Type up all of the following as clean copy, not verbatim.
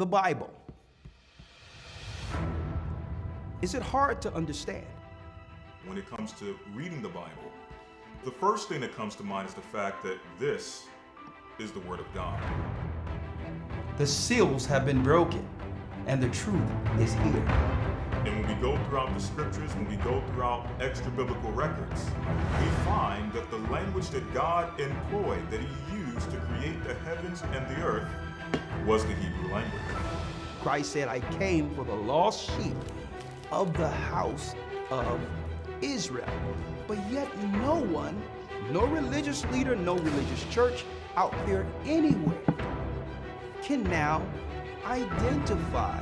the Bible. Is it hard to understand? When it comes to reading the Bible, the first thing that comes to mind is the fact that this is the Word of God. The seals have been broken, and the truth is here. And when we go throughout the scriptures, when we go throughout extra biblical records, we find that the language that God employed, that He used to create the heavens and the earth, was the Hebrew language. Christ said, I came for the lost sheep of the house of Israel. But yet no one, no religious leader, no religious church out there anywhere can now identify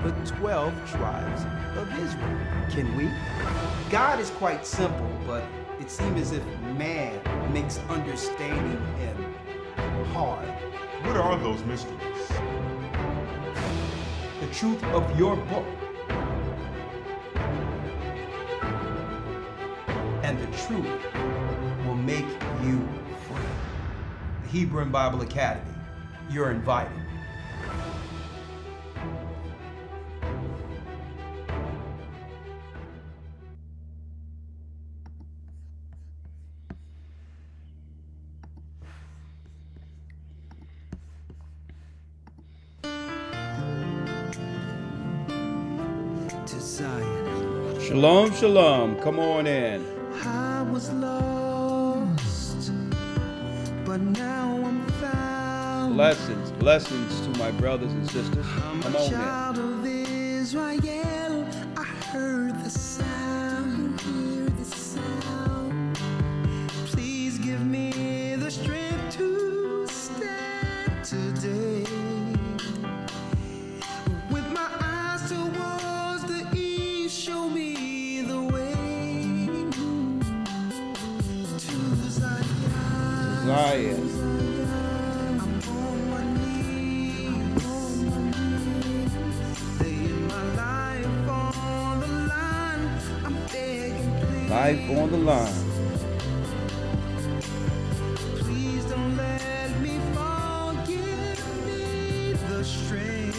the 12 tribes of Israel. Can we? God is quite simple, but it seems as if man makes understanding Him hard. What are those mysteries? The truth of your book and the truth will make you free. The Hebrew and Bible Academy, you're invited. Shalom, shalom. Come on in. I was lost, but now I'm found. Blessings to my brothers and sisters. Come on Child of Israel, I heard the sound. Hear the sound. Please give me the strength to stand today. With my eyes towards the east, show me the way to Zion. Zion. Life on the line. Please don't let me fall. Give me the strength.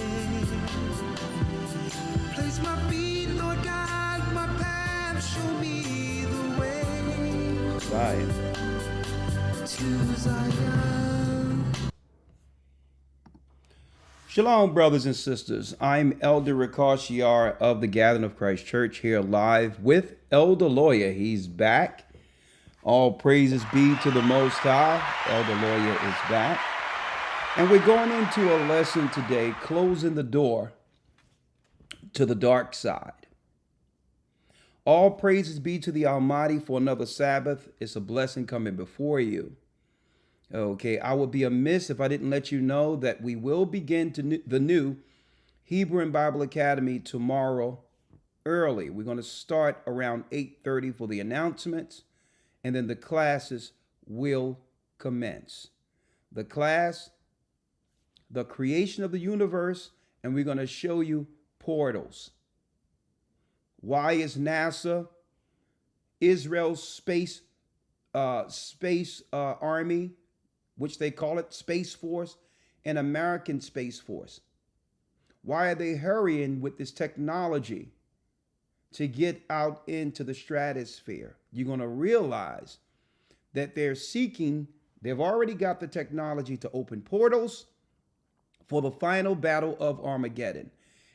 Place my feet, Lord, guide my path. Show me the way. Zion. To Zion. Shalom, brothers and sisters. I'm Elder Rawchaa of the Gathering of Christ Church, here live with Elder Lawya. He's back. All praises be to the Most High. Elder Lawya is back. And we're going into a lesson today, closing the door to the dark side. All praises be to the Almighty for another Sabbath. It's a blessing coming before you. Okay, I would be amiss if I didn't let you know that we will begin the new Hebrew and Bible Academy tomorrow early. We're going to start around 8:30 for the announcements, and then the classes will commence. The class, the creation of the universe, and we're going to show you portals. Why is NASA, Israel's space army, which they call it Space Force, and American Space Force? Why are they hurrying with this technology to get out into the stratosphere? You're going to realize that they've already got the technology to open portals for the final battle of Armageddon.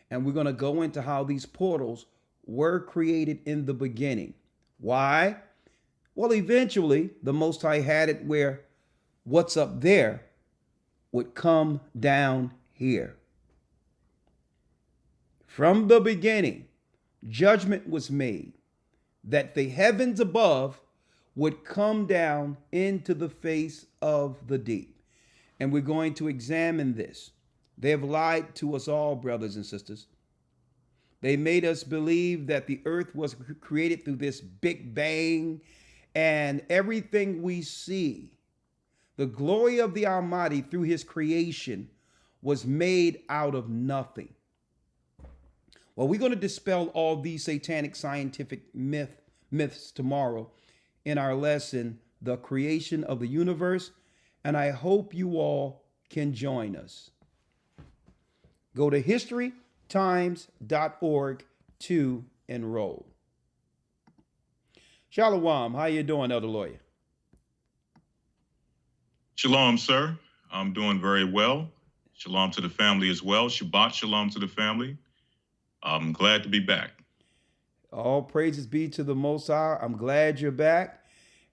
And we're going to go into how these portals were created in the beginning. Why? Well, eventually, the Most High had it where what's up there would come down here. From the beginning, judgment was made that the heavens above would come down into the face of the deep. And we're going to examine this. They have lied to us all, brothers and sisters. They made us believe that the earth was created through this big bang, and everything we see, the glory of the Almighty through His creation, was made out of nothing. Well, we're going to dispel all these satanic scientific myths tomorrow in our lesson, The Creation of the Universe, and I hope you all can join us. Go to historytimes.org to enroll. Shalom. How you doing, Elder Lawya? Shalom, sir. I'm doing very well. Shalom to the family as well. Shabbat shalom to the family. I'm glad to be back. All praises be to the Most High. I'm glad you're back.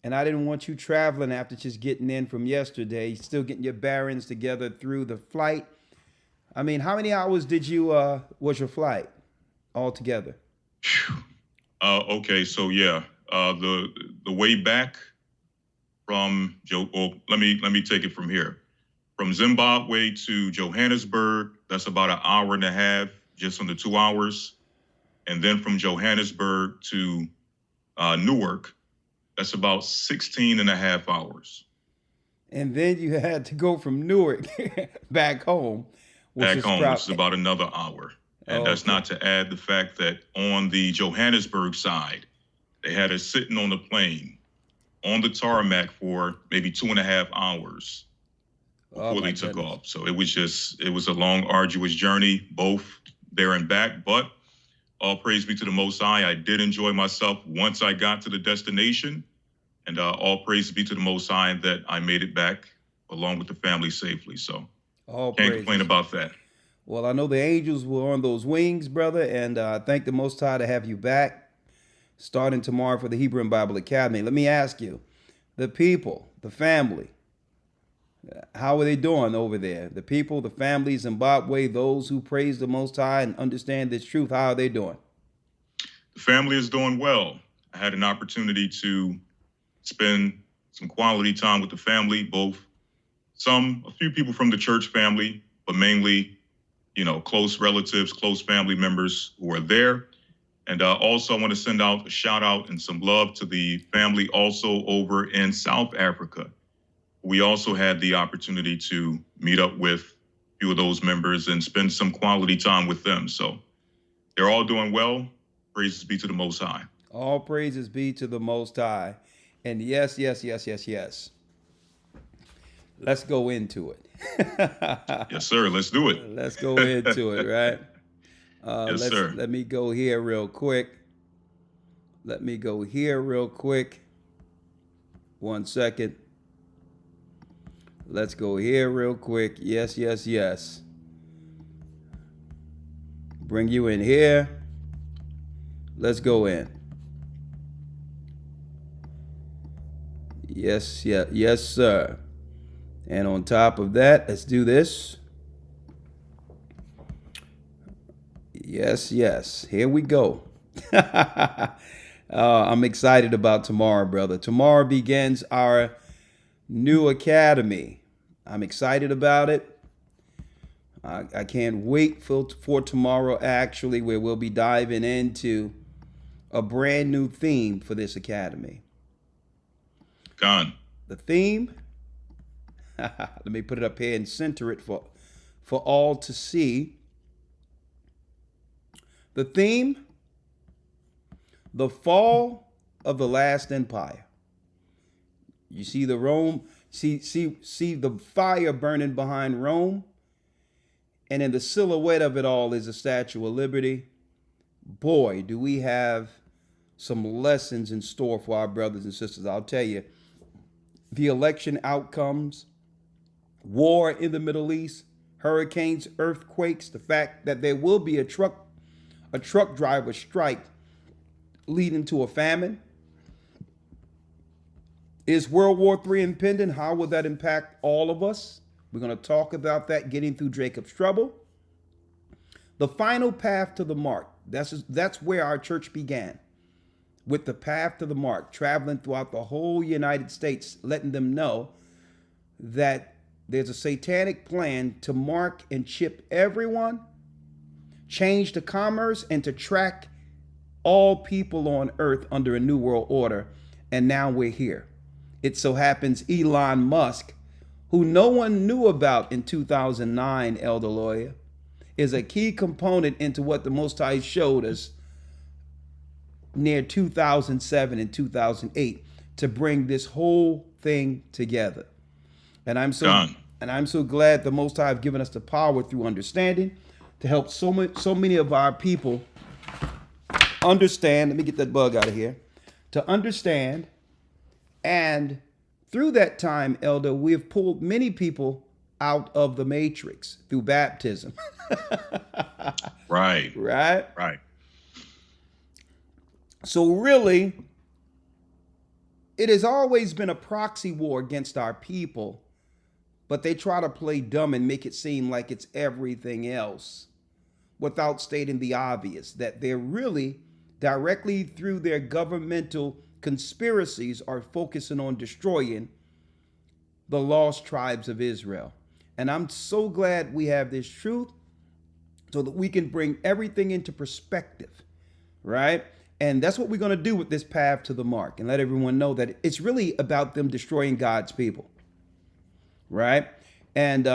And I didn't want you traveling after just getting in from yesterday, still getting your bearings together through the flight. I mean, how many hours did you, was your flight altogether? Okay, so yeah, the way back from let me take it from here. From Zimbabwe to Johannesburg, that's about an hour and a half, just under 2 hours. And then from Johannesburg to Newark, that's about 16 and a half hours. And then you had to go from Newark back home. Which is about another hour. And that's not to add the fact that on the Johannesburg side, they had us sitting on the plane on the tarmac for maybe 2.5 hours before they took off. So it was a long, arduous journey, both there and back. But all praise be to the Most High. I did enjoy myself once I got to the destination. And all praise be to the Most High that I made it back along with the family safely. So can't complain about that. Well, I know the angels were on those wings, brother, and I thank the Most High to have you back, starting tomorrow for the Hebrew and Bible Academy. Let me ask you, the people, the family, how are they doing over there? The people, the family, Zimbabwe, those who praise the Most High and understand this truth, how are they doing? The family is doing well. I had an opportunity to spend some quality time with the family, both a few people from the church family, but mainly, close relatives, close family members who are there. And also I want to send out a shout out and some love to the family also over in South Africa. We also had the opportunity to meet up with a few of those members and spend some quality time with them. So they're all doing well. Praises be to the Most High. All praises be to the Most High. And yes. Let's go into it. Yes, sir. Let's do it. Let's go into it, right? Yes, sir. Let me go here real quick. 1 second. Let's go here real quick. Yes. Bring you in here. Let's go in. Yes, sir. And on top of that, let's do this. Yes. Here we go. I'm excited about tomorrow, brother. Tomorrow begins our new academy. I'm excited about it. I can't wait for tomorrow, actually, where we'll be diving into a brand new theme for this academy. Gone. The theme, let me put it up here and center it for all to see. The theme, the fall of the last empire. You see the Rome, see the fire burning behind Rome, and in the silhouette of it all is the Statue of Liberty. Boy, do we have some lessons in store for our brothers and sisters. I'll tell you, the election outcomes, war in the Middle East, hurricanes, earthquakes, the fact that there will be a truck driver strike leading to a famine. Is World War III impending? How will that impact all of us? We're going to talk about that, getting through Jacob's trouble. The final path to the mark. That's where our church began, with the path to the mark, traveling throughout the whole United States, letting them know that there's a satanic plan to mark and chip everyone, change the commerce, and to track all people on earth under a new world order. And now we're here. It so happens Elon Musk, who no one knew about in 2009, Elder Lawya, is a key component into what the Most High showed us near 2007 and 2008 to bring this whole thing together. And I'm so glad the Most High have given us the power through understanding to help so many of our people understand. Let me get that bug out of here. To understand, and through that time, Elder, we have pulled many people out of the matrix through baptism. Right. Right? Right. So really, it has always been a proxy war against our people, but they try to play dumb and make it seem like it's everything else without stating the obvious, that they're really directly through their governmental conspiracies are focusing on destroying the lost tribes of Israel. And I'm so glad we have this truth so that we can bring everything into perspective, right? And that's what we're going to do with this path to the mark, and let everyone know that it's really about them destroying God's people, right? And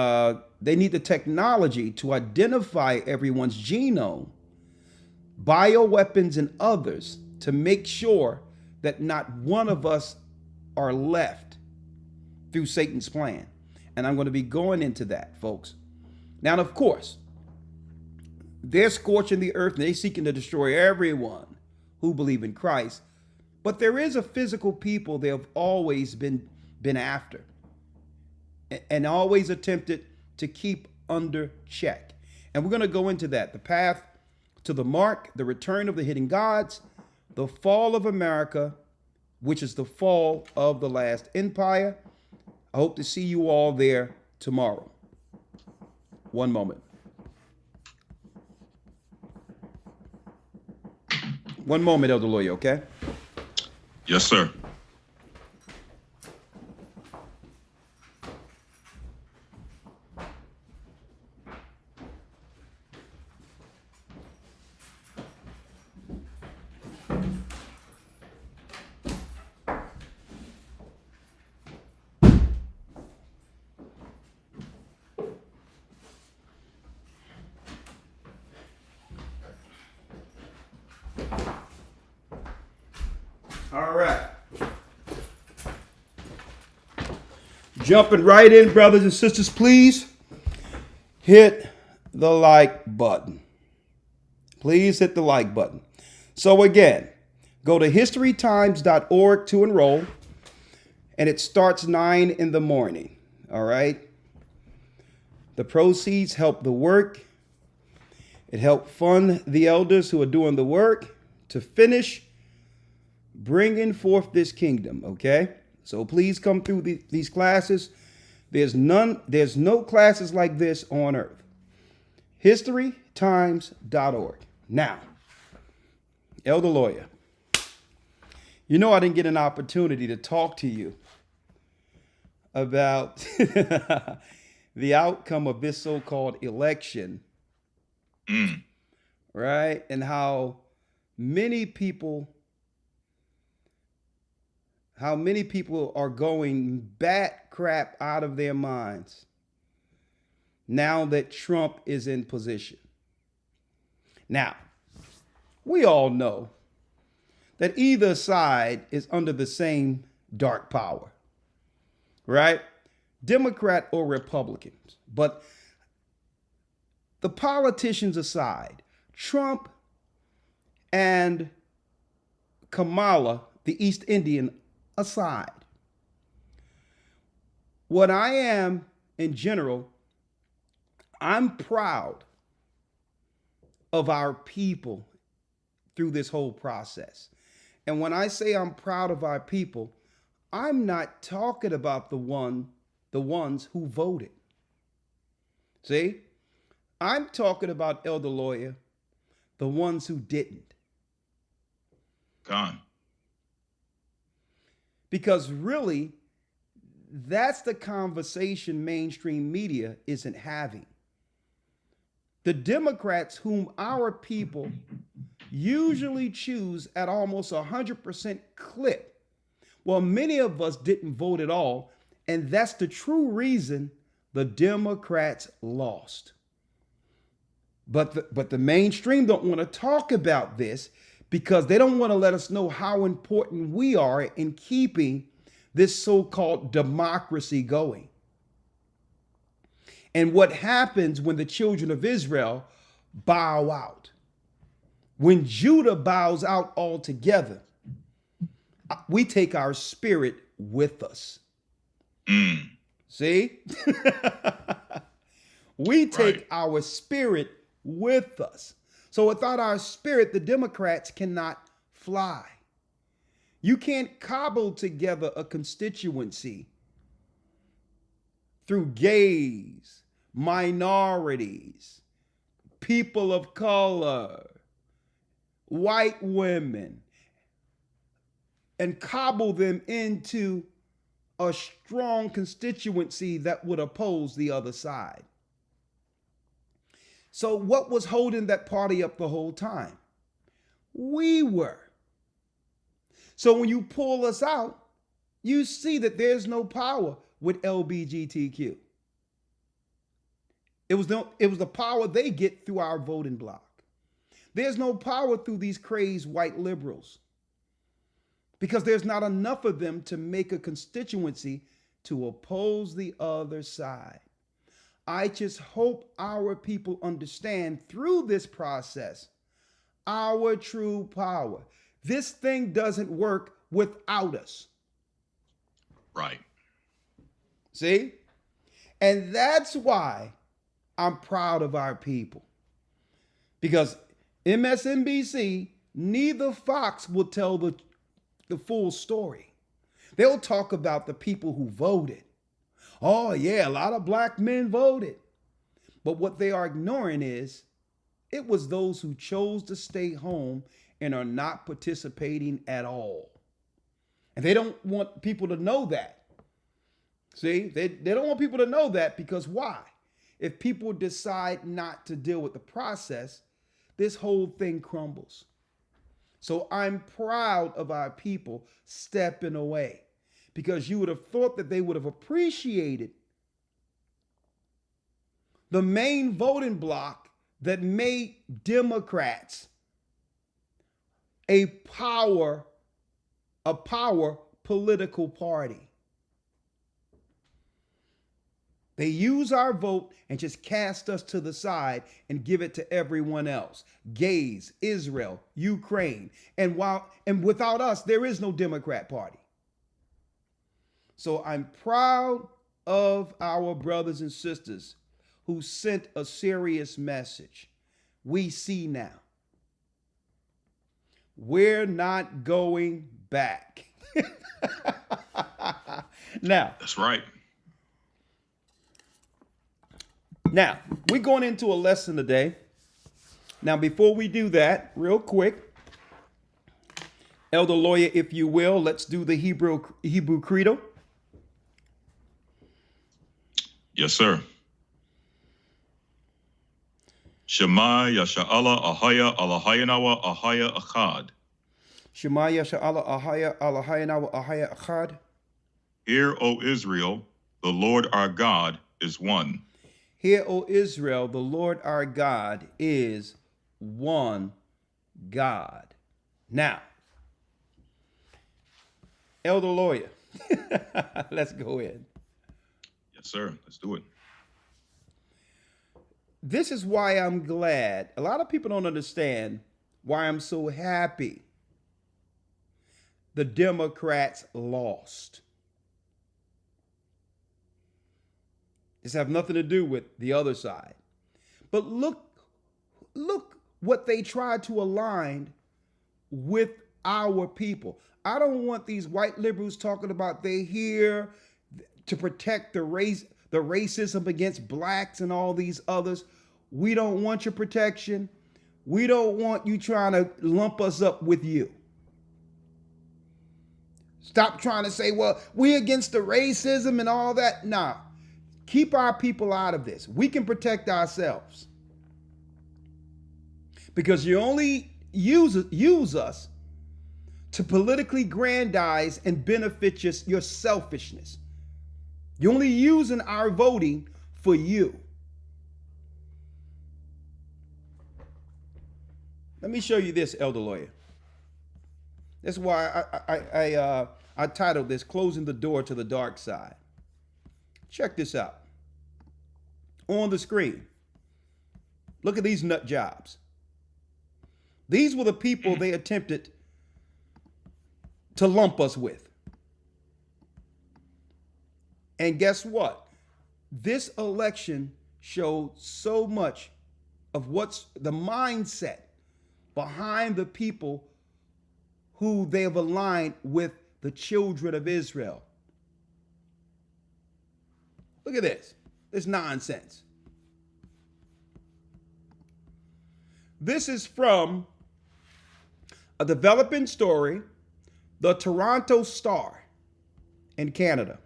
they need the technology to identify everyone's genome, bioweapons, and others to make sure that not one of us are left through Satan's plan. And I'm going to be going into that, folks. Now, of course, they're scorching the earth and they're seeking to destroy everyone who believe in Christ. But there is a physical people they have always been after and always attempted to keep under check. And we're going to go into that. The path to the mark, the return of the hidden gods, the fall of America, which is the fall of the last empire. I hope to see you all there tomorrow. One moment. One moment, Elder Lawya, okay? Yes, sir. All right. Jumping right in, brothers and sisters, please hit the like button. Please hit the like button. So again, go to historytimes.org to enroll, and it starts 9 in the morning. All right. The proceeds help the work. It helps fund the elders who are doing the work to finish bringing forth this kingdom, okay? So please come through these classes. There's no classes like this on earth. Historytimes.org. Now, Elder Lawya, you know I didn't get an opportunity to talk to you about the outcome of this so-called election, right? And how many people are going bat crap out of their minds now that Trump is in position. Now, we all know that either side is under the same dark power, right? Democrat or Republicans. But the politicians aside, Trump and Kamala, the East Indian, aside, what I am in general, I'm proud of our people through this whole process. And when I say I'm proud of our people, I'm not talking about the ones who voted. See? I'm talking about, Elder Lawya, the ones who didn't. Gone. Because really, that's the conversation mainstream media isn't having. The Democrats, whom our people usually choose at almost 100% clip, well, many of us didn't vote at all, and that's the true reason the Democrats lost. But the mainstream don't want to talk about this because they don't want to let us know how important we are in keeping this so-called democracy going. And what happens when the children of Israel bow out. When Judah bows out altogether, we take our spirit with us. See? We take our spirit with us. So without our spirit, the Democrats cannot fly. You can't cobble together a constituency through gays, minorities, people of color, white women, and cobble them into a strong constituency that would oppose the other side. So what was holding that party up the whole time? We were. So when you pull us out, you see that there's no power with LGBTQ. It was the power they get through our voting bloc. There's no power through these crazed white liberals, because there's not enough of them to make a constituency to oppose the other side. I just hope our people understand through this process our true power. This thing doesn't work without us. Right. See? And that's why I'm proud of our people. Because MSNBC, neither Fox will tell the full story. They'll talk about the people who voted. Oh, yeah, a lot of black men voted. But what they are ignoring is it was those who chose to stay home and are not participating at all. And they don't want people to know that. See, they don't want people to know that, because why? If people decide not to deal with the process, this whole thing crumbles. So I'm proud of our people stepping away, because you would have thought that they would have appreciated the main voting bloc that made Democrats a power political party. They use our vote and just cast us to the side and give it to everyone else. Gays, Israel, Ukraine. And without us, there is no Democrat Party. So I'm proud of our brothers and sisters who sent a serious message. We see now. We're not going back. Now. That's right. Now, we're going into a lesson today. Now, before we do that, real quick, Elder Lawya, if you will, let's do the Hebrew Credo. Yes, sir. Shema Yasha'Allah Ahaya Allahayanawa Ahaya Achad. Shema Yasha'Allah Ahaya Allahayanawa Ahaya Achad. Hear, O Israel, the Lord our God is one. Hear, O Israel, the Lord our God is one God. Now, Elder Lawya, let's go in. Yes, sir. Let's do it. This is why I'm glad. A lot of people don't understand why I'm so happy the Democrats lost. This have nothing to do with the other side. But look what they tried to align with our people. I don't want these white liberals talking about they here to protect the racism against blacks and all these others. We don't want your protection. We don't want you trying to lump us up with you. Stop trying to say, well, we against the racism and all that. Nah. Keep our people out of this. We can protect ourselves. Because you only use us to politically grandize and benefit your selfishness. You're only using our voting for you. Let me show you this, Elder Lawya. That's why I titled this Closing the Door to the Dark Side. Check this out. On the screen. Look at these nut jobs. These were the people they attempted to lump us with. And guess what? This election showed so much of what's the mindset behind the people who they have aligned with the children of Israel. Look at this. This nonsense. This is from a developing story, the Toronto Star in Canada.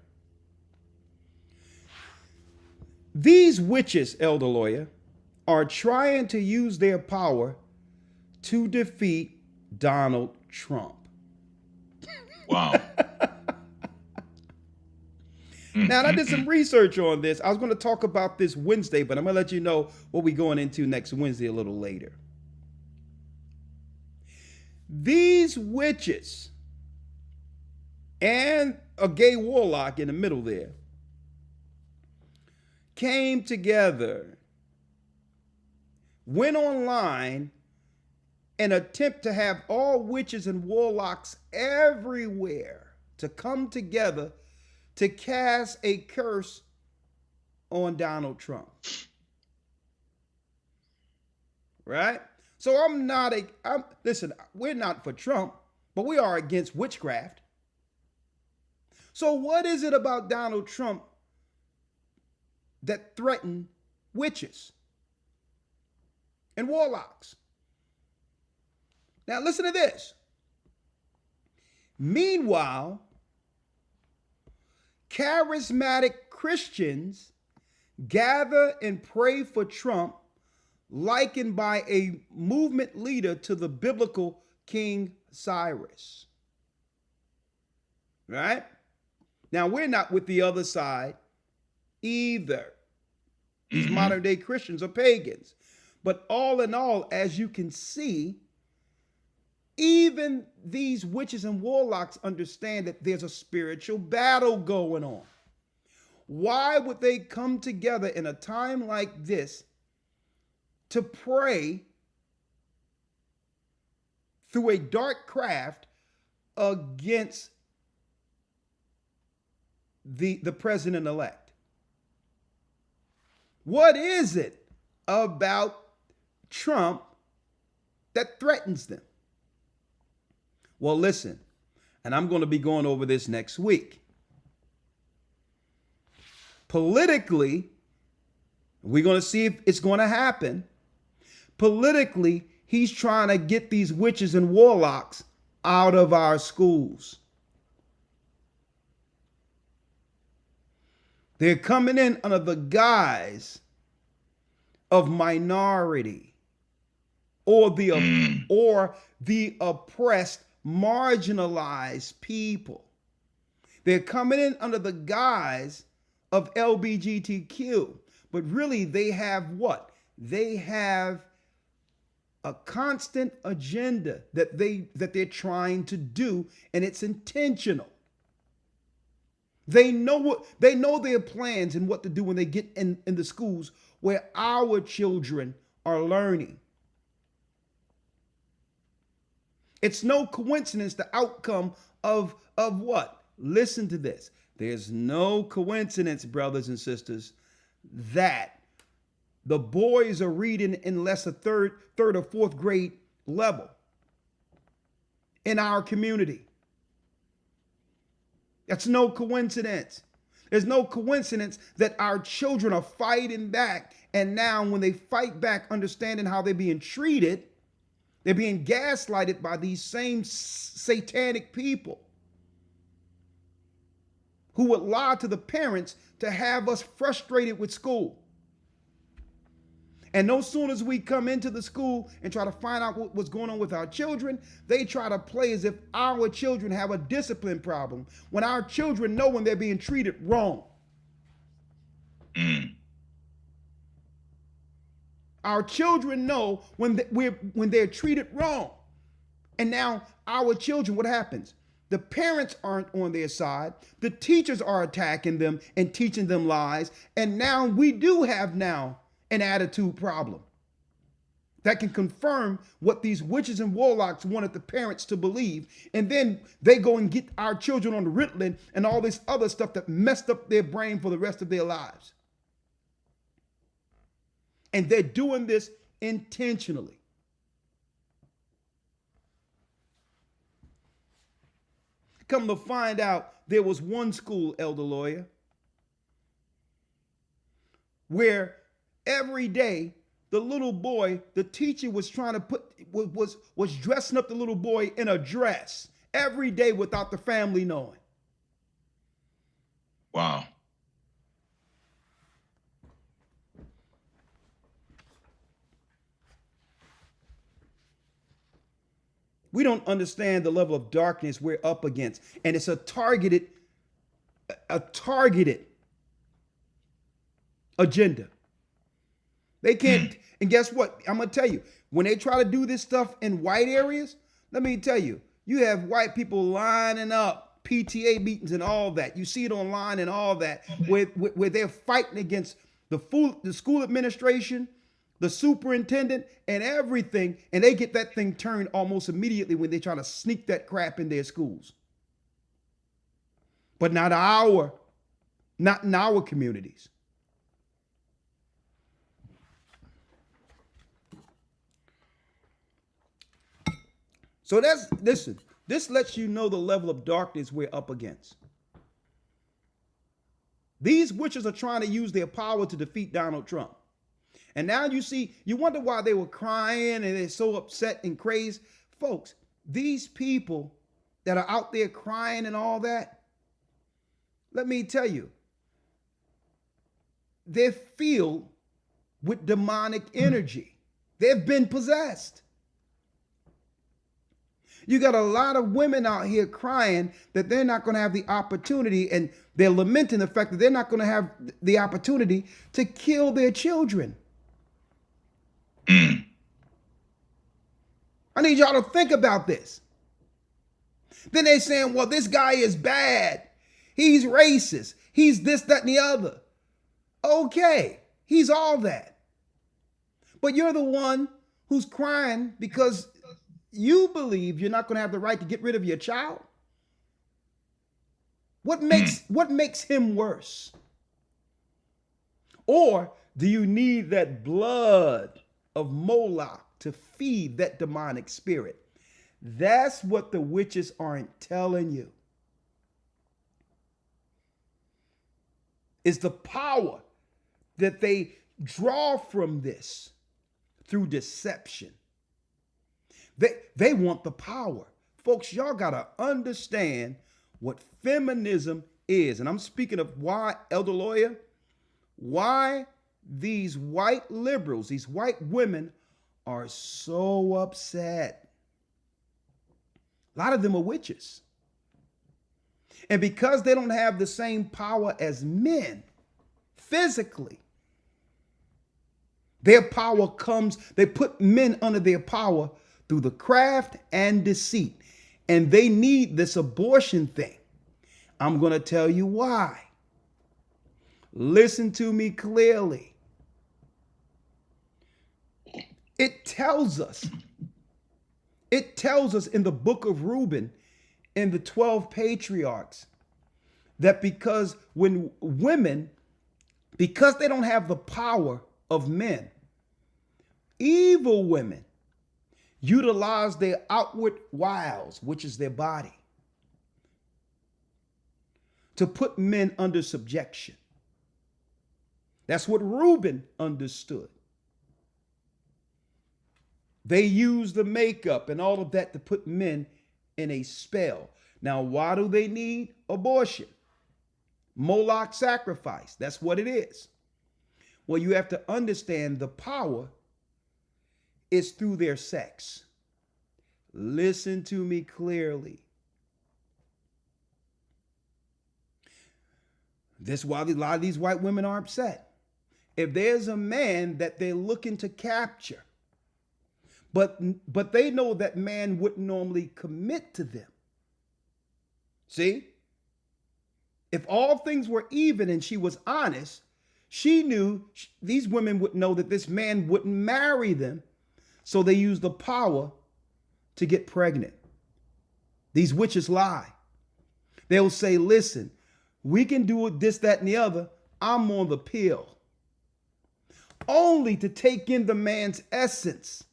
These witches, Elder Lawya, are trying to use their power to defeat Donald Trump. Wow. Now, I did some research on this. I was going to talk about this Wednesday, but I'm going to let you know what we're going into next Wednesday a little later. These witches and a gay warlock in the middle there came together, went online, and attempt to have all witches and warlocks everywhere to come together to cast a curse on Donald Trump. Right? So listen, we're not for Trump, but we are against witchcraft. So what is it about Donald Trump that threaten witches and warlocks? Now listen to this. Meanwhile, charismatic Christians gather and pray for Trump, likened by a movement leader to the biblical King Cyrus. Right? Now, we're not with the other side either. These modern day Christians are pagans. But all in all, as you can see, even these witches and warlocks understand that there's a spiritual battle going on. Why would they come together in a time like this to pray through a dark craft against the president-elect? What is it about Trump that threatens them? Well, listen, and I'm going to be going over this next week. Politically, we're going to see if it's going to happen. Politically, he's trying to get these witches and warlocks out of our schools. They're coming in under the guise of minority or the oppressed, marginalized people. They're coming in under the guise of LGBTQ, but really they have what? They have a constant agenda that they're trying to do, and it's intentional. They know their plans and what to do when they get in the schools where our children are learning. It's no coincidence the outcome of what? Listen to this. There's no coincidence, brothers and sisters, that the boys are reading in less than third or fourth grade level in our community. That's no coincidence. There's no coincidence that our children are fighting back. And now when they fight back, understanding how they're being treated, they're being gaslighted by these same satanic people who would lie to the parents to have us frustrated with school. And no sooner as we come into the school and try to find out what's going on with our children, they try to play as if our children have a discipline problem when our children know when they're being treated wrong. Our children know when they're treated wrong. And now our children, what happens? The parents aren't on their side. The teachers are attacking them and teaching them lies. And now we do have an attitude problem. that can confirm what these witches and warlocks wanted the parents to believe. And then they go and get our children on the Ritalin and all this other stuff that messed up their brain for the rest of their lives. And they're doing this intentionally. Come to find out, there was one school, Elder Lawya, where every day the little boy, the teacher was trying to was dressing up the little boy in a dress every day without the family knowing. Wow. We don't understand the level of darkness we're up against. And it's a targeted agenda. They can't, and guess what? I'm going to tell you, when they try to do this stuff in white areas, let me tell you, you have white people lining up, PTA meetings and all that. You see it online and all that, where they're fighting against the school administration, the superintendent, and everything, and they get that thing turned almost immediately when they try to sneak that crap in their schools. But not in our communities. So listen, this lets you know the level of darkness we're up against. These witches are trying to use their power to defeat Donald Trump. And now you wonder why they were crying and they're so upset and crazed. Folks, these people that are out there crying and all that, let me tell you, they're filled with demonic energy. They've been possessed. You got a lot of women out here crying that they're not going to have the opportunity, and they're lamenting the fact that they're not going to have the opportunity to kill their children. I need y'all to think about this. Then they're saying, well, this guy is bad. He's racist. He's this, that, and the other. Okay, he's all that. But you're the one who's crying because you believe you're not going to have the right to get rid of your child. What makes him worse? Or do you need that blood of Moloch to feed that demonic spirit? That's what the witches aren't telling you. Is the power that they draw from this through deception. They want the power. Folks, y'all got to understand what feminism is. And I'm speaking of why, Elder Lawya, why these white liberals, these white women are so upset. A lot of them are witches. And because they don't have the same power as men physically, their power comes, they put men under their power through the craft and deceit. And they need this abortion thing. I'm going to tell you why. Listen to me clearly. It tells us in the book of Reuben, in the 12 patriarchs, that because when women, because they don't have the power of men, evil women utilize their outward wiles, which is their body, to put men under subjection. That's what Reuben understood. They use the makeup and all of that to put men in a spell. Now, why do they need abortion? Moloch sacrifice. That's what it is. Well, you have to understand the power is through their sex. Listen to me clearly. This is why a lot of these white women are upset. If there's a man that they're looking to capture, but they know that man wouldn't normally commit to them. See? If all things were even and she was honest, she knew these women would know that this man wouldn't marry them. So they use the power to get pregnant. These witches lie. They'll say, listen, we can do it, this, that, and the other. I'm on the pill. Only to take in the man's essence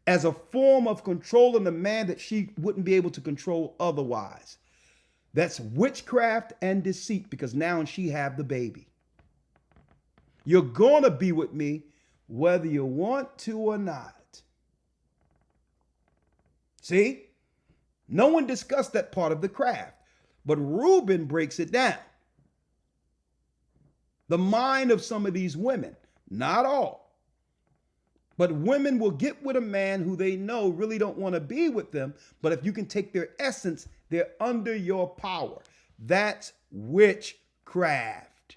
as a form of controlling the man that she wouldn't be able to control otherwise. That's witchcraft and deceit, because now she have the baby. You're going to be with me whether you want to or not. See? No one discussed that part of the craft, but Reuben breaks it down. The mind of some of these women, not all, but women will get with a man who they know really don't want to be with them, but if you can take their essence, they're under your power. That's witchcraft.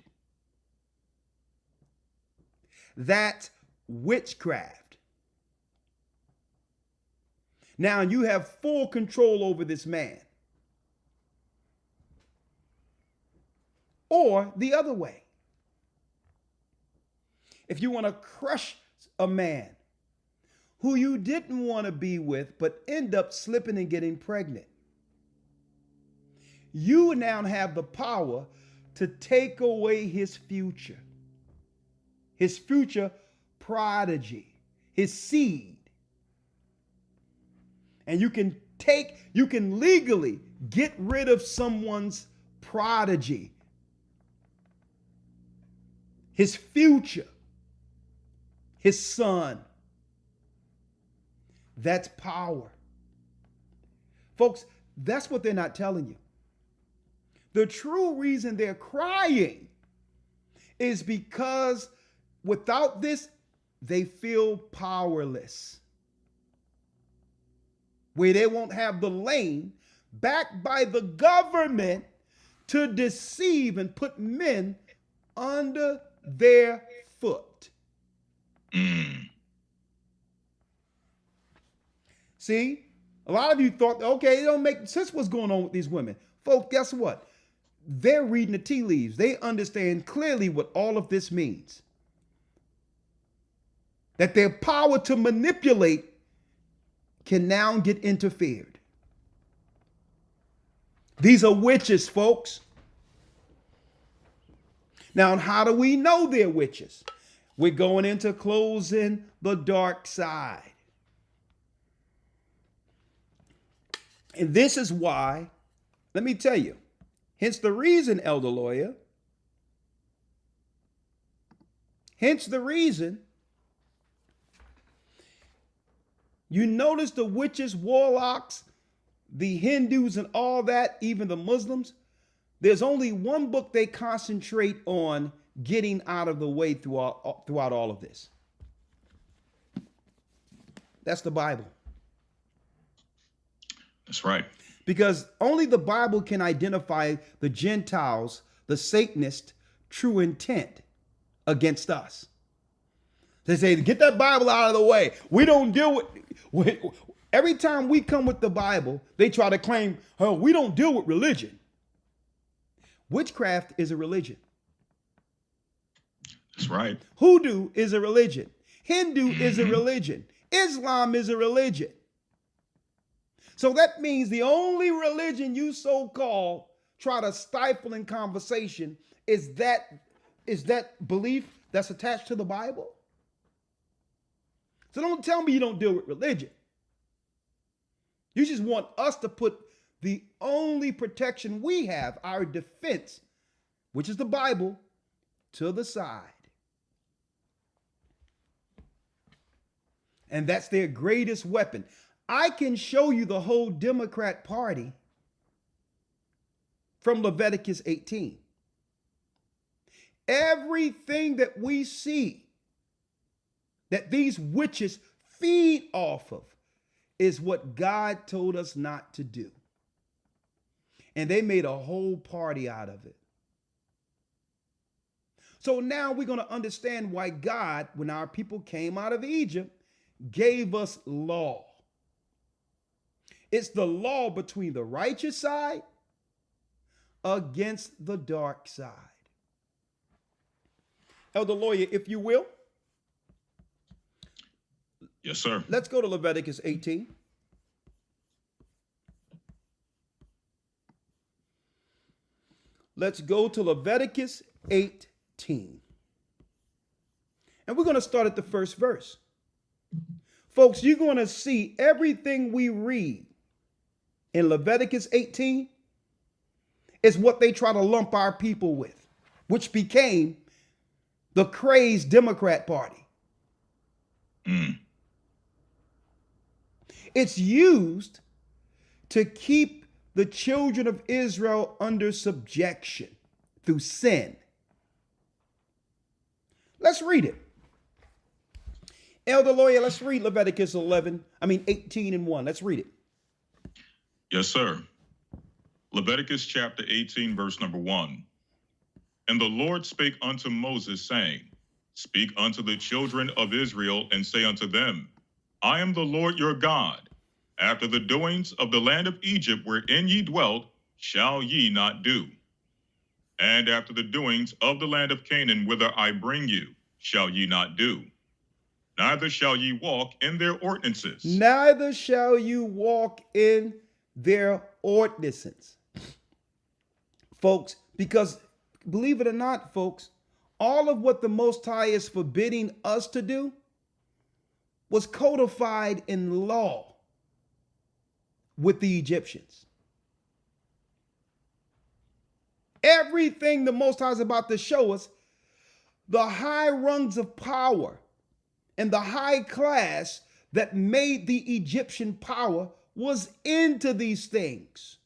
That's witchcraft. Now you have full control over this man. Or the other way. If you want to crush a man who you didn't want to be with, but end up slipping and getting pregnant, you now have the power to take away his future prodigy, his seed. And you can legally get rid of someone's prodigy, his future, his son. That's power. Folks, that's what they're not telling you. The true reason they're crying is because without this, they feel powerless. Where they won't have the lane backed by the government to deceive and put men under their foot. See, a lot of you thought, okay, it don't make sense what's going on with these women. Folks, guess what? They're reading the tea leaves. They understand clearly what all of this means. That their power to manipulate can now get interfered. These are witches, folks. Now, how do we know they're witches? We're going into closing the dark side. And this is why, let me tell you, hence the reason, Elder Lawya, hence the reason you notice the witches, warlocks, the Hindus and all that, even the Muslims, there's only one book they concentrate on getting out of the way throughout all of this. That's the Bible. That's right. Because only the Bible can identify the Gentiles, the Satanist, true intent against us. They say, get that Bible out of the way. We don't deal with every time we come with the Bible, they try to claim, oh, we don't deal with religion. Witchcraft is a religion. That's right. Hoodoo is a religion. Hindu is a religion. Islam is a religion. So that means the only religion you so-called try to stifle in conversation is that belief that's attached to the Bible. So don't tell me you don't deal with religion. You just want us to put the only protection we have, our defense, which is the Bible, to the side. And that's their greatest weapon. I can show you the whole Democrat Party from Leviticus 18. Everything that we see that these witches feed off of is what God told us not to do. And they made a whole party out of it. So now we're going to understand why God, when our people came out of Egypt, gave us law. It's the law between the righteous side against the dark side. Elder Lawya, if you will, Yes, sir. Let's go to Leviticus 18. Let's go to Leviticus 18. And we're going to start at the first verse. Folks, you're going to see everything we read in Leviticus 18 is what they try to lump our people with, which became the crazed Democrat Party. It's used to keep the children of Israel under subjection through sin. Let's read it. Elder Lawya, let's read Leviticus 18 and 1. Let's read it. Yes, sir. Leviticus chapter 18, verse number 1. And the Lord spake unto Moses, saying, Speak unto the children of Israel, and say unto them, I am the Lord your God. After the doings of the land of Egypt wherein ye dwelt, shall ye not do. And after the doings of the land of Canaan whither I bring you, shall ye not do. Neither shall ye walk in their ordinances. Neither shall you walk in their ordinances. Folks, because believe it or not, folks, all of what the Most High is forbidding us to do was codified in law with the Egyptians. Everything the Most High is about to show us, the high rungs of power and the high class that made the Egyptian power was into these things.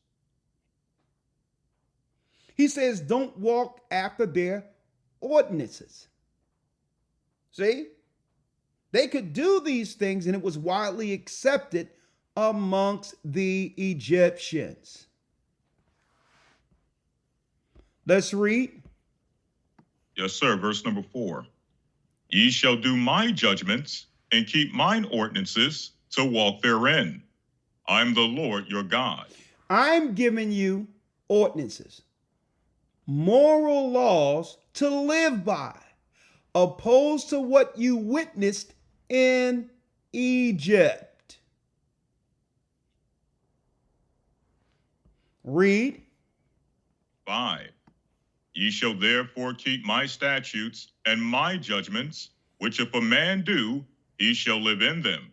He says, don't walk after their ordinances. See? They could do these things and it was widely accepted amongst the Egyptians. Let's read. Yes, sir. Verse number 4. Ye shall do my judgments and keep mine ordinances to walk therein. I'm the Lord your God. I'm giving you ordinances, moral laws to live by, opposed to what you witnessed in Egypt. Read. 5. Ye shall therefore keep my statutes and my judgments, which if a man do, he shall live in them.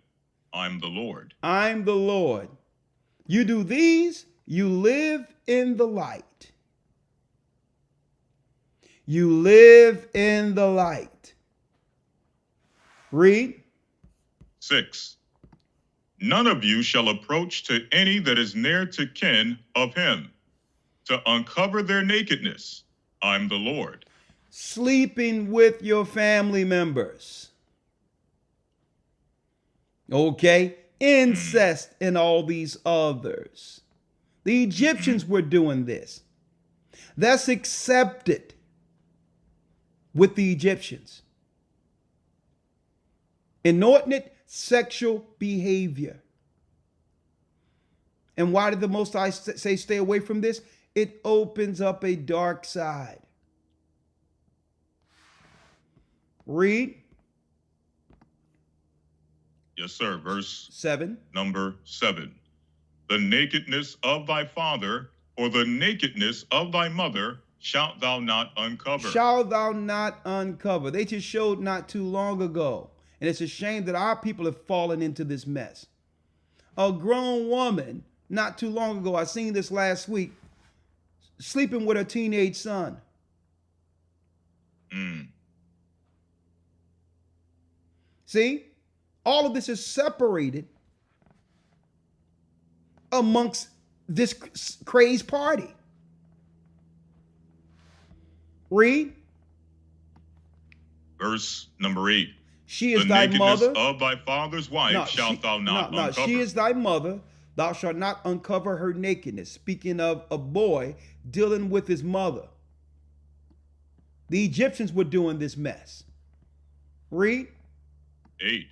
I'm the Lord. I'm the Lord. You do these, you live in the light. You live in the light. Read. 6. None of you shall approach to any that is near to kin of him, to uncover their nakedness. I'm the Lord. Sleeping with your family members. Okay? Incest and all these others. The Egyptians were doing this. That's accepted with the Egyptians. Inordinate sexual behavior. And why did the Most High say stay away from this? It opens up a dark side. Read. Yes, sir. Verse 7. number 7. The nakedness of thy father or the nakedness of thy mother shalt thou not uncover. Shalt thou not uncover. They just showed not too long ago. And it's a shame that our people have fallen into this mess. A grown woman, not too long ago, I seen this last week, sleeping with her teenage son. See? All of this is separated amongst this crazed party. Read. Verse number 8. She is the thy nakedness mother. of thy father's wife shalt thou not uncover. She is thy mother. Thou shalt not uncover her nakedness. Speaking of a boy dealing with his mother. The Egyptians were doing this mess. Read. 8.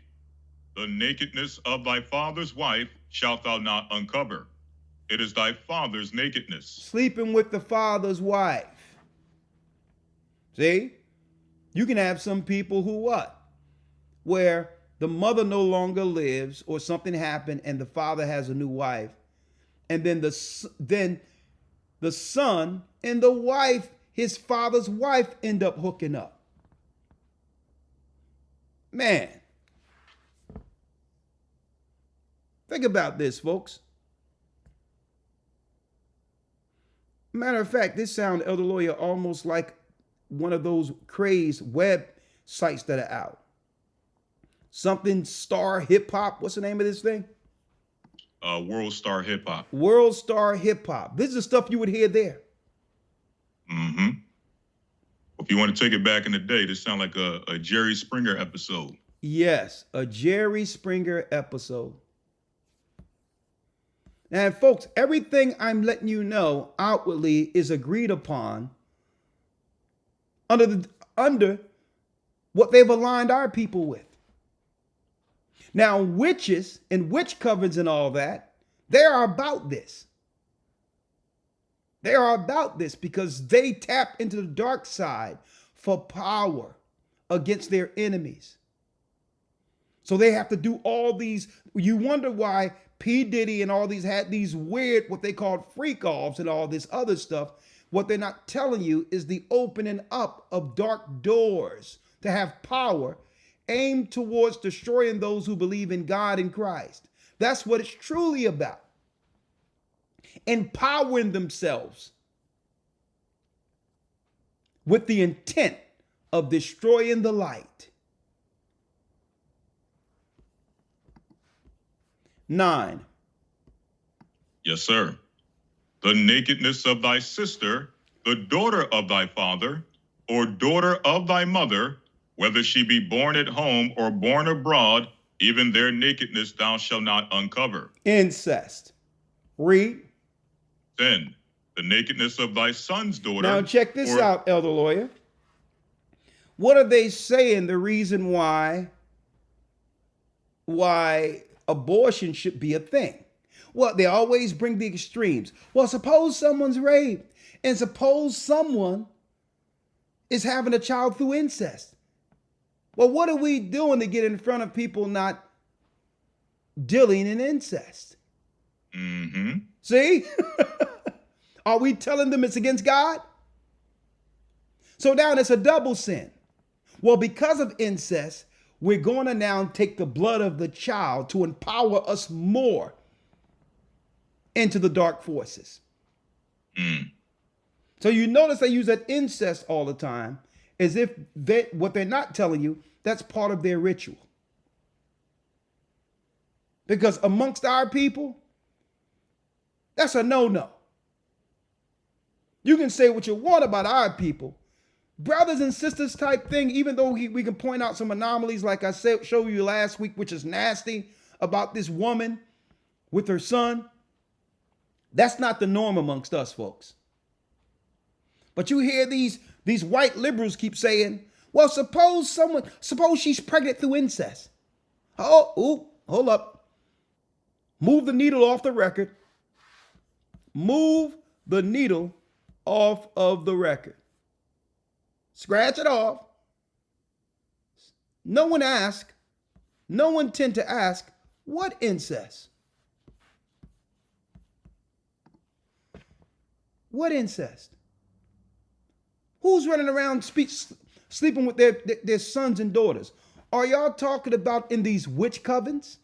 The nakedness of thy father's wife shalt thou not uncover. It is thy father's nakedness. Sleeping with the father's wife. See? You can have some people who what? Where the mother no longer lives, or something happened and the father has a new wife, and then the son and the wife, his father's wife, end up hooking up. Man, think about this, folks. Matter of fact, this sound, Elder Lawyer, almost like one of those crazed web sites that are out. Something Star Hip Hop. What's the name of this thing? World Star Hip Hop. World Star Hip Hop. This is the stuff you would hear there. Mm-hmm. If you want to take it back in the day, this sounds like a Jerry Springer episode. Yes, a Jerry Springer episode. And folks, everything I'm letting you know outwardly is agreed upon under what they've aligned our people with. Now, witches and witch covens and all that, they are about this. They are about this because they tap into the dark side for power against their enemies. So they have to do all these. You wonder why P. Diddy and all these had these weird, what they called freak offs and all this other stuff. What they're not telling you is the opening up of dark doors to have power aimed towards destroying those who believe in God and Christ. That's what it's truly about. Empowering themselves with the intent of destroying the light. 9. Yes, sir. The nakedness of thy sister, the daughter of thy father, or daughter of thy mother, whether she be born at home or born abroad, even their nakedness thou shalt not uncover. Incest. Read. 10. The nakedness of thy son's daughter. Now check this out, Elder Lawyer. What are they saying the reason why abortion should be a thing? Well, they always bring the extremes. Well, suppose someone's raped and suppose someone is having a child through incest. Well, what are we doing to get in front of people not dealing in incest? Mm-hmm. See? Are we telling them it's against God? So now it's a double sin. Well, because of incest, we're going to now take the blood of the child to empower us more into the dark forces. Mm. So you notice they use that incest all the time as if what they're not telling you, that's part of their ritual. Because amongst our people, that's a no-no. You can say what you want about our people. Brothers and sisters type thing, even though we can point out some anomalies like I said, showed you last week, which is nasty, about this woman with her son. That's not the norm amongst us, folks. But you hear these white liberals keep saying, well, suppose she's pregnant through incest. Oh, hold up. Move the needle off the record. Move the needle off of the record. Scratch it off. No one tend to ask, what incest? What incest? Who's running around sleeping with their sons and daughters? Are y'all talking about in these witch covens?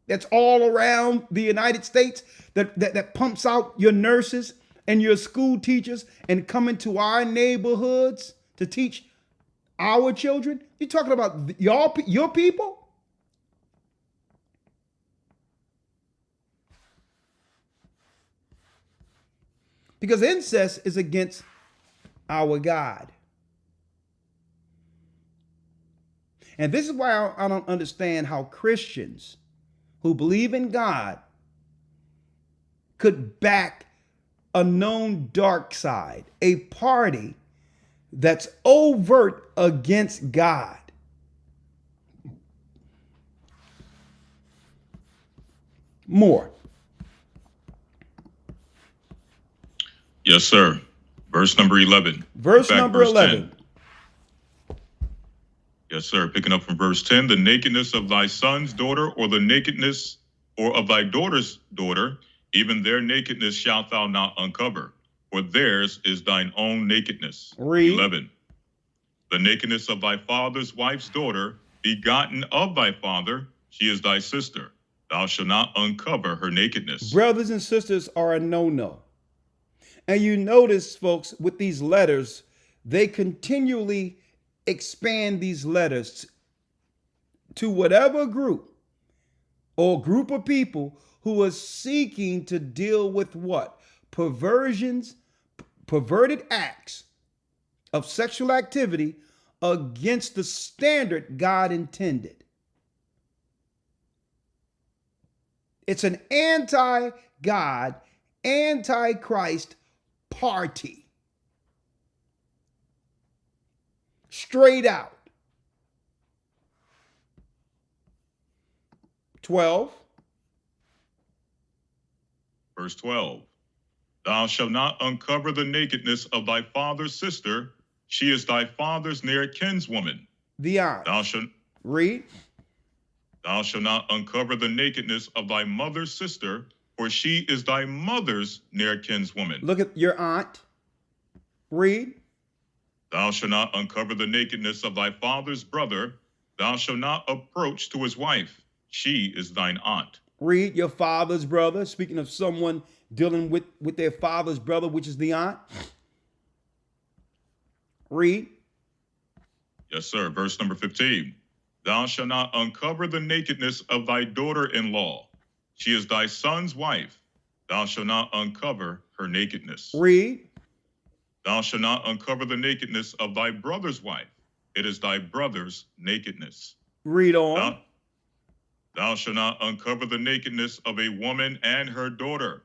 That's all around the United States that pumps out your nurses and your school teachers and come into our neighborhoods to teach our children? You talking about your people? Because incest is against our God. And this is why I don't understand how Christians who believe in God could back a known dark side, a party that's overt against God. More. Yes, sir. Verse number 11. Verse number 11. 10. Yes, sir. Picking up from verse 10, the nakedness of thy son's daughter, or the nakedness or of thy daughter's daughter, even their nakedness shalt thou not uncover, for theirs is thine own nakedness. Read. 11. The nakedness of thy father's wife's daughter, begotten of thy father, she is thy sister. Thou shalt not uncover her nakedness. Brothers and sisters are a no-no. And you notice, folks, with these letters, they continually expand these letters to whatever group or group of people who are seeking to deal with what? Perversions, perverted acts of sexual activity against the standard God intended. It's an anti-God, anti-Christ party. Straight out. 12. Verse 12. Thou shalt not uncover the nakedness of thy father's sister. She is thy father's near kinswoman. The aunt. Thou shalt Read. Thou shalt not uncover the nakedness of thy mother's sister, for she is thy mother's near kinswoman. Look at your aunt. Read. Thou shalt not uncover the nakedness of thy father's brother. Thou shalt not approach to his wife. She is thine aunt. Read. Your father's brother. Speaking of someone dealing with their father's brother, which is the aunt. Read. Yes, sir. Verse number 15. Thou shalt not uncover the nakedness of thy daughter-in-law. She is thy son's wife. Thou shalt not uncover her nakedness. Read. Thou shalt not uncover the nakedness of thy brother's wife. It is thy brother's nakedness. Read on. Thou shalt not uncover the nakedness of a woman and her daughter.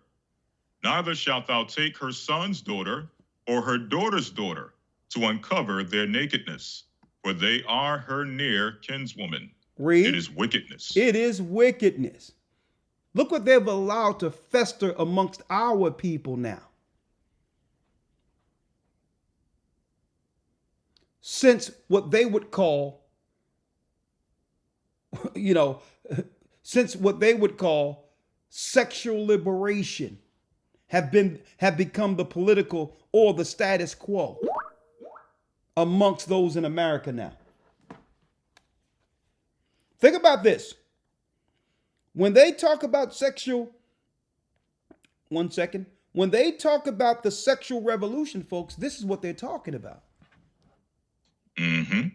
Neither shalt thou take her son's daughter or her daughter's daughter to uncover their nakedness, for they are her near kinswoman. Read. It is wickedness. It is wickedness. Look what they've allowed to fester amongst our people now. Since what they would call, since what they would call sexual liberation have become the political or the status quo amongst those in America now. Think about this. When they talk about when they talk about the sexual revolution, folks, this is what they're talking about. Mm-hmm.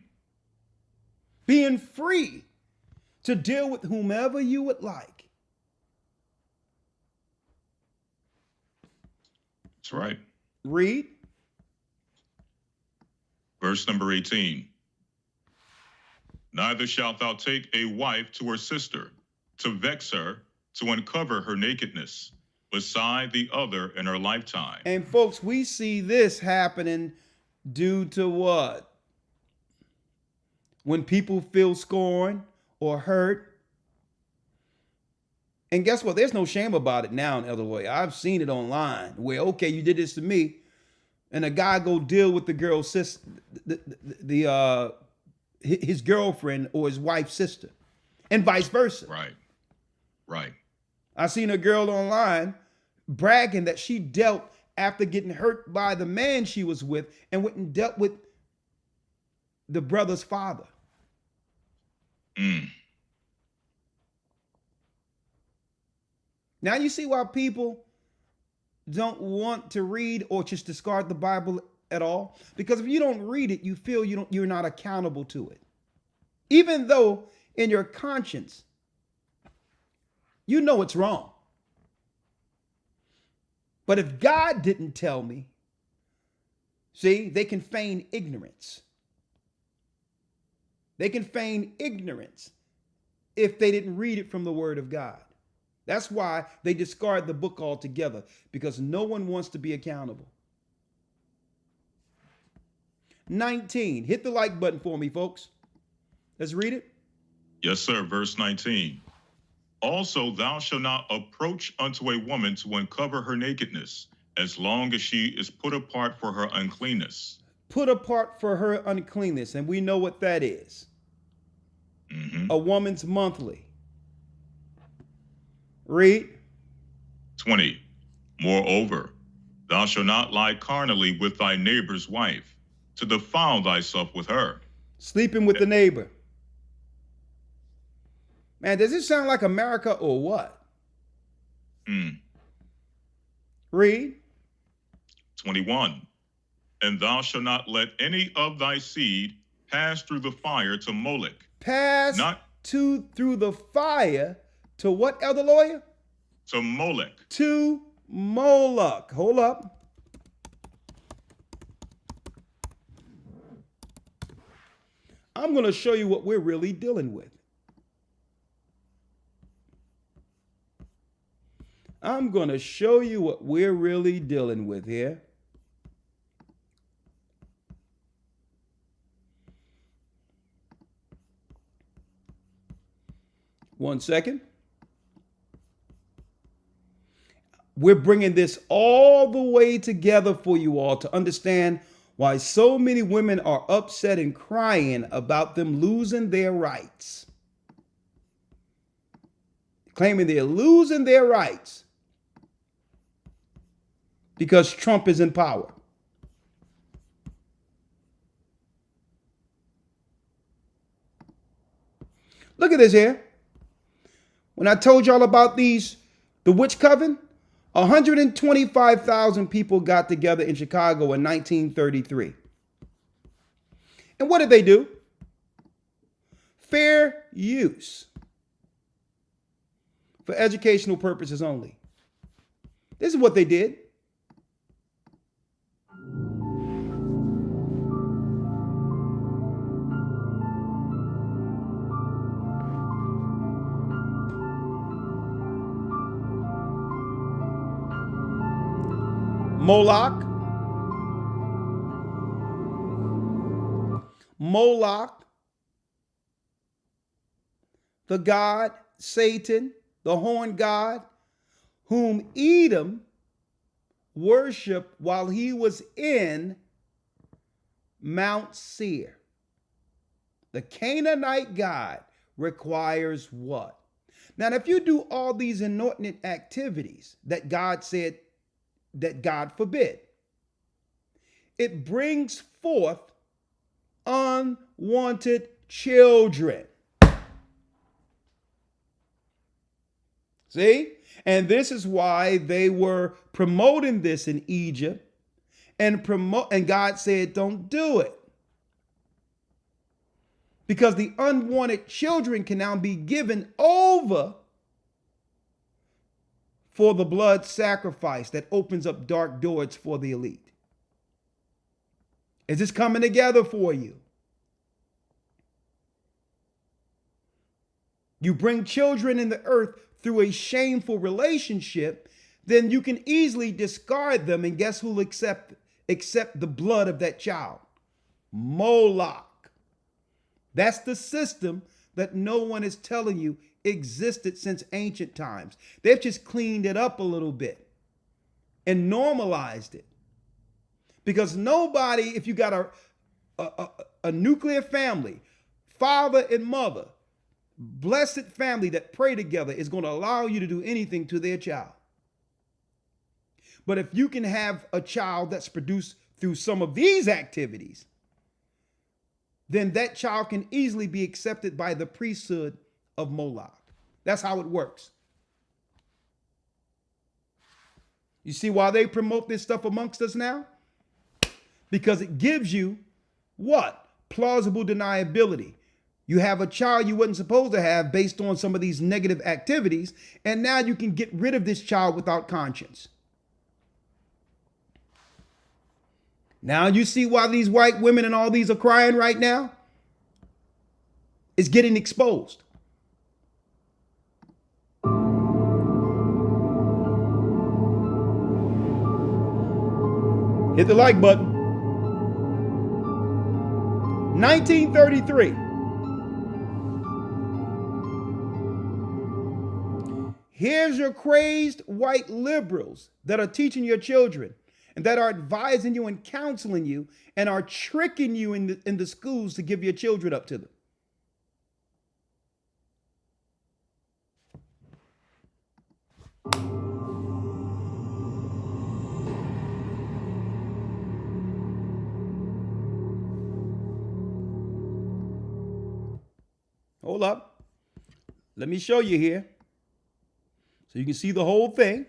Being free to deal with whomever you would like. That's right. Read. Verse number 18. Neither shalt thou take a wife to her sister, to vex her, to uncover her nakedness, beside the other in her lifetime. And folks, we see this happening due to what? When people feel scorned or hurt. And guess what? There's no shame about it now in Elder Rawchaa. I've seen it online where, okay, you did this to me, and a guy go deal with the girl's sister, his girlfriend or his wife's sister, and vice versa. Right. I seen a girl online bragging that she dealt after getting hurt by the man she was with and went and dealt with the brother's father. Now you see why people don't want to read or just discard the Bible at all? Because if you don't read it, you feel you're not accountable to it. Even though in your conscience, you know it's wrong. But if God didn't tell me, see, they can feign ignorance. They can feign ignorance if they didn't read it from the Word of God. That's why they discard the book altogether, because no one wants to be accountable. 19. Hit the like button for me, folks. Let's read it. Yes, sir. Verse 19. Also, thou shalt not approach unto a woman to uncover her nakedness, as long as she is put apart for her uncleanness. Put apart for her uncleanness, and we know what that is. a woman's monthly. Read. 20. Moreover, thou shalt not lie carnally with thy neighbor's wife, to defile thyself with her. Sleeping with the neighbor. Man, does it sound like America or what? Read. 21. And thou shalt not let any of thy seed pass through the fire to Molech. Pass through the fire to what, Elder Lawyer? To Molech. To Moloch. Hold up. I'm going to show you what we're really dealing with. I'm going to show you what we're really dealing with here. One second. We're bringing this all the way together for you all to understand why so many women are upset and crying about them losing their rights. Claiming they're losing their rights because Trump is in power. Look at this here. When I told y'all about the witch coven, 125,000 people got together in Chicago in 1933. And what did they do? Fair use. For educational purposes only. This is what they did. Moloch, the god, Satan, the horn god, whom Edom worshiped while he was in Mount Seir. The Canaanite god requires what? Now, if you do all these inordinate activities that God said that God forbid, it brings forth unwanted children. See? And this is why they were promoting this in Egypt, and God said, don't do it. Because the unwanted children can now be given over for the blood sacrifice that opens up dark doors for the elite. Is this coming together for you? You bring children in the earth through a shameful relationship, then you can easily discard them, and guess who'll accept the blood of that child? Moloch. That's the system that no one is telling you existed since ancient times. They've just cleaned it up a little bit and normalized it. Because nobody, if you got a nuclear family, father and mother, blessed family that pray together, is going to allow you to do anything to their child. But if you can have a child that's produced through some of these activities, then that child can easily be accepted by the priesthood of Moloch. That's how it works. You see why they promote this stuff amongst us now? Because it gives you what? Plausible deniability. You have a child you wasn't supposed to have based on some of these negative activities, and now you can get rid of this child without conscience. Now you see why these white women and all these are crying right now? It's getting exposed. Hit the like button. 1933. Here's your crazed white liberals that are teaching your children and that are advising you and counseling you and are tricking you in the schools to give your children up to them. Hold up. Let me show you here so you can see the whole thing.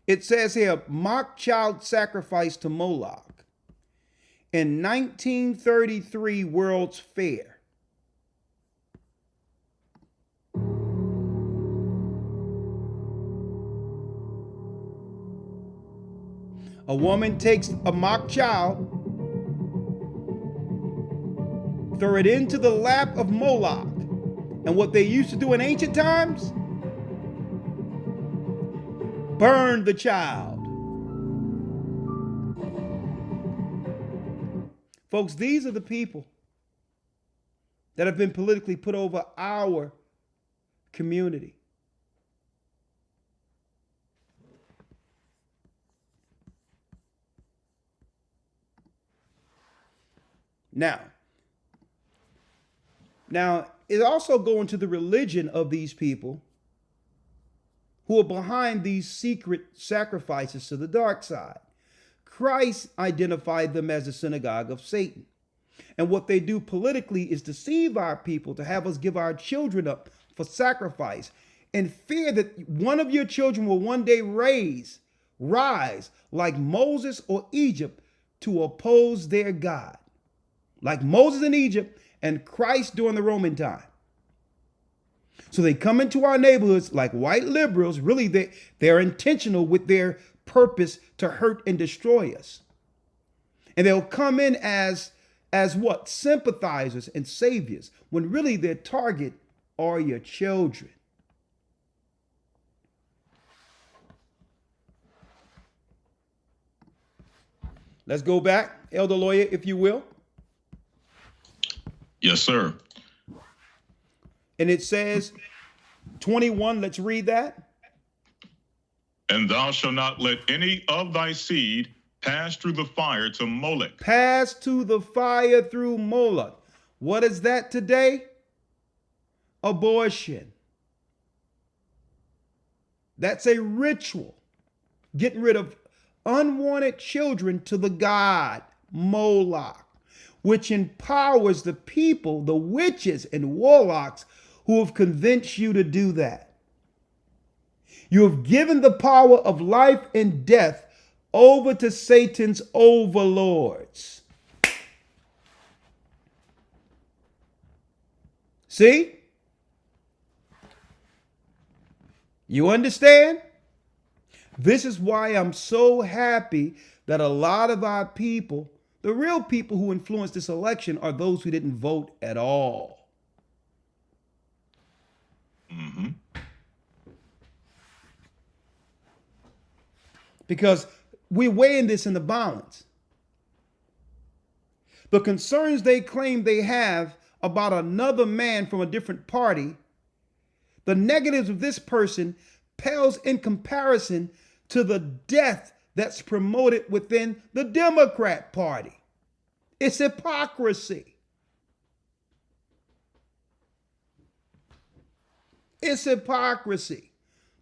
It says here, mock child sacrifice to Moloch in 1933 World's Fair. A woman takes a mock child, throw it into the lap of Moloch. And what they used to do in ancient times, burn the child. Folks, these are the people that have been politically put over our community. Now, it also go into the religion of these people who are behind these secret sacrifices to the dark side. Christ identified them as the synagogue of Satan. And what they do politically is deceive our people to have us give our children up for sacrifice in fear that one of your children will one day rise like Moses or Egypt to oppose their God. Like Moses in Egypt and Christ during the Roman time. So they come into our neighborhoods like white liberals. Really, they're intentional with their purpose to hurt and destroy us. And they'll come in as what? Sympathizers and saviors, when really their target are your children. Let's go back, Elder Lawya, if you will. Yes, sir. And it says 21, let's read that. And thou shalt not let any of thy seed pass through the fire to Molech. Pass to the fire through Moloch. What is that today? Abortion. That's a ritual. Getting rid of unwanted children to the god Moloch, which empowers the people, the witches and warlocks who have convinced you to do that. You have given the power of life and death over to Satan's overlords. See? You understand? This is why I'm so happy that a lot of our people, the real people who influenced this election, are those who didn't vote at all. Mm-hmm. Because we're weighing this in the balance. The concerns they claim they have about another man from a different party, the negatives of this person pales in comparison to the death that's promoted within the Democrat Party. It's hypocrisy. It's hypocrisy.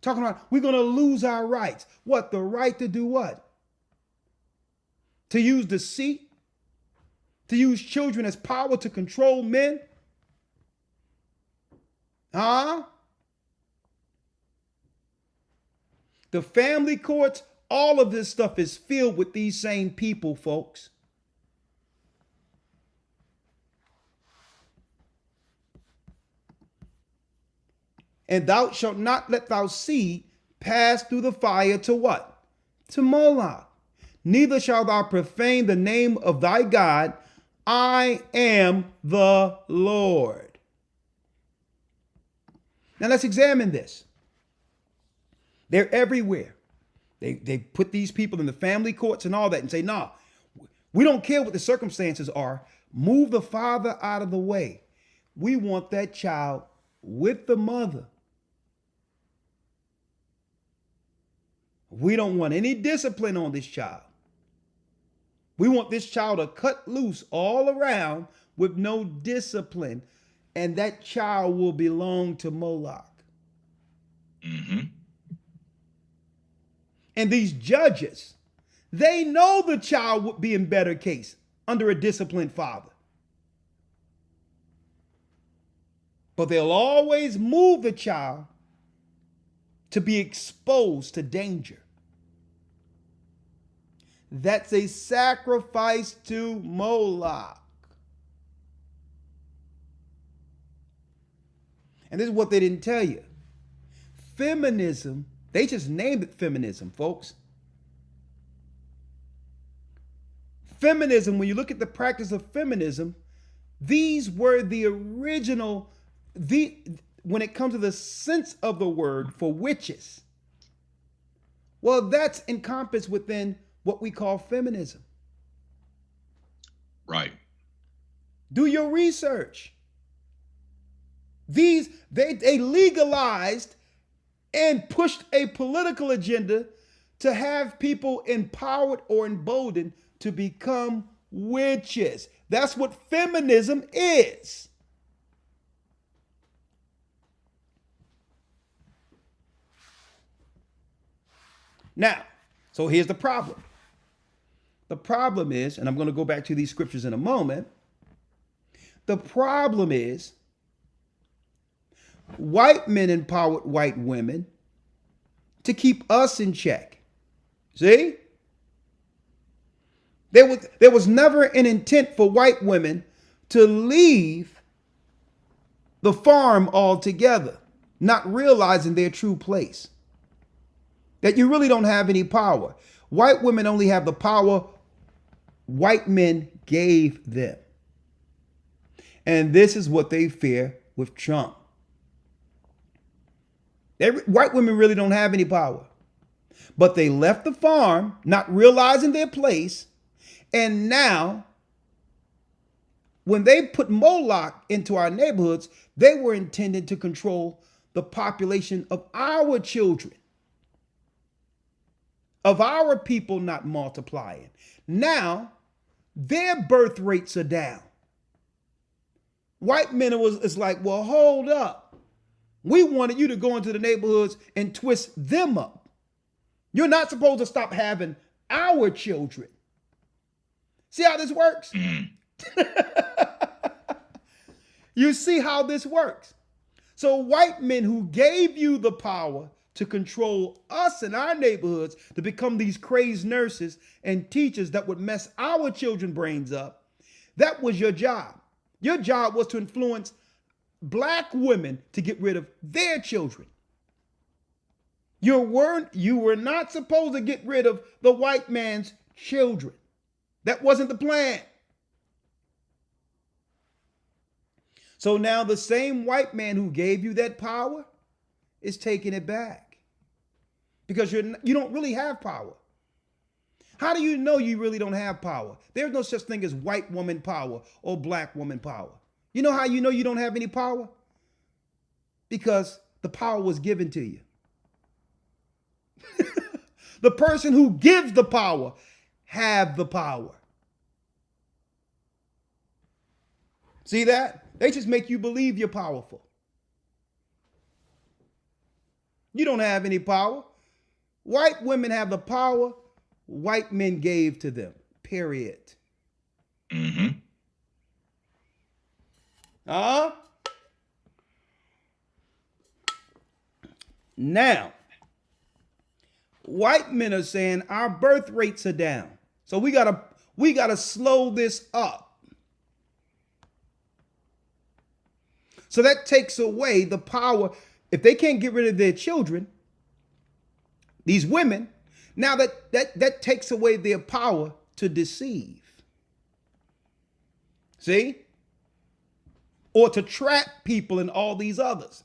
Talking about we're going to lose our rights. What? The right to do what? To use deceit? To use children as power to control men? Huh? The family courts, all of this stuff is filled with these same people, folks. And thou shalt not let thy seed pass through the fire to what? To Moloch. Neither shalt thou profane the name of thy God. I am the Lord. Now let's examine this. They're everywhere. They put these people in the family courts and all that and say, nah, we don't care what the circumstances are. Move the father out of the way. We want that child with the mother. We don't want any discipline on this child. We want this child to cut loose all around with no discipline, and that child will belong to Moloch. Mm-hmm. And these judges, they know the child would be in better case under a disciplined father. But they'll always move the child to be exposed to danger. That's a sacrifice to Moloch. And this is what they didn't tell you. Feminism, they just named it feminism, folks. Feminism, when you look at the practice of feminism, these were the original, when it comes to the sense of the word for witches. Well, that's encompassed within what we call feminism. Right. Do your research. They legalized and pushed a political agenda to have people empowered or emboldened to become witches. That's what feminism is. Now, so here's the problem. The problem is, and I'm going to go back to these scriptures in a moment. The problem is, white men empowered white women to keep us in check. See? There was never an intent for white women to leave the farm altogether, not realizing their true place. That you really don't have any power. White women only have the power white men gave them. And this is what they fear with Trump. White women really don't have any power. But they left the farm, not realizing their place. And now, when they put Moloch into our neighborhoods, they were intended to control the population of our children, of our people not multiplying. Now, their birth rates are down. White men is like, well, hold up. We wanted you to go into the neighborhoods and twist them up. You're not supposed to stop having our children. See how this works? You see how this works? So white men who gave you the power to control us in our neighborhoods, to become these crazed nurses and teachers that would mess our children's brains up, that was your job. Your job was to influence black women to get rid of their children. You were not supposed to get rid of the white man's children. That wasn't the plan. So now the same white man who gave you that power is taking it back. Because you don't really have power. How do you know you really don't have power? There's no such thing as white woman power or black woman power. You know how you know you don't have any power? Because the power was given to you. The person who gives the power have the power. See that? They just make you believe you're powerful. You don't have any power. White women have the power white men gave to them. Period. Mm-hmm. Now, white men are saying our birth rates are down. So we gotta slow this up. So that takes away the power. If they can't get rid of their children, these women, now that takes away their power to deceive. See? Or to trap people and all these others.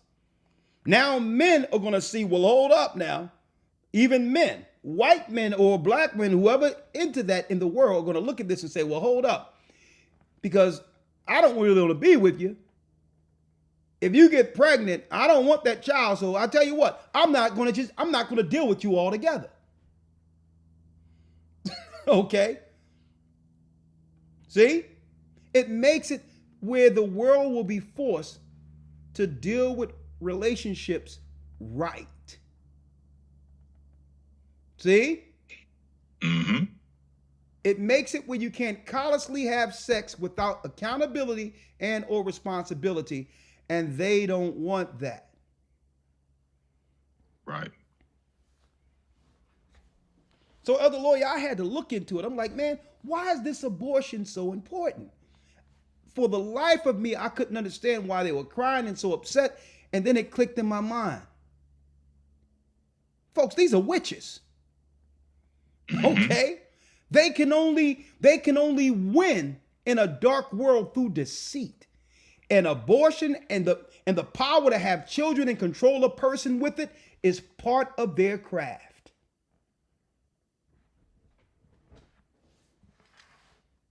Now men are going to see, well, hold up now. Even men, white men or black men, whoever into that in the world, are going to look at this and say, well, hold up. Because I don't really want to be with you. If you get pregnant, I don't want that child. So I tell you what, I'm not going to deal with you altogether. Okay. See? It makes it where the world will be forced to deal with relationships right. See? Mm-hmm. It makes it where you can't callously have sex without accountability and or responsibility, and they don't want that. Right. So, Elder Lawya, I had to look into it. I'm like, man, why is this abortion so important? For the life of me, I couldn't understand why they were crying and so upset, and then it clicked in my mind. Folks, these are witches. Okay? They can only win in a dark world through deceit. And abortion and the power to have children and control a person with it is part of their craft.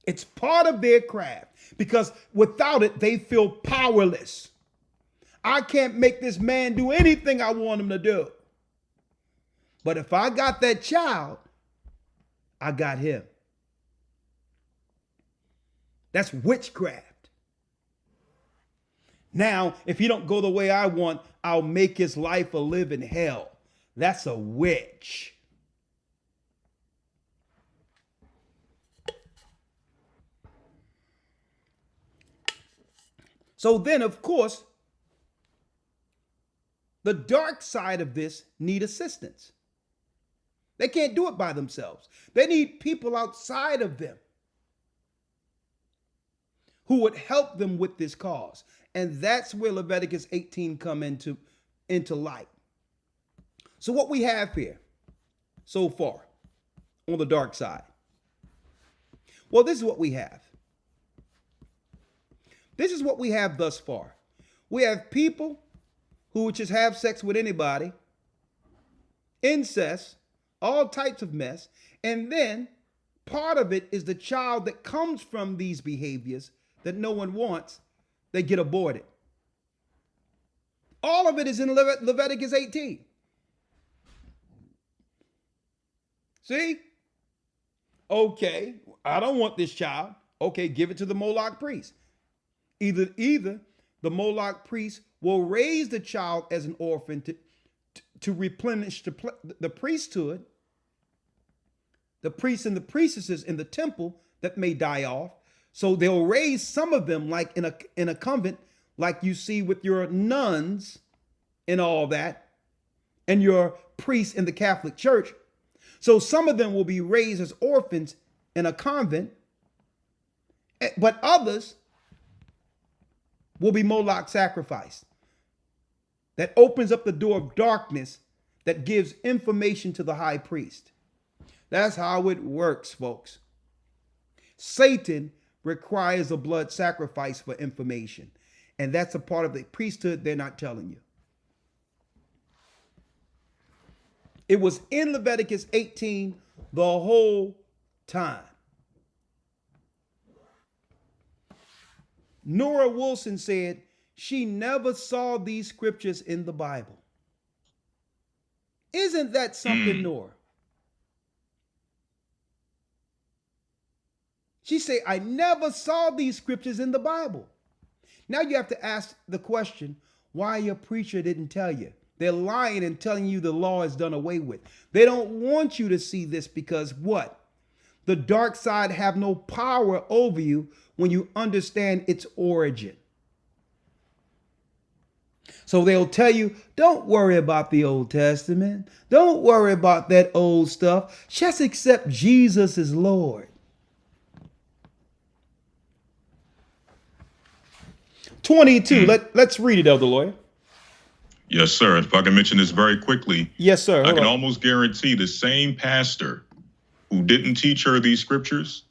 It's part of their craft because without it, they feel powerless. I can't make this man do anything I want him to do. But if I got that child, I got him. That's witchcraft. Now, if he don't go the way I want, I'll make his life a living hell. That's a witch. So then, of course, the dark side of this need assistance. They can't do it by themselves. They need people outside of them who would help them with this cause. And that's where Leviticus 18 come into light. So what we have here so far on the dark side. Well, this is what we have. This is what we have thus far. We have people who would just have sex with anybody, incest, all types of mess, and then part of it is the child that comes from these behaviors that no one wants, they get aborted. All of it is in Leviticus 18. See? Okay, I don't want this child. Okay, give it to the Moloch priest. Either the Moloch priest will raise the child as an orphan to replenish the priesthood, the priests and the priestesses in the temple that may die off. So they'll raise some of them like in a convent, like you see with your nuns and all that, and your priests in the Catholic Church. So some of them will be raised as orphans in a convent, but others will be Moloch sacrificed. That opens up the door of darkness that gives information to the high priest. That's how it works, folks. Satan requires a blood sacrifice for information. And that's a part of the priesthood they're not telling you. It was in Leviticus 18 the whole time. Nora Wilson said she never saw these scriptures in the Bible. Isn't that something, Nora? She said, I never saw these scriptures in the Bible. Now you have to ask the question, why your preacher didn't tell you? They're lying and telling you the law is done away with. They don't want you to see this because what? The dark side have no power over you when you understand its origin. So they'll tell you, don't worry about the Old Testament. Don't worry about that old stuff. Just accept Jesus as Lord. 22. Let's read it, Elder Lawya. Yes, sir. If I can mention this very quickly. Yes, sir. I can almost guarantee the same pastor who didn't teach her these scriptures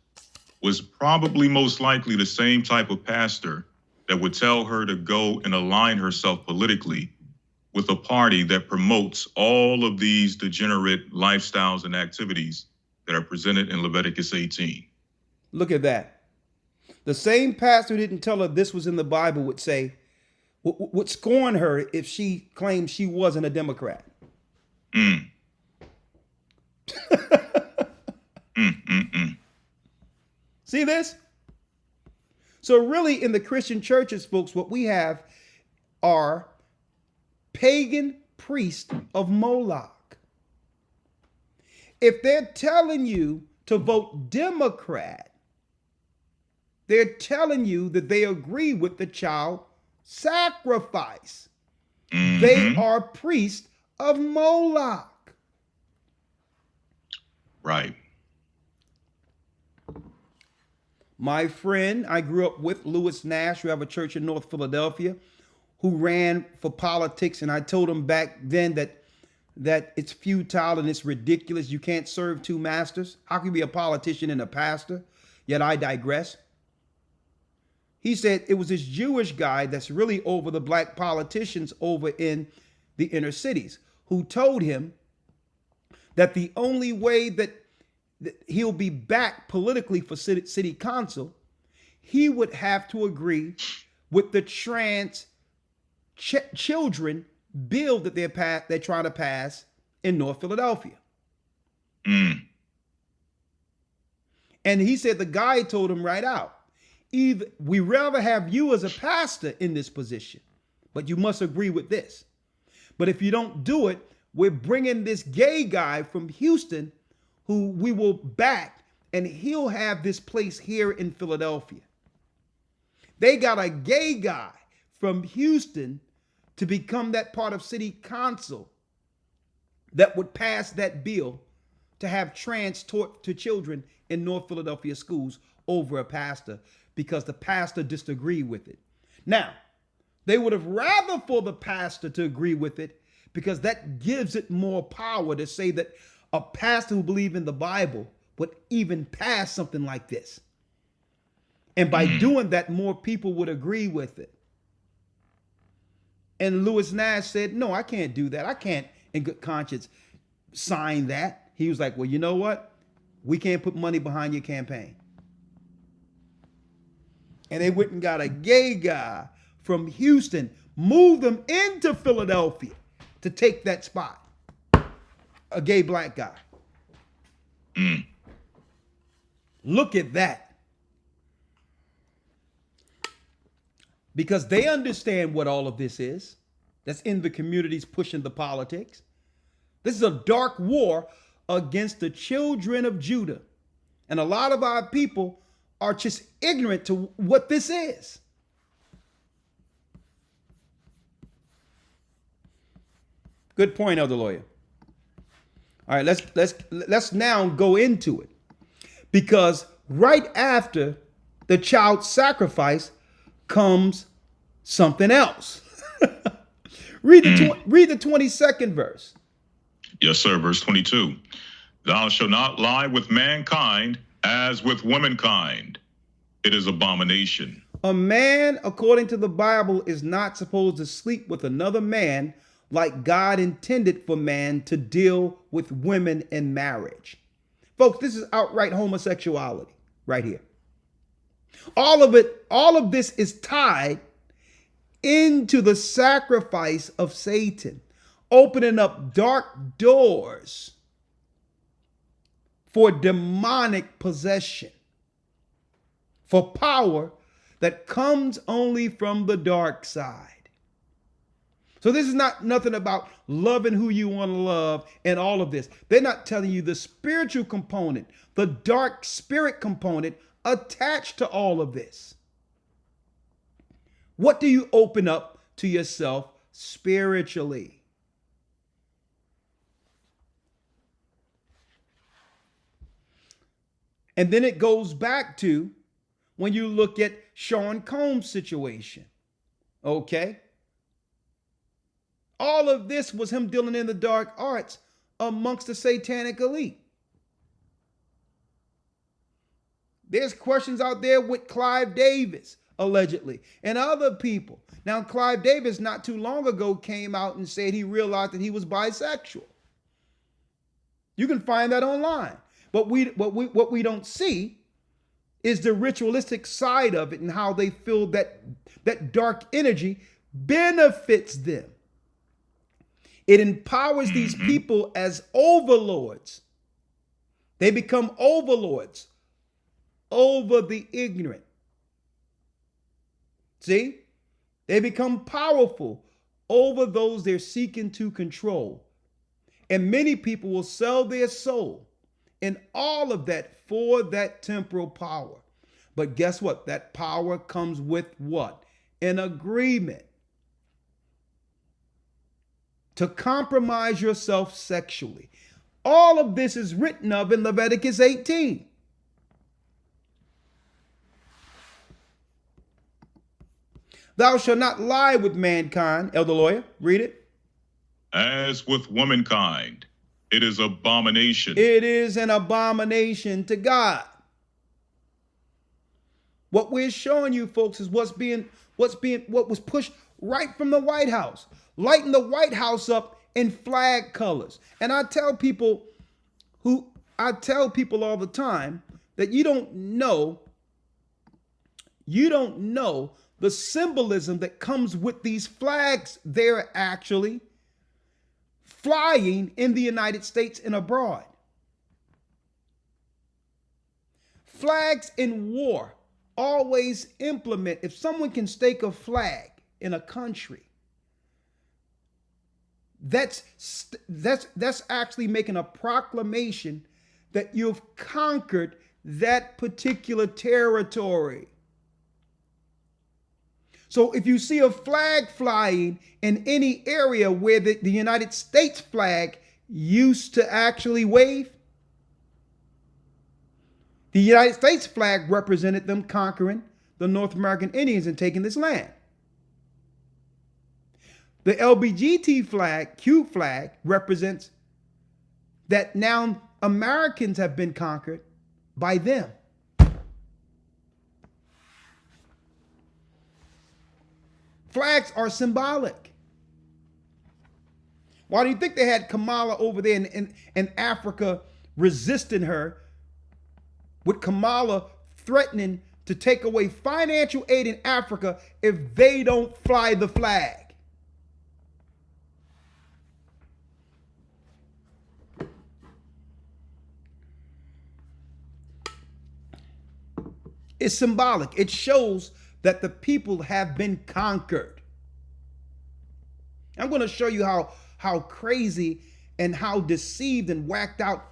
was probably most likely the same type of pastor that would tell her to go and align herself politically with a party that promotes all of these degenerate lifestyles and activities that are presented in Leviticus 18. Look at that. The same pastor who didn't tell her this was in the Bible would say, would scorn her if she claimed she wasn't a Democrat. See this? So really in the Christian churches, folks, what we have are pagan priests of Moloch. If they're telling you to vote Democrat, they're telling you that they agree with the child sacrifice. They are priests of Moloch. Right. My friend, I grew up with Lewis Nash, who have a church in North Philadelphia, who ran for politics. And I told him back then that it's futile and it's ridiculous. You can't serve two masters. How can you be a politician and a pastor? Yet I digress. He said it was this Jewish guy that's really over the black politicians over in the inner cities who told him that the only way that he'll be back politically for city council, he would have to agree with the trans children bill that they're trying to pass in North Philadelphia. And he said the guy told him right out, either we rather have you as a pastor in this position, but you must agree with this. But if you don't do it, we're bringing this gay guy from Houston who we will back, and he'll have this place here in Philadelphia. They got a gay guy from Houston to become that part of city council that would pass that bill to have trans taught to children in North Philadelphia schools over a pastor because the pastor disagreed with it. Now, they would have rather for the pastor to agree with it because that gives it more power to say that a pastor who believes in the Bible would even pass something like this. And by doing that, more people would agree with it. And Lewis Nash said, no, I can't do that. I can't, in good conscience, sign that. He was like, well, you know what? We can't put money behind your campaign. And they went and got a gay guy from Houston, moved them into Philadelphia to take that spot. A gay black guy. Look at that. Because they understand what all of this is. That's in the communities pushing the politics. This is a dark war against the children of Judah. And a lot of our people are just ignorant to what this is. Good point, Elder Lawyer. All right, let's now go into it. Because right after the child sacrifice comes something else. Read the 22nd verse. Yes, sir. Verse 22. Thou shalt not lie with mankind as with womankind. It is abomination. A man, according to the Bible, is not supposed to sleep with another man like God intended for man to deal with women in marriage. Folks, this is outright homosexuality right here. All of this is tied into the sacrifice of Satan, opening up dark doors for demonic possession, for power that comes only from the dark side. So this is not nothing about loving who you want to love and all of this. They're not telling you the spiritual component, the dark spirit component attached to all of this. What do you open up to yourself spiritually? And then it goes back to when you look at Sean Combs' situation. Okay? All of this was him dealing in the dark arts amongst the satanic elite. There's questions out there with Clive Davis, allegedly, and other people. Now, Clive Davis not too long ago came out and said he realized that he was bisexual. You can find that online. But what we don't see is the ritualistic side of it and how they feel that dark energy benefits them. It empowers these people as overlords. They become overlords over the ignorant. See? They become powerful over those they're seeking to control. And many people will sell their soul and all of that for that temporal power. But guess what? That power comes with what? An agreement to compromise yourself sexually. All of this is written of in Leviticus 18. Thou shalt not lie with mankind. Elder Lawyer, read it. As with womankind, it is abomination. It is an abomination to God. What we're showing you folks is what was pushed right from the White House. Lighten the White House up in flag colors. And I tell people all the time that you don't know the symbolism that comes with these flags. They're actually flying in the United States and abroad. Flags in war always implement, if someone can stake a flag in a country, that's actually making a proclamation that you've conquered that particular territory. So if you see a flag flying in any area where the United States flag used to actually wave, the United States flag represented them conquering the North American Indians and taking this land. The LBGT flag, Q flag, represents that now Americans have been conquered by them. Flags are symbolic. Why do you think they had Kamala over there in Africa resisting her, with Kamala threatening to take away financial aid in Africa if they don't fly the flag? It's symbolic. It shows that the people have been conquered. I'm going to show you how crazy and how deceived and whacked out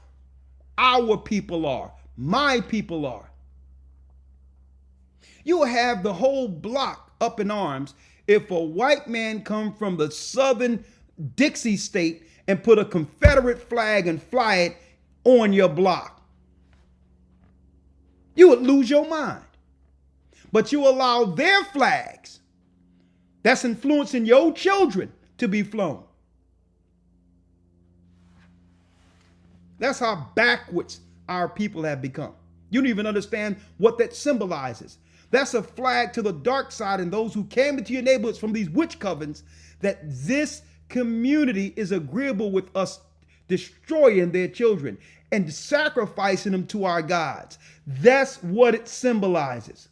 our people are, my people are. You'll have the whole block up in arms if a white man come from the southern Dixie state and put a Confederate flag and fly it on your block. You would lose your mind. But you allow their flags that's influencing your children to be flown. That's how backwards our people have become. You don't even understand what that symbolizes. That's a flag to the dark side and those who came into your neighborhoods from these witch covens, that this community is agreeable with us destroying their children and sacrificing them to our gods. That's what it symbolizes.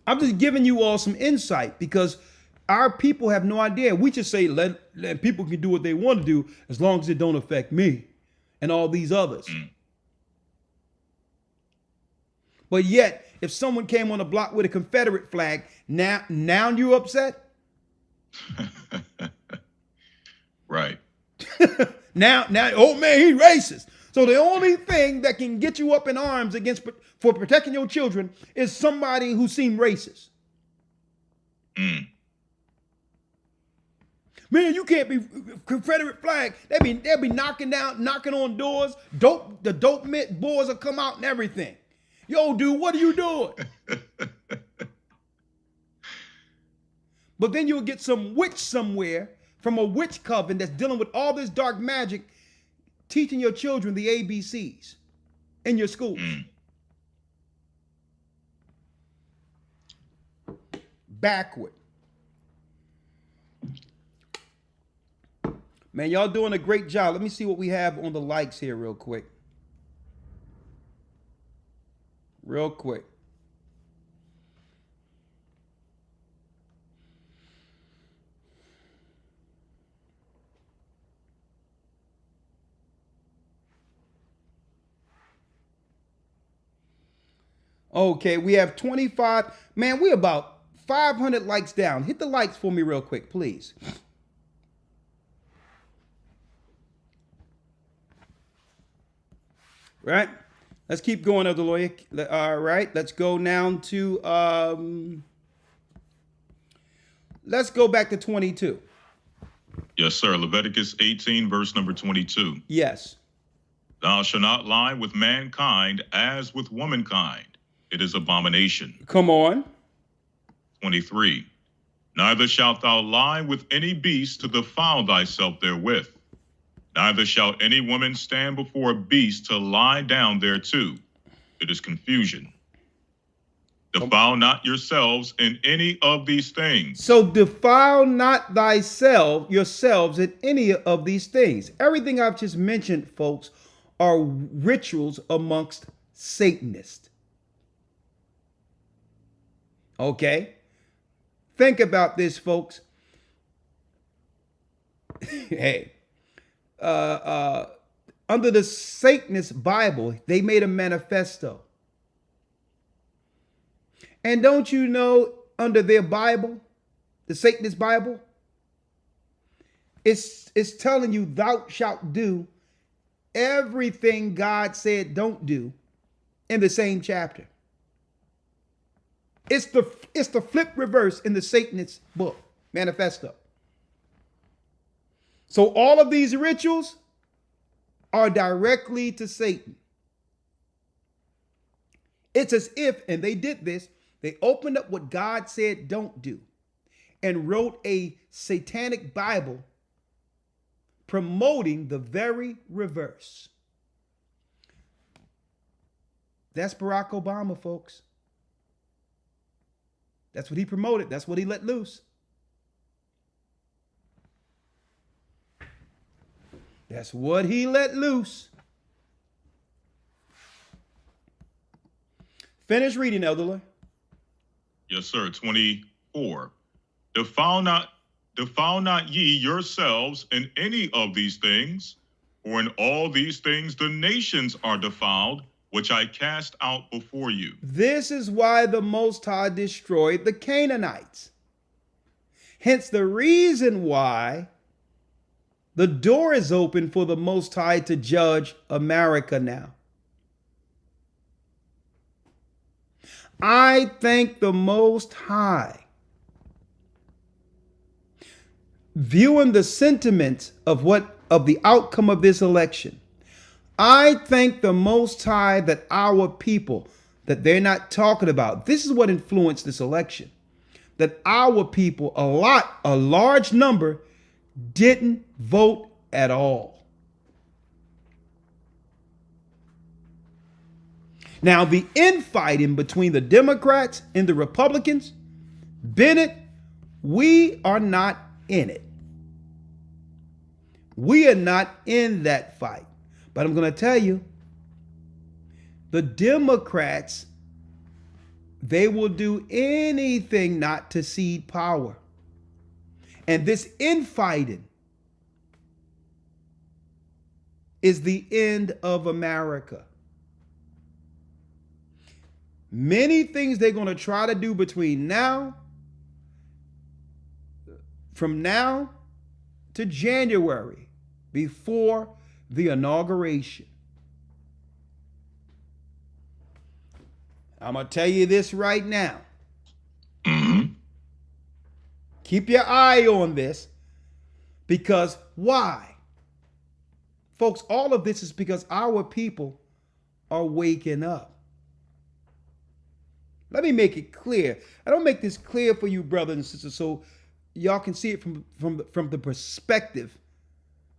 I'm just giving you all some insight because our people have no idea. We just say let people can do what they want to do as long as it don't affect me and all these others. But yet, if someone came on the block with a Confederate flag, now you upset? Right. now, oh man, he's racist. So the only thing that can get you up in arms for protecting your children is somebody who seemed racist. Man, you can't be Confederate flag. They'll be knocking on doors. The dope boys will come out and everything. Yo, dude, what are you doing? But then you'll get some witch somewhere from a witch coven that's dealing with all this dark magic, teaching your children the ABCs in your schools. Backward. Man, y'all doing a great job. Let me see what we have on the likes here real quick. Real quick. Okay, we have 25. Man, we're about 500 likes down. Hit the likes for me real quick, please. Right? Let's keep going, Elder Lawyer. All right, let's go down to, let's go back to 22. Yes, sir. Leviticus 18, verse number 22. Yes. Thou shalt not lie with mankind as with womankind. It is abomination. Come on. 23. Neither shalt thou lie with any beast to defile thyself therewith. Neither shall any woman stand before a beast to lie down thereto. It is confusion. Defile not yourselves in any of these things. So defile not yourselves in any of these things. Everything I've just mentioned, folks, are rituals amongst Satanists. Okay? Think about this, folks. Hey, under the Satanist Bible, they made a manifesto. And don't you know, under their Bible, the Satanist Bible, it's telling you thou shalt do everything God said don't do in the same chapter. It's the flip reverse in the Satanist book, manifesto. So all of these rituals are directly to Satan. It's as if, and they did this, they opened up what God said don't do and wrote a satanic Bible promoting the very reverse. That's Barack Obama, folks. That's what he promoted. That's what he let loose. That's what he let loose. Finish reading, Elder. Yes, sir. 24. Defile not ye yourselves in any of these things, for in all these things the nations are defiled, which I cast out before you. This is why the Most High destroyed the Canaanites. Hence the reason why the door is open for the Most High to judge America now. I thank the Most High. Viewing the sentiments of the outcome of this election, I thank the Most High that our people, that they're not talking about, this is what influenced this election, that our people, a large number, didn't vote at all. Now, the infighting between the Democrats and the Republicans, Bennett, we are not in it. We are not in that fight. But I'm going to tell you, the Democrats, they will do anything not to cede power. And this infighting is the end of America. Many things they're going to try to do from now to January, before the inauguration. I'm going to tell you this right now. Mm-hmm. Keep your eye on this, because why? Folks, all of this is because our people are waking up. Let me make it clear. I don't make this clear for you, brothers and sisters, so y'all can see it from the perspective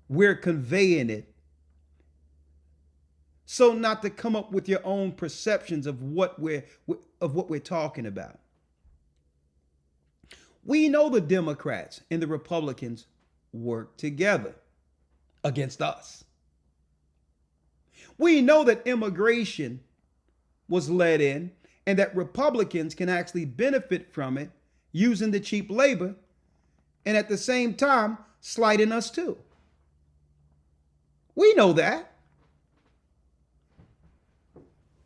we're conveying it, so not to come up with your own perceptions of what we're talking about. We know the Democrats and the Republicans work together against us. We know that immigration was let in and that Republicans can actually benefit from it using the cheap labor and at the same time slighting us too. We know that.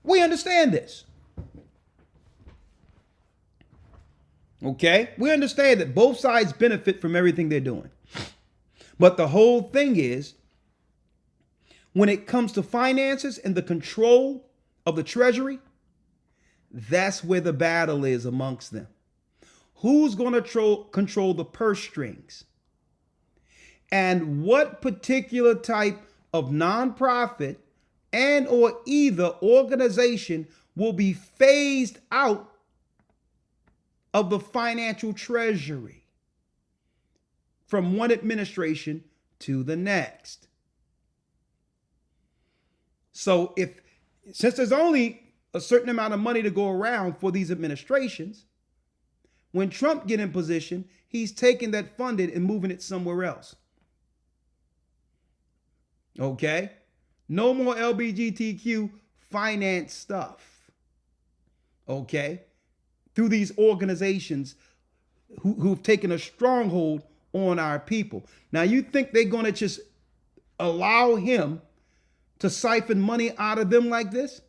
We understand this. Okay? We understand that both sides benefit from everything they're doing. But the whole thing is, when it comes to finances and the control of the treasury, that's where the battle is amongst them. Who's going to control the purse strings? And what particular type of nonprofit and or either organization will be phased out of the financial treasury from one administration to the next? So since there's only a certain amount of money to go around for these administrations, when Trump get in position, he's taking that funding and moving it somewhere else. Okay? No more LGBTQ finance stuff. Okay? Through these organizations who've taken a stronghold on our people. Now, you think they're going to just allow him to siphon money out of them like this?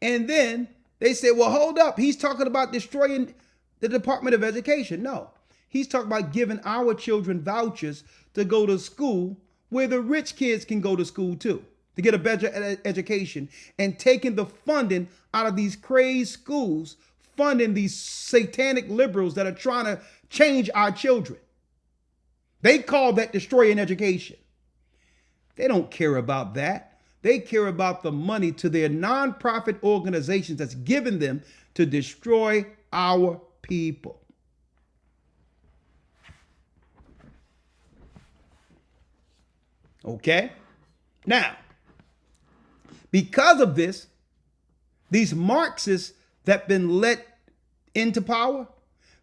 And then they say, well, hold up. He's talking about destroying the Department of Education. No, he's talking about giving our children vouchers to go to school where the rich kids can go to school too, to get a better education, and taking the funding out of these crazed schools, funding these satanic liberals that are trying to change our children. They call that destroying education. They don't care about that. They care about the money to their nonprofit organizations that's given them to destroy our people. Okay? Now, because of this, these Marxists that been let into power,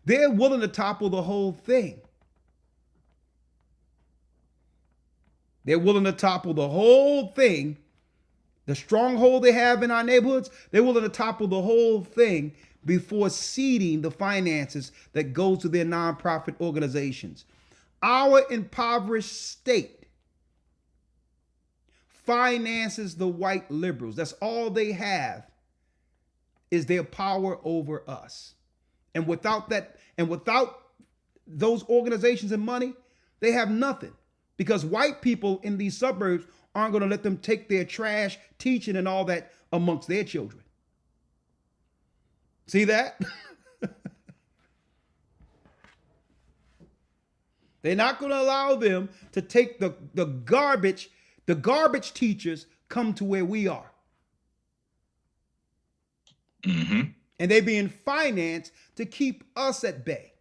they're willing to topple the whole thing. They're willing to topple the whole thing. The stronghold they have in our neighborhoods, they're willing to topple the whole thing before ceding the finances that goes to their nonprofit organizations. Our impoverished state finances the white liberals. That's all they have, is their power over us. And without that, and without those organizations and money, they have nothing. Because white people in these suburbs aren't going to let them take their trash, teaching, and all that amongst their children. See that? They're not going to allow them to take the garbage teachers come to where we are. Mm-hmm. And they're being financed to keep us at bay.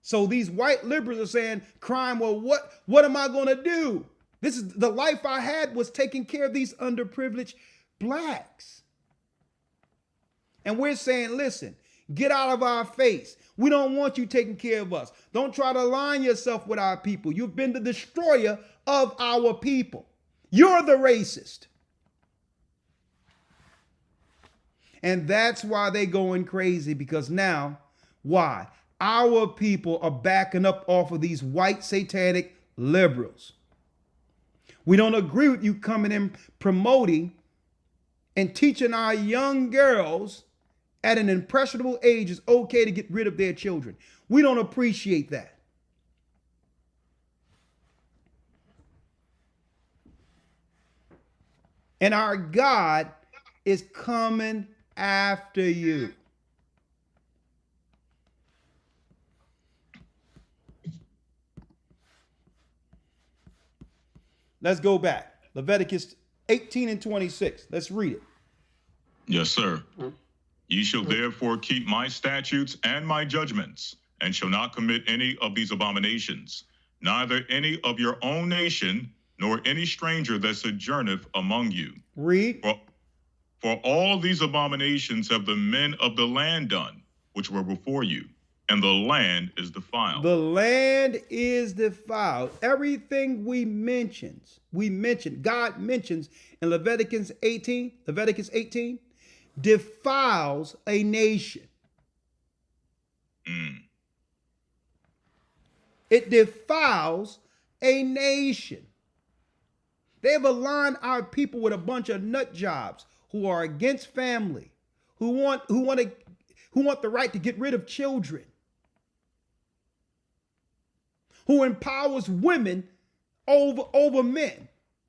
So these white liberals are saying, crime, well, what am I going to do? This is the life I had, was taking care of these underprivileged blacks. And we're saying, listen, get out of our face. We don't want you taking care of us. Don't try to align yourself with our people. You've been the destroyer of our people. You're the racist. And that's why they're going crazy, because now, why? Our people are backing up off of these white satanic liberals. We don't agree with you coming in promoting and teaching our young girls at an impressionable age it's okay to get rid of their children. We don't appreciate that. And our God is coming after you. Let's go back. Leviticus 18 and 26. Let's read it. Yes, sir. Ye shall therefore keep my statutes and my judgments, and shall not commit any of these abominations, neither any of your own nation, nor any stranger that sojourneth among you. Read. For all these abominations have the men of the land done, which were before you, and the land is defiled. The land is defiled. Everything God mentions in Leviticus 18, defiles a nation. It defiles a nation. They have aligned our people with a bunch of nut jobs who are against family, who want to who want the right to get rid of children, who empowers women over men,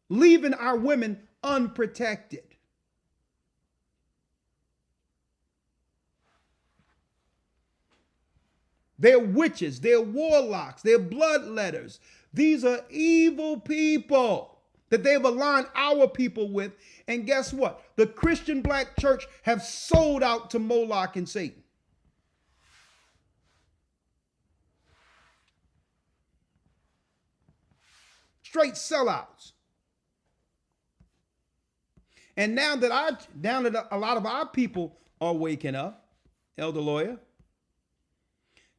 leaving our women unprotected. They're witches, they're warlocks, they're bloodletters. These are evil people that they've aligned our people with. And guess what? The Christian black church have sold out to Moloch and Satan. Straight sellouts. And now that a lot of our people are waking up, Elder Lawya,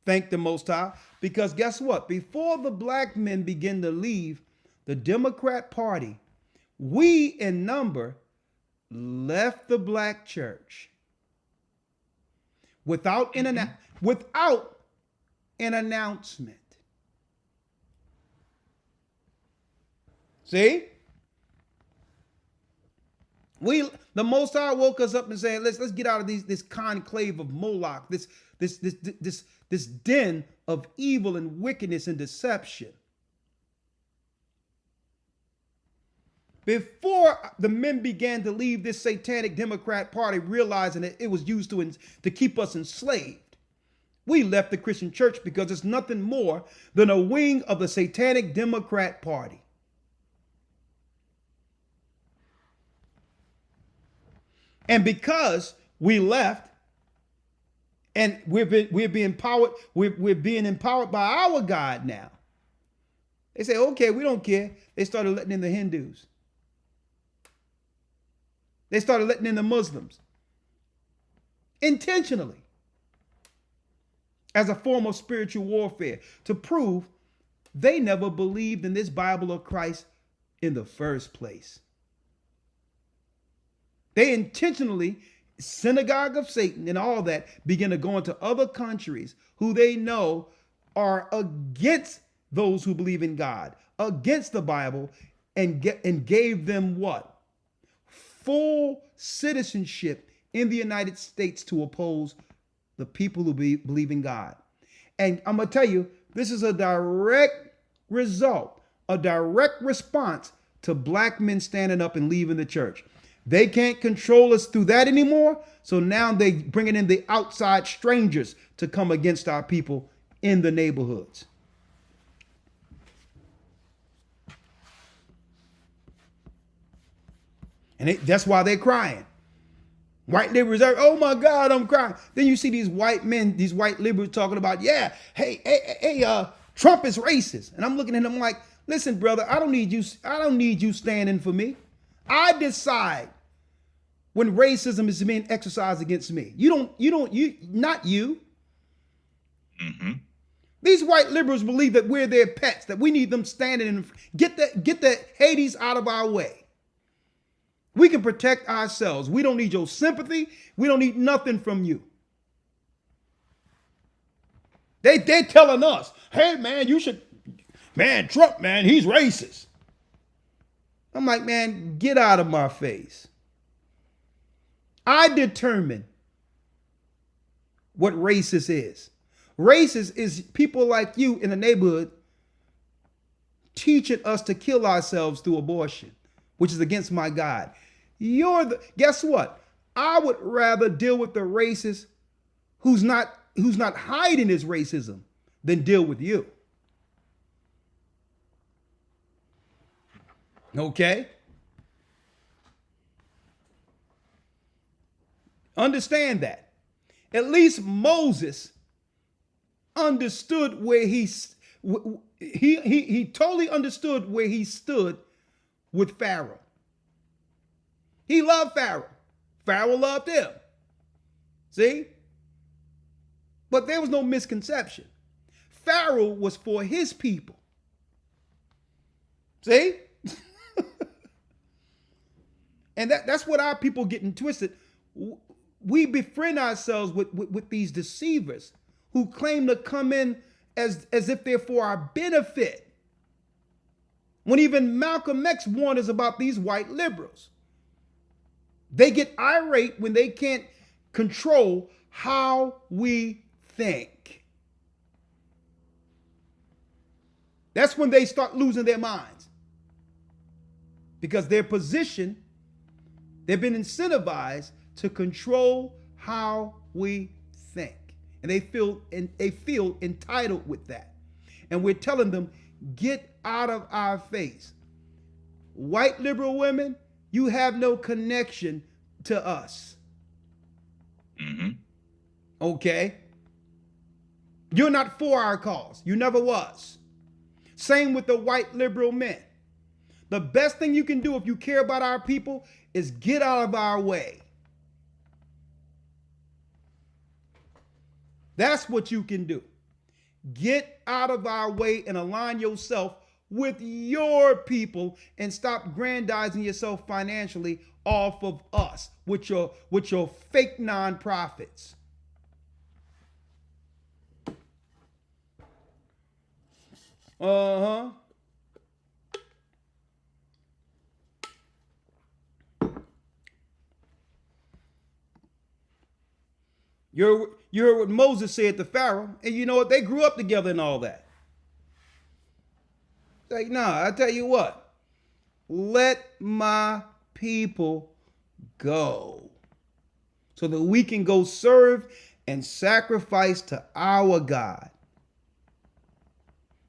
thank the Most High, because guess what? Before the black men begin to leave the Democrat Party, we in number left the black church without an announcement. See? The Most High woke us up and said, let's get out of this conclave of Moloch, this den of evil and wickedness and deception. Before the men began to leave this satanic Democrat Party, realizing that it was used to keep us enslaved, we left the Christian church because it's nothing more than a wing of the satanic Democrat Party. And because we left, and we're being empowered, we're being empowered by our God now. They say, okay, we don't care. They started letting in the Hindus. They started letting in the Muslims. Intentionally. As a form of spiritual warfare. To prove they never believed in this Bible of Christ in the first place. They intentionally, synagogue of Satan and all that, begin to go into other countries who they know are against those who believe in God, against the Bible, and gave them what? Full citizenship in the United States to oppose the people who believe in God. And I'm going to tell you, this is a direct result, a direct response to black men standing up and leaving the church. They can't control us through that anymore. So now they bringing in the outside strangers to come against our people in the neighborhoods. And that's why they're crying. White liberals are, oh my God, I'm crying. Then you see these white men, these white liberals talking about, yeah, hey, Trump is racist. And I'm looking at them like, listen, brother, I don't need you standing for me. I decide when racism is being exercised against me. Not you. Mm-hmm. These white liberals believe that we're their pets, that we need them standing in, get the Hades out of our way. We can protect ourselves. We don't need your sympathy. We don't need nothing from you. They're telling us, hey man, Trump, man, he's racist. I'm like, man, get out of my face. I determine what racist is. Racist is people like you in the neighborhood teaching us to kill ourselves through abortion, which is against my God. Guess what? I would rather deal with the racist who's not hiding his racism than deal with you. Okay? Understand that. At least Moses understood where he totally understood where he stood with Pharaoh. He loved Pharaoh. Pharaoh loved him. See? But there was no misconception. Pharaoh was for his people. See? And that's what our people getting twisted. We befriend ourselves with these deceivers who claim to come in as if they're for our benefit. When even Malcolm X warned us about these white liberals. They get irate when they can't control how we think. That's when they start losing their minds. Because their position, they've been incentivized to control how we think. And they feel entitled with that. And we're telling them, get out of our face. White liberal women, you have no connection to us. Mm-hmm. Okay? You're not for our cause. You never was. Same with the white liberal men. The best thing you can do if you care about our people is get out of our way. That's what you can do. Get out of our way and align yourself with your people and stop grandizing yourself financially off of us with your fake nonprofits. Uh-huh. You heard what Moses said to Pharaoh, and you know what? They grew up together and all that. Like, nah, I tell you what. Let my people go so that we can go serve and sacrifice to our God.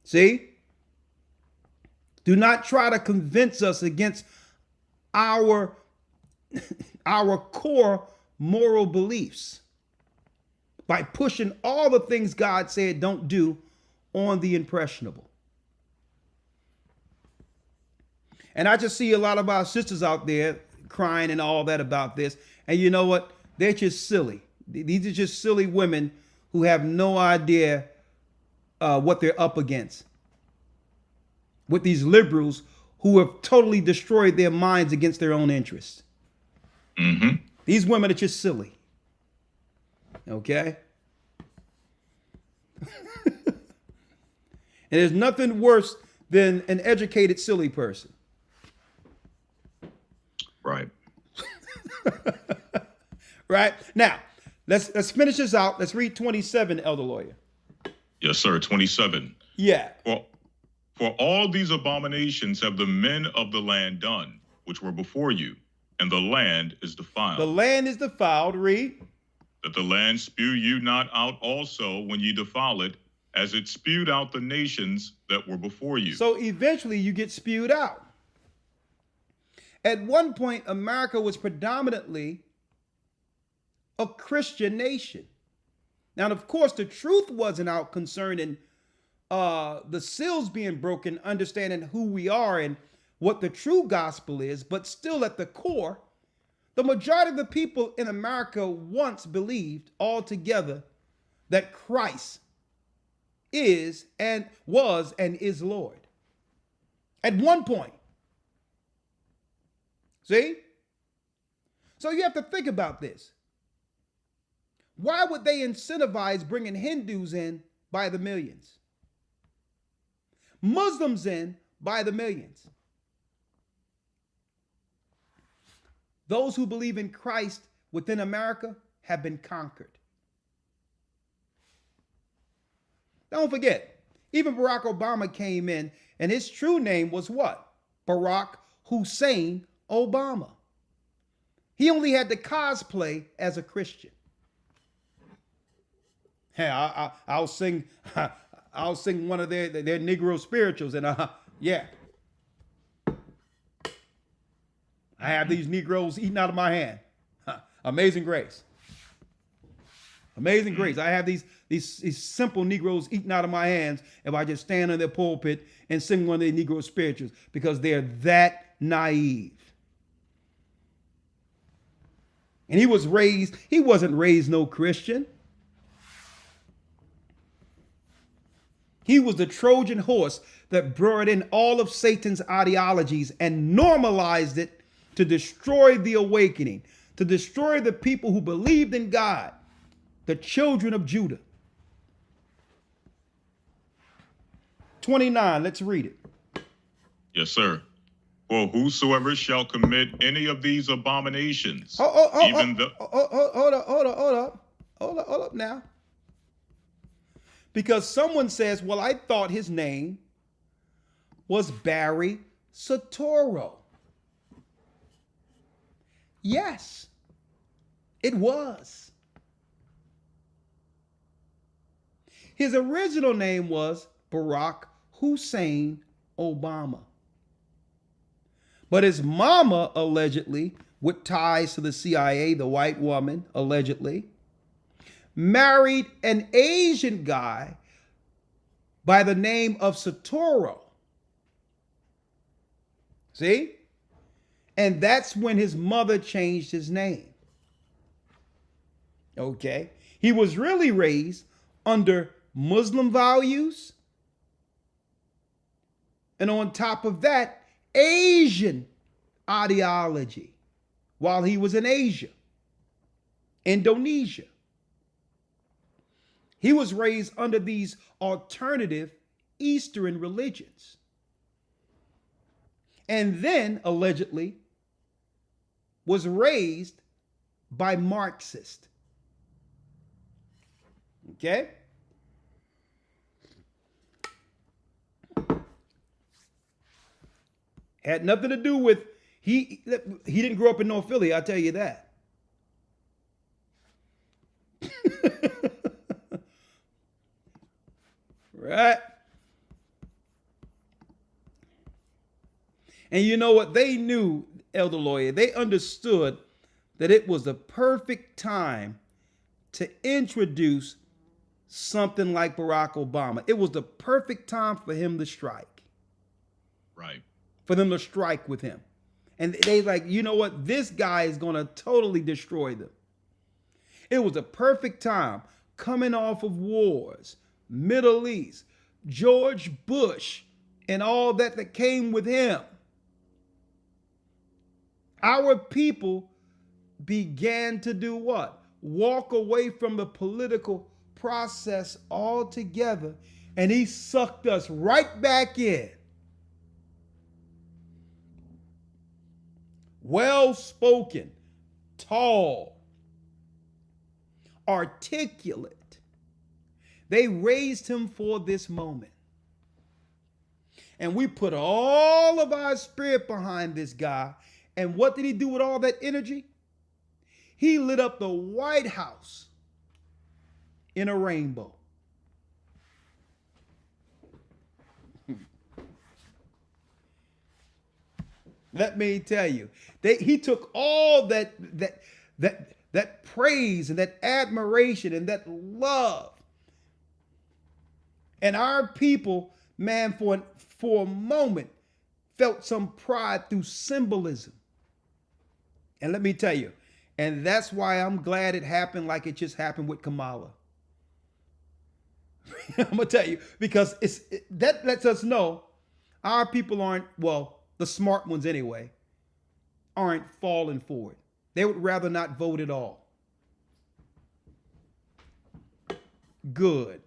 See? Do not try to convince us against our core moral beliefs by pushing all the things God said don't do on the impressionable. And I just see a lot of our sisters out there crying and all that about this. And you know what? They're just silly. These are just silly women who have no idea what they're up against with these liberals who have totally destroyed their minds against their own interests. Mm-hmm. These women are just silly. Okay? And there's nothing worse than an educated, silly person. Right. Right? Now, let's finish this out. Let's read 27, Elder Lawyer. Yes, sir. 27. Yeah. For all these abominations have the men of the land done, which were before you, and the land is defiled. The land is defiled. Read. That the land spew you not out also when ye defile it, as it spewed out the nations that were before you. So eventually you get spewed out. At one point, America was predominantly a Christian nation. Now, of course, the truth wasn't out concerning the seals being broken, understanding who we are and what the true gospel is, but still at the core, the majority of the people in America once believed altogether that Christ is and was and is Lord. At one point. See? So you have to think about this. Why would they incentivize bringing Hindus in by the millions? Muslims in by the millions? Those who believe in Christ within America have been conquered. Don't forget, even Barack Obama came in, and his true name was what? Barack Hussein Obama. He only had to cosplay as a Christian. Hey, I'll sing one of their Negro spirituals, and yeah. I have these Negroes eating out of my hand. Amazing grace. Amazing grace. I have these simple Negroes eating out of my hands if I just stand in their pulpit and sing one of their Negro spirituals because they're that naive. And he wasn't raised no Christian. He was the Trojan horse that brought in all of Satan's ideologies and normalized it to destroy the awakening, to destroy the people who believed in God, the children of Judah. 29, let's read it. Yes, sir. For whosoever shall commit any of these abominations, Hold up. hold up now. Because someone says, well, I thought his name was Barry Soetoro. Yes, it was. His original name was Barack Hussein Obama. But his mama, allegedly, with ties to the CIA, the white woman, allegedly, married an Asian guy by the name of Soetoro. See? And that's when his mother changed his name. Okay? He was really raised under Muslim values. And on top of that, Asian ideology while he was in Asia, Indonesia. He was raised under these alternative Eastern religions. And then, allegedly, was raised by Marxists. Okay? Had nothing to do with, he didn't grow up in North Philly, I'll tell you that. Right? And you know what? They knew, Elder Lawya, they understood that it was the perfect time to introduce something like Barack Obama. It was the perfect time for him to strike. Right. For them to strike with him. And they like, you know what? This guy is going to totally destroy them. It was a perfect time coming off of wars, Middle East, George Bush, and all that came with him. Our people began to do what? Walk away from the political process altogether, and he sucked us right back in. Well-spoken, tall, articulate. They raised him for this moment. And we put all of our spirit behind this guy. And what did he do with all that energy? He lit up the White House in a rainbow. Let me tell you, he took all that praise and that admiration and that love. And our people, man, for a moment, felt some pride through symbolism. And let me tell you, and that's why I'm glad it happened like it just happened with Kamala. I'm going to tell you, because that lets us know our people aren't, well, the smart ones anyway, aren't falling for it. They would rather not vote at all. Good.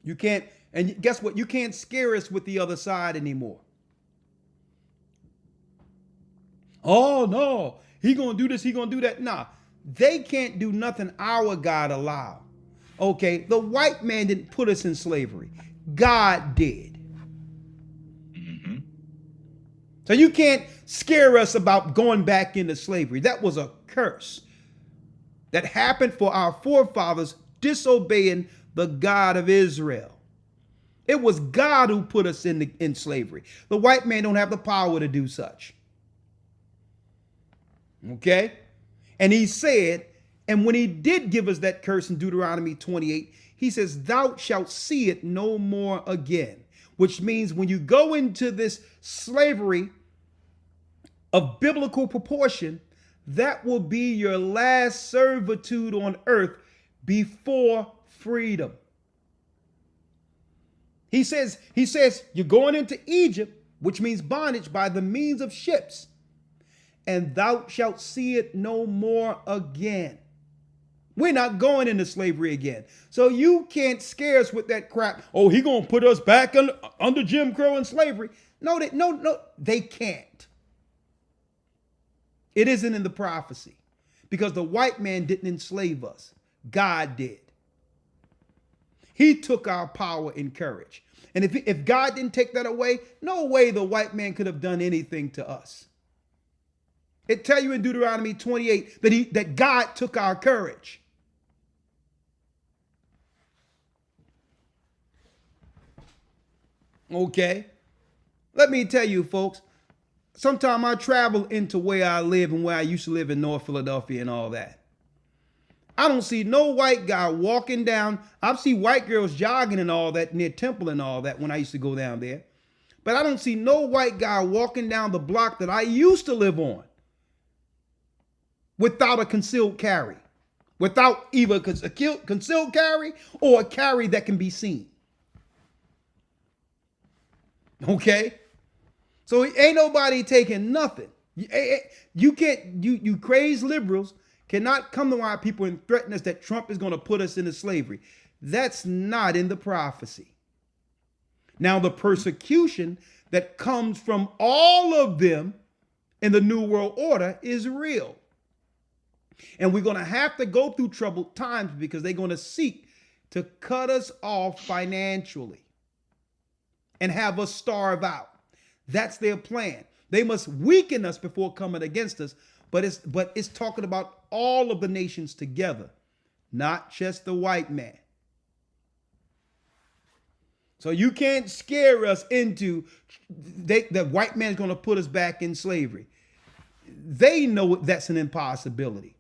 You can't, and guess what? You can't scare us with the other side anymore. Oh, no, he gonna do this, he gonna do that. Nah, they can't do nothing our God allowed. Okay, the white man didn't put us in slavery. God did. Mm-hmm. So you can't scare us about going back into slavery. That was a curse that happened for our forefathers disobeying the God of Israel. It was God who put us in slavery. The white man don't have the power to do such. Okay? And he said, and when he did give us that curse in Deuteronomy 28, he says, thou shalt see it no more again. Which means when you go into this slavery of biblical proportion, that will be your last servitude on earth before freedom. He says, you're going into Egypt, which means bondage, by the means of ships, and thou shalt see it no more again. We're not going into slavery again. So you can't scare us with that crap. Oh, he gonna put us back under Jim Crow and slavery. No, they can't. It isn't in the prophecy because the white man didn't enslave us. God did. He took our power and courage. And if God didn't take that away, no way the white man could have done anything to us. It tells you in Deuteronomy 28 that God took our courage. Okay? Let me tell you, folks, sometimes I travel into where I live and where I used to live in North Philadelphia and all that. I don't see no white guy walking down. I see white girls jogging and all that near Temple and all that when I used to go down there. But I don't see no white guy walking down the block that I used to live on without a concealed carry. Without either a concealed carry or a carry that can be seen. Okay? So ain't nobody taking nothing. You can't, you crazed liberals cannot come to our people and threaten us that Trump is going to put us into slavery. That's not in the prophecy. Now, the persecution that comes from all of them in the New World Order is real. And we're going to have to go through troubled times because they're going to seek to cut us off financially and have us starve out. That's their plan. They must weaken us before coming against us. But it's talking about all of the nations together, not just the white man. So you can't scare us into the white man's going to put us back in slavery. They know that's an impossibility.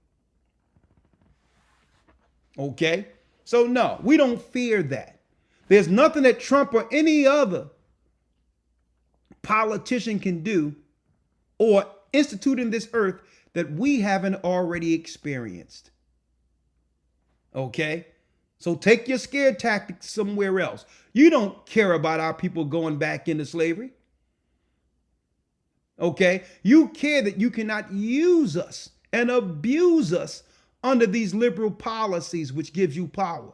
Okay? So no, we don't fear that. There's nothing that Trump or any other politician can do or institute in this earth that we haven't already experienced. Okay? So take your scare tactics somewhere else. You don't care about our people going back into slavery. Okay? You care that you cannot use us and abuse us under these liberal policies which gives you power.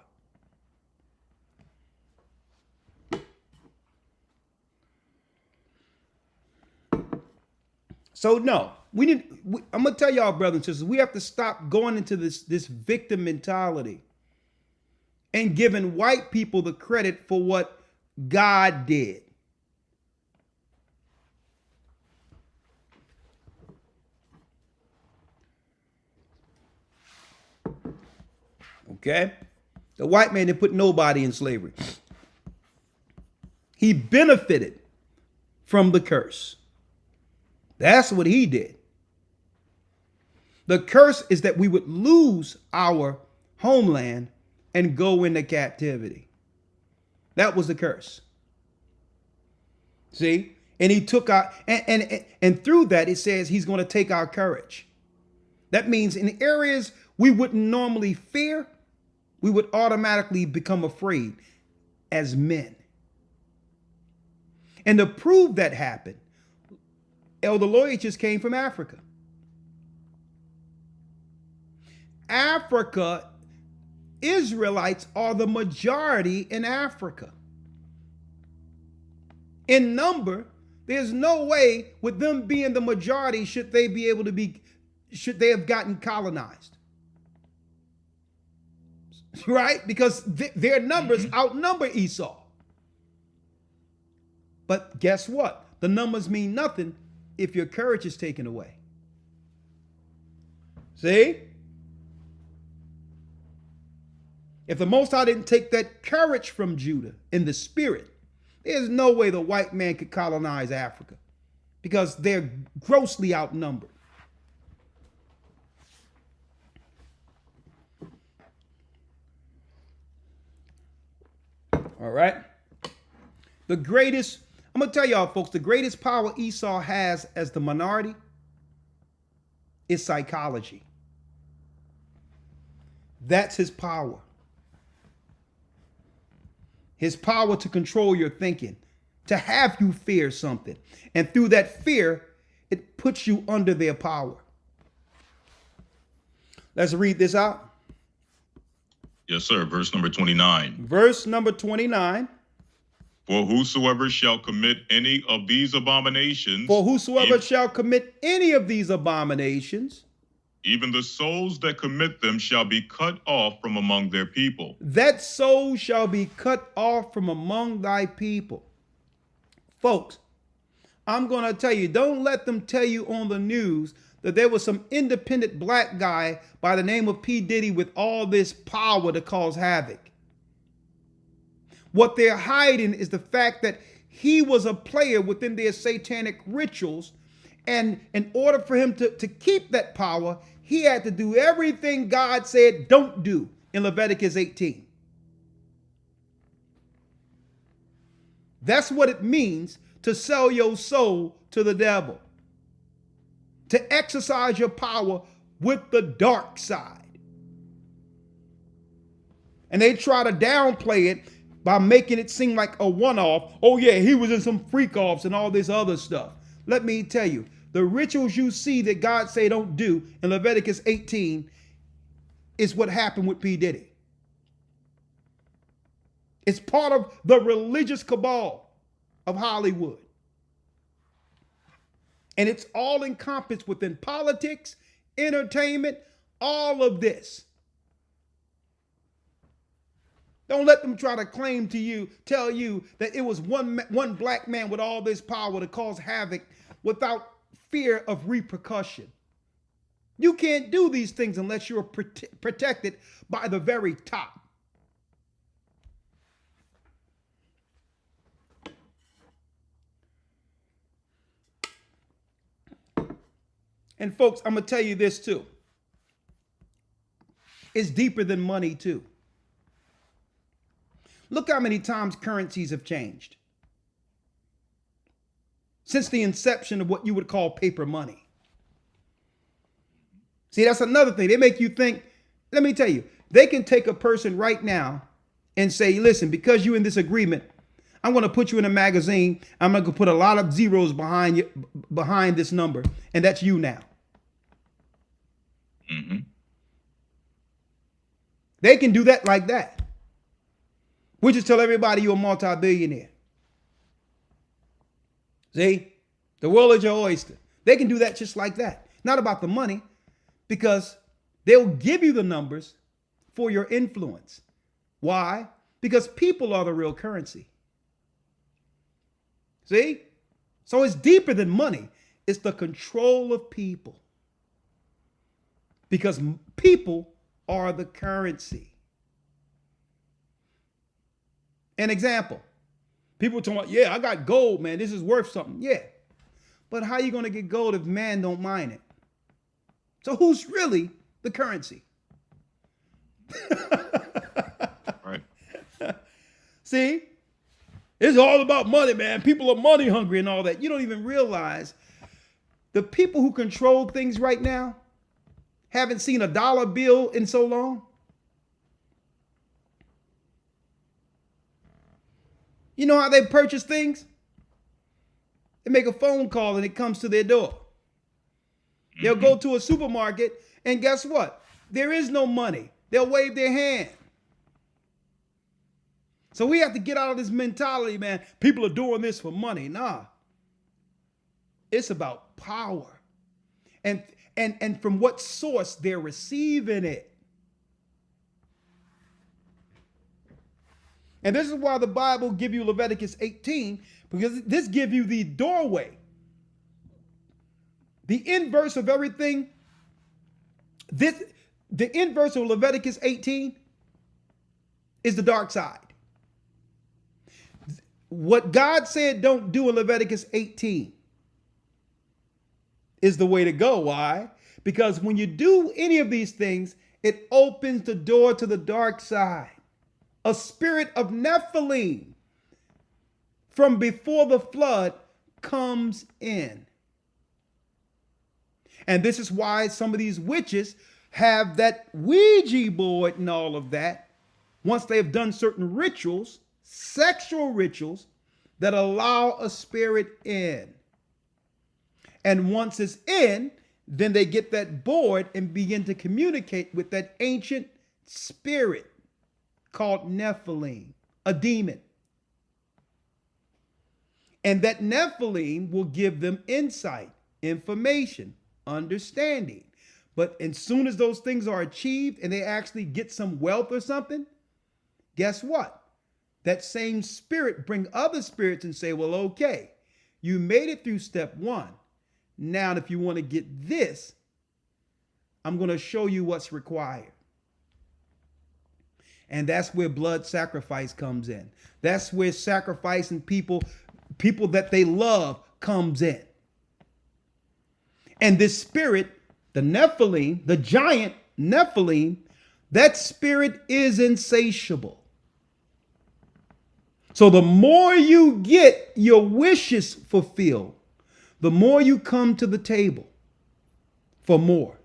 So no, I'm gonna tell y'all, brothers and sisters, we have to stop going into this victim mentality and giving white people the credit for what God did. Okay? The white man didn't put nobody in slavery. He benefited from the curse. That's what he did. The curse is that we would lose our homeland and go into captivity. That was the curse. See? And he took our, and through that, it says he's going to take our courage. That means in areas we wouldn't normally fear, we would automatically become afraid as men. And to prove that happened, Elder Lawya just came from Africa. Africa, Israelites are the majority in Africa. In number, there's no way with them being the majority should they have gotten colonized. Right? Because their numbers outnumber Esau. But guess what? The numbers mean nothing if your courage is taken away. See? If the Most High didn't take that courage from Judah in the spirit, there's no way the white man could colonize Africa because they're grossly outnumbered. All right? I'm going to tell y'all, folks, the greatest power Esau has as the minority is psychology. That's his power. His power to control your thinking, to have you fear something. And through that fear, it puts you under their power. Let's read this out. Yes, sir. Verse number 29. Verse number 29. For whosoever shall commit any of these abominations, For whosoever shall commit any of these abominations, even the souls that commit them shall be cut off from among their people. that soul shall be cut off from among thy people. Folks, I'm going to tell you, don't let them tell you on the news that there was some independent black guy by the name of P. Diddy with all this power to cause havoc. What they're hiding is the fact that he was a player within their satanic rituals. And in order for him to keep that power, he had to do everything God said don't do in Leviticus 18. That's what it means to sell your soul to the devil, to exercise your power with the dark side. And they try to downplay it by making it seem like a one-off. Oh yeah, he was in some freak-offs and all this other stuff. Let me tell you, the rituals you see that God say don't do in Leviticus 18 is what happened with P. Diddy. It's part of the religious cabal of Hollywood. And it's all encompassed within politics, entertainment, all of this. Don't let them try to claim to you, tell you that it was one black man with all this power to cause havoc without fear of repercussion. You can't do these things unless you're protected by the very top. And folks, I'm going to tell you this too. It's deeper than money too. Look how many times currencies have changed since the inception of what you would call paper money. See, that's another thing. They make you think, let me tell you, they can take a person right now and say, listen, because you're in this agreement, I'm going to put you in a magazine. I'm going to put a lot of zeros behind this number, and that's you now. Mm-hmm. They can do that like that. We just tell everybody you're a multi-billionaire. See, the world is your oyster. They can do that just like that. Not about the money, because they'll give you the numbers for your influence. Why? Because people are the real currency. See? So it's deeper than money. It's the control of people. Because people are the currency. An example. People talking about, yeah, I got gold, man. This is worth something. Yeah. But how are you going to get gold if man don't mine it? So who's really the currency? Right. See? It's all about money, man. People are money hungry and all that. You don't even realize the people who control things right now haven't seen a dollar bill in so long. You know how they purchase things? They make a phone call and it comes to their door. They'll go to a supermarket and guess what? There is no money. They'll wave their hand. So we have to get out of this mentality, man. People are doing this for money. Nah. It's about power. And from what source they're receiving it. And this is why the Bible give you Leviticus 18, because this gives you the doorway. The inverse of everything. The inverse of Leviticus 18 is the dark side. What God said don't do in Leviticus 18 is the way to go. Why? Because when you do any of these things, it opens the door to the dark side. A spirit of Nephilim from before the flood comes in. And this is why some of these witches have that Ouija board and all of that. Once they have done certain rituals, sexual rituals, that allow a spirit in. And once it's in, then they get that board and begin to communicate with that ancient spirit called Nephilim, a demon. And that Nephilim will give them insight, information, understanding. But as soon as those things are achieved and they actually get some wealth or something, guess what? That same spirit bring other spirits and say, well, okay, you made it through step one. Now, if you want to get this, I'm going to show you what's required. And that's where blood sacrifice comes in. That's where sacrificing people that they love comes in. And this spirit, the Nephilim, the giant Nephilim, that spirit is insatiable. So the more you get your wishes fulfilled, the more you come to the table for more.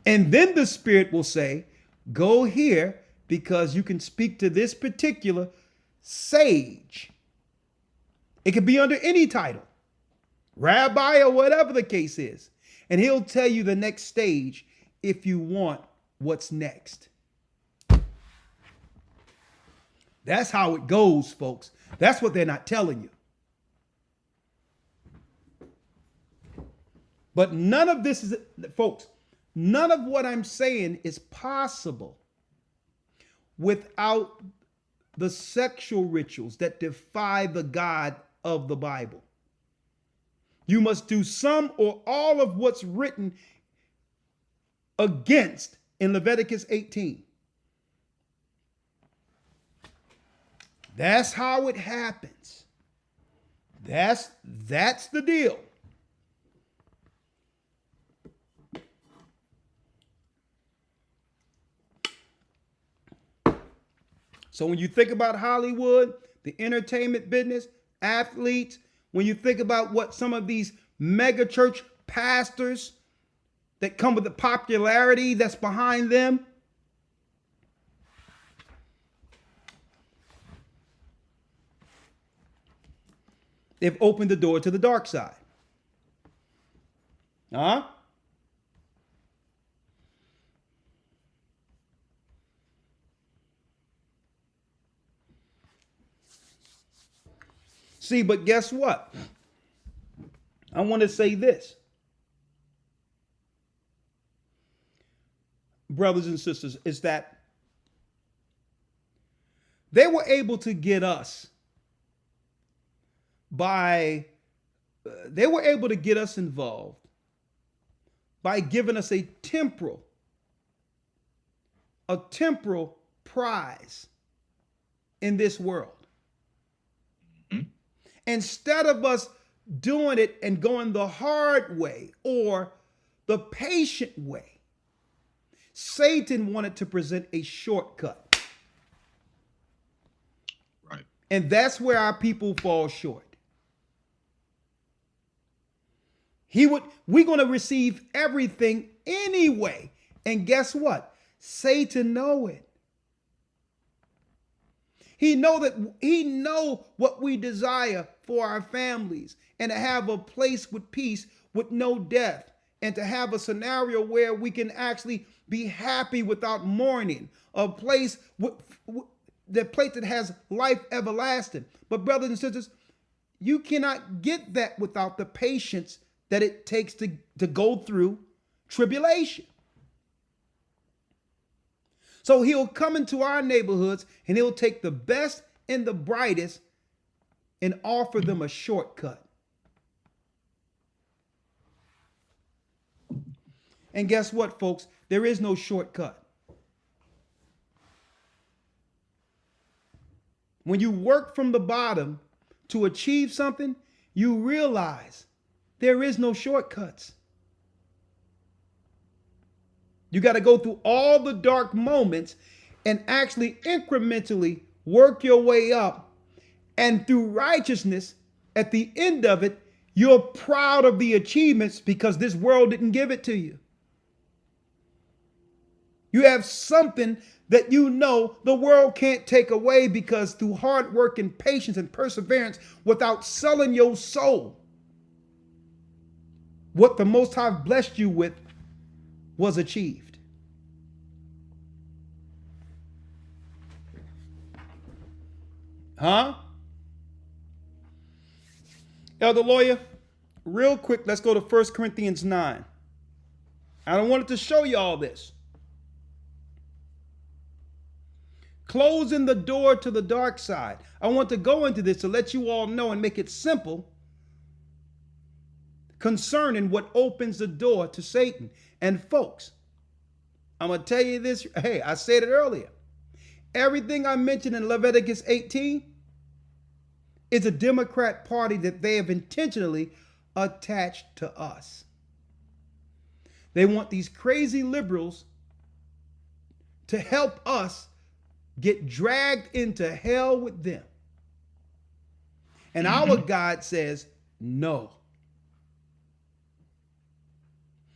And then the spirit will say, go here because you can speak to this particular sage. It could be under any title, rabbi or whatever the case is. And he'll tell you the next stage if you want what's next. That's how it goes, folks. That's what they're not telling you. But none of this is, folks, none of what I'm saying is possible without the sexual rituals that defy the God of the Bible. You must do some or all of what's written against in Leviticus 18. That's how it happens. That's the deal. So when you think about Hollywood, the entertainment business, athletes, when you think about what some of these mega church pastors that come with the popularity that's behind them, they've opened the door to the dark side. Huh? See, but guess what? I want to say this. Brothers and sisters, is that they were able to get us involved by giving us a temporal prize in this world. Instead of us doing it and going the hard way or the patient way, Satan wanted to present a shortcut. Right. And that's where our people fall short. We're going to receive everything anyway. And guess what? Satan know it. He know what we desire for our families and to have a place with peace, with no death, and to have a scenario where we can actually be happy without mourning, a place that has life everlasting. But brothers and sisters, you cannot get that without the patience that it takes to go through tribulation. So he'll come into our neighborhoods and he'll take the best and the brightest and offer them a shortcut. And guess what, folks? There is no shortcut. When you work from the bottom to achieve something, you realize there is no shortcuts. You got to go through all the dark moments and actually incrementally work your way up. And through righteousness, at the end of it, you're proud of the achievements because this world didn't give it to you. You have something that you know the world can't take away because through hard work and patience and perseverance, without selling your soul, what the Most High blessed you with was achieved. Huh? Elder Lawyer, real quick, let's go to 1 Corinthians 9. I don't want it to show you all this. Closing the door to the dark side. I want to go into this to let you all know and make it simple concerning what opens the door to Satan. And folks, I'm going to tell you this. Hey, I said it earlier. Everything I mentioned in Leviticus 18 is a Democrat party that they have intentionally attached to us. They want these crazy liberals to help us get dragged into hell with them. And our God says, no.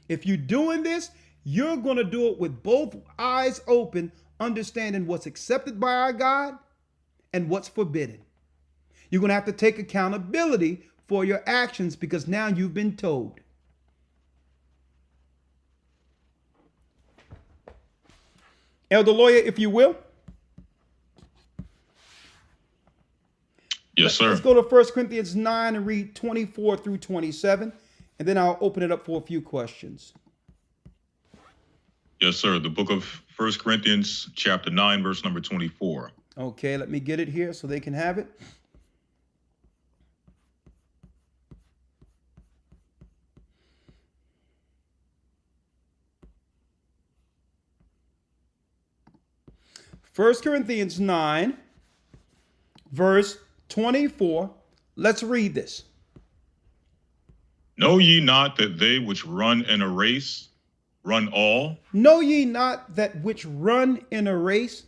If you're doing this, you're going to do it with both eyes open, understanding what's accepted by our God and what's forbidden. You're going to have to take accountability for your actions because now you've been told. Elder Lawyer, if you will. Yes, sir. Let's go to 1 Corinthians 9 and read 24 through 27, and then I'll open it up for a few questions. Yes, sir. The book of 1 Corinthians chapter 9, verse number 24. Okay, let me get it here so they can have it. First Corinthians 9, verse 24. Let's read this. Know ye not that they which run in a race run all? Know ye not that which run in a race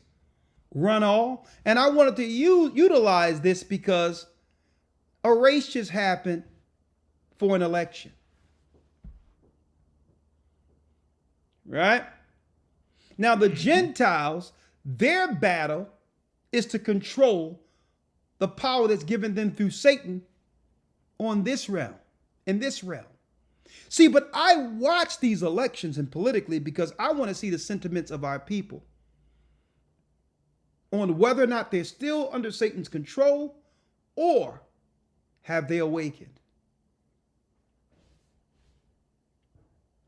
run all? And I wanted to utilize this because a race just happened for an election. Right? Now the Gentiles, their battle is to control the power that's given them through Satan on this realm, in this realm. See, but I watch these elections and politically because I want to see the sentiments of our people on whether or not they're still under Satan's control or have they awakened.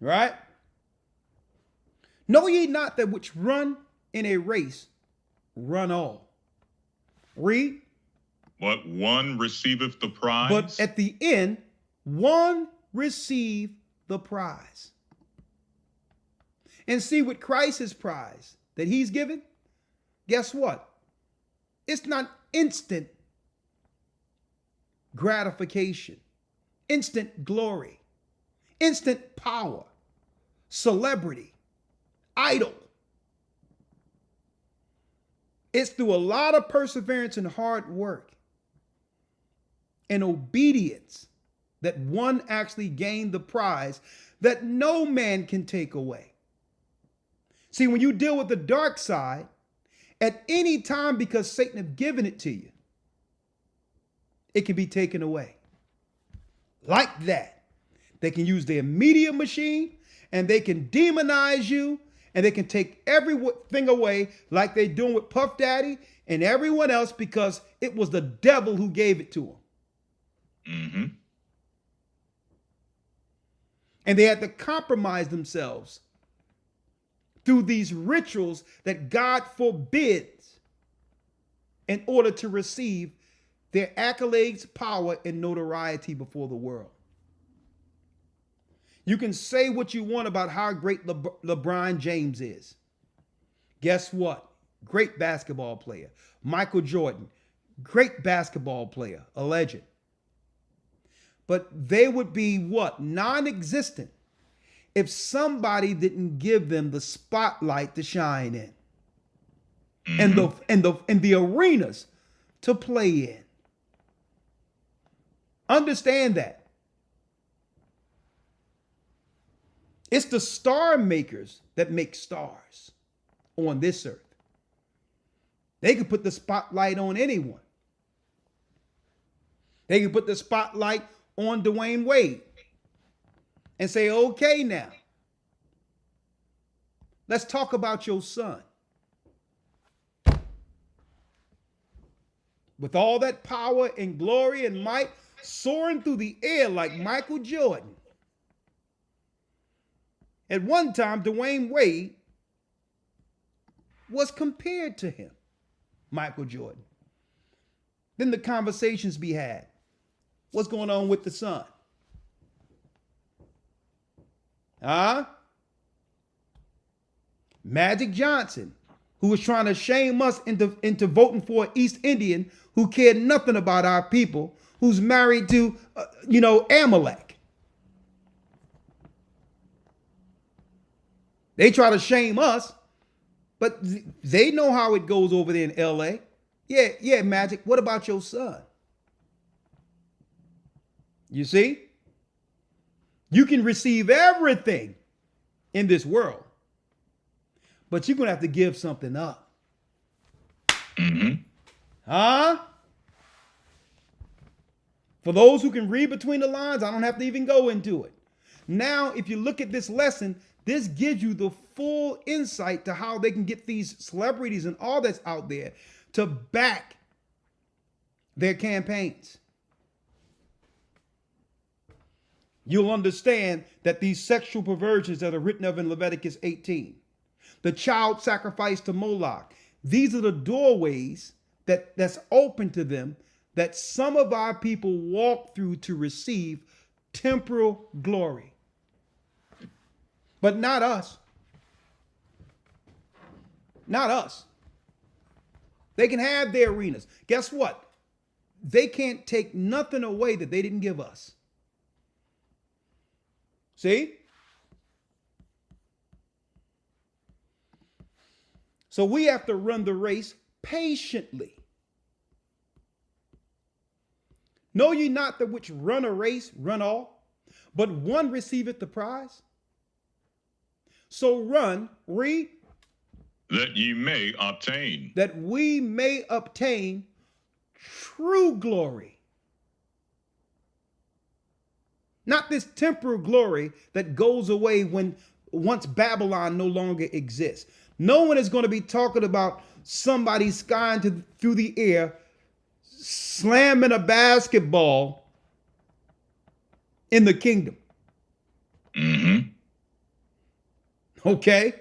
Right? Know ye not that which run in a race run all? Read. But one receiveth the prize. But at the end, one receive the prize. And see, with Christ's prize that he's given, guess what? It's not instant gratification, instant glory, instant power, celebrity, idol. It's through a lot of perseverance and hard work and obedience that one actually gained the prize that no man can take away. See, when you deal with the dark side, at any time, because Satan have given it to you, it can be taken away. Like that. They can use their media machine and they can demonize you and they can take everything away like they're doing with Puff Daddy and everyone else because it was the devil who gave it to them. Mm-hmm. And they had to compromise themselves through these rituals that God forbids in order to receive their accolades, power, and notoriety before the world. You can say what you want about how great LeBron James is. Guess what? Great basketball player. Michael Jordan, great basketball player, a legend. But they would be what? Non-existent if somebody didn't give them the spotlight to shine in. And the arenas to play in. Understand that. It's the star makers that make stars on this earth. They can put the spotlight on anyone. They can put the spotlight on Dwayne Wade and say, okay, now, let's talk about your son. With all that power and glory and might, soaring through the air like Michael Jordan. At one time, Dwayne Wade was compared to him, Michael Jordan. Then the conversations be had. What's going on with the son? Magic Johnson, who was trying to shame us into voting for an East Indian who cared nothing about our people, who's married to, Amalek. They try to shame us, but they know how it goes over there in L.A. Yeah, Magic, what about your son? You see? You can receive everything in this world, but you're going to have to give something up. Mm-hmm. For those who can read between the lines, I don't have to even go into it. Now, if you look at this lesson, this gives you the full insight to how they can get these celebrities and all that's out there to back their campaigns. You'll understand that these sexual perversions that are written of in Leviticus 18, the child sacrifice to Moloch, these are the doorways that's open to them that some of our people walk through to receive temporal glory. But not us. Not us. They can have their arenas. Guess what? They can't take nothing away that they didn't give us. See? So we have to run the race patiently. Know ye not that which run a race run all, but one receiveth the prize? So run, read. That ye may obtain. That we may obtain true glory. Not this temporal glory that goes away once Babylon no longer exists. No one is going to be talking about somebody skying through the air, slamming a basketball in the kingdom. Mm-hmm. Okay?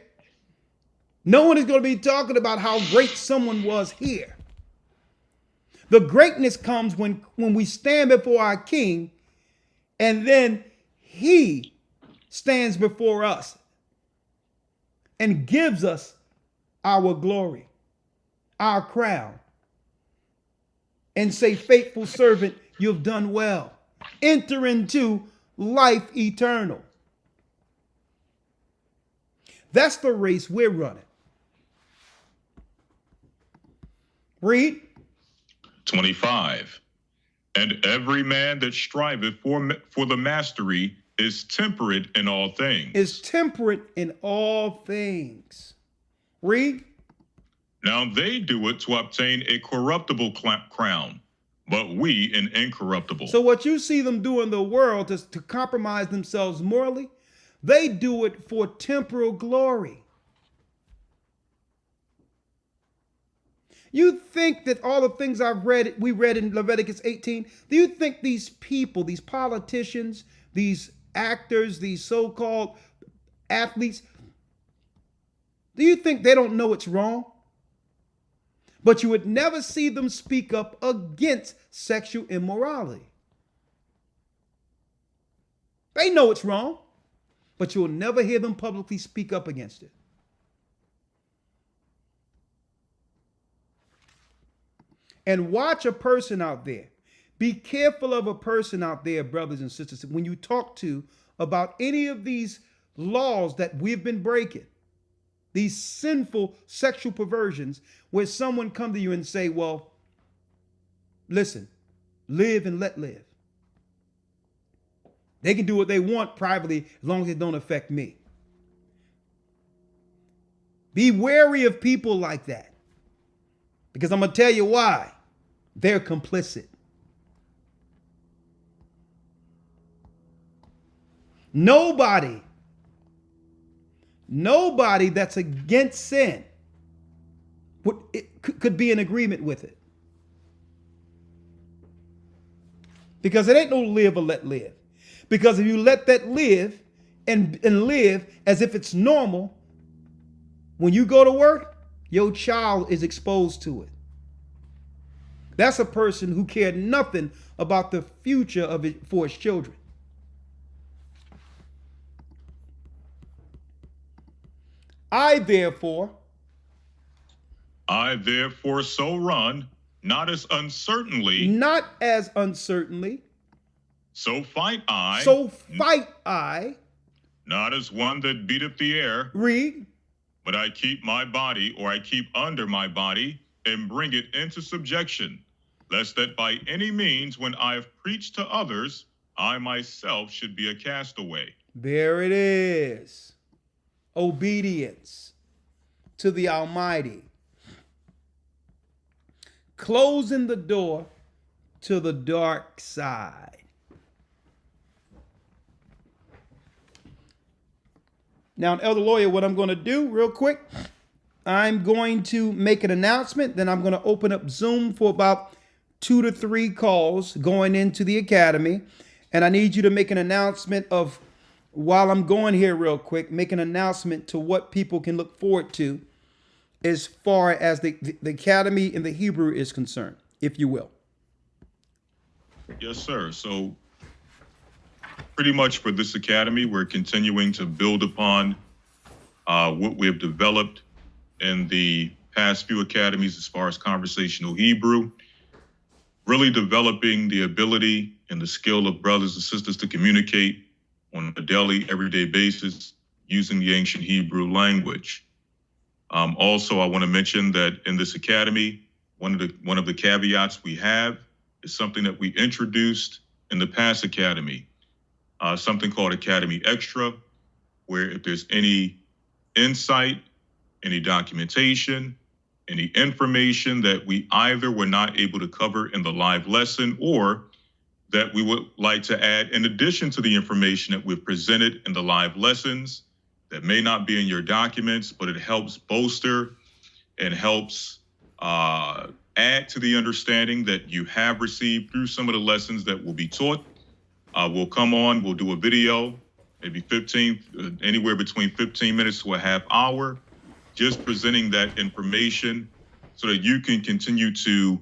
No one is going to be talking about how great someone was here. The greatness comes when we stand before our king, and then he stands before us and gives us our glory, our crown, and say, faithful servant, you've done well. Enter into life eternal. That's the race we're running. Read. 25. And every man that striveth for the mastery is temperate in all things. Is temperate in all things. Read. Now they do it to obtain a corruptible crown, but we an incorruptible. So what you see them do in the world is to compromise themselves morally. They do it for temporal glory. You think that all the things we read in Leviticus 18, do you think these people, these politicians, these actors, these so-called athletes, do you think they don't know it's wrong? But you would never see them speak up against sexual immorality. They know it's wrong, but you'll never hear them publicly speak up against it. And watch a person out there. Be careful of a person out there, brothers and sisters, when you talk to about any of these laws that we've been breaking, these sinful sexual perversions, where someone come to you and say, well, listen, live and let live. They can do what they want privately as long as it don't affect me. Be wary of people like that, because I'm going to tell you why. They're complicit. Nobody that's against sin could be in agreement with it. Because it ain't no live or let live. Because if you let that live and live as if it's normal, when you go to work, your child is exposed to it. That's a person who cared nothing about the future of it for his children. I therefore so run, not as uncertainly, so fight I, not as one that beateth the air, read, but I keep my body, or I keep under my body, and bring it into subjection, lest that by any means, when I have preached to others, I myself should be a castaway. There it is. Obedience to the Almighty. Closing the door to the dark side. Now, Elder Lawyer, what I'm going to do real quick, I'm going to make an announcement. Then I'm going to open up Zoom for about 2 to 3 calls going into the academy. And I need you to make an announcement of, while I'm going here real quick, make an announcement to what people can look forward to as far as the academy in the Hebrew is concerned, if you will. Yes, sir. So pretty much for this academy, we're continuing to build upon what we have developed in the past few academies as far as conversational Hebrew, really developing the ability and the skill of brothers and sisters to communicate on a daily, everyday basis using the ancient Hebrew language. Also, I want to mention that in this academy, one of the caveats we have is something that we introduced in the past academy, something called Academy Extra, where if there's any insight, any documentation, any information that we either were not able to cover in the live lesson or that we would like to add in addition to the information that we've presented in the live lessons that may not be in your documents, but it helps bolster and helps add to the understanding that you have received through some of the lessons that will be taught. We'll come on, we'll do a video, maybe anywhere between 15 minutes to a half hour, just presenting that information so that you can continue to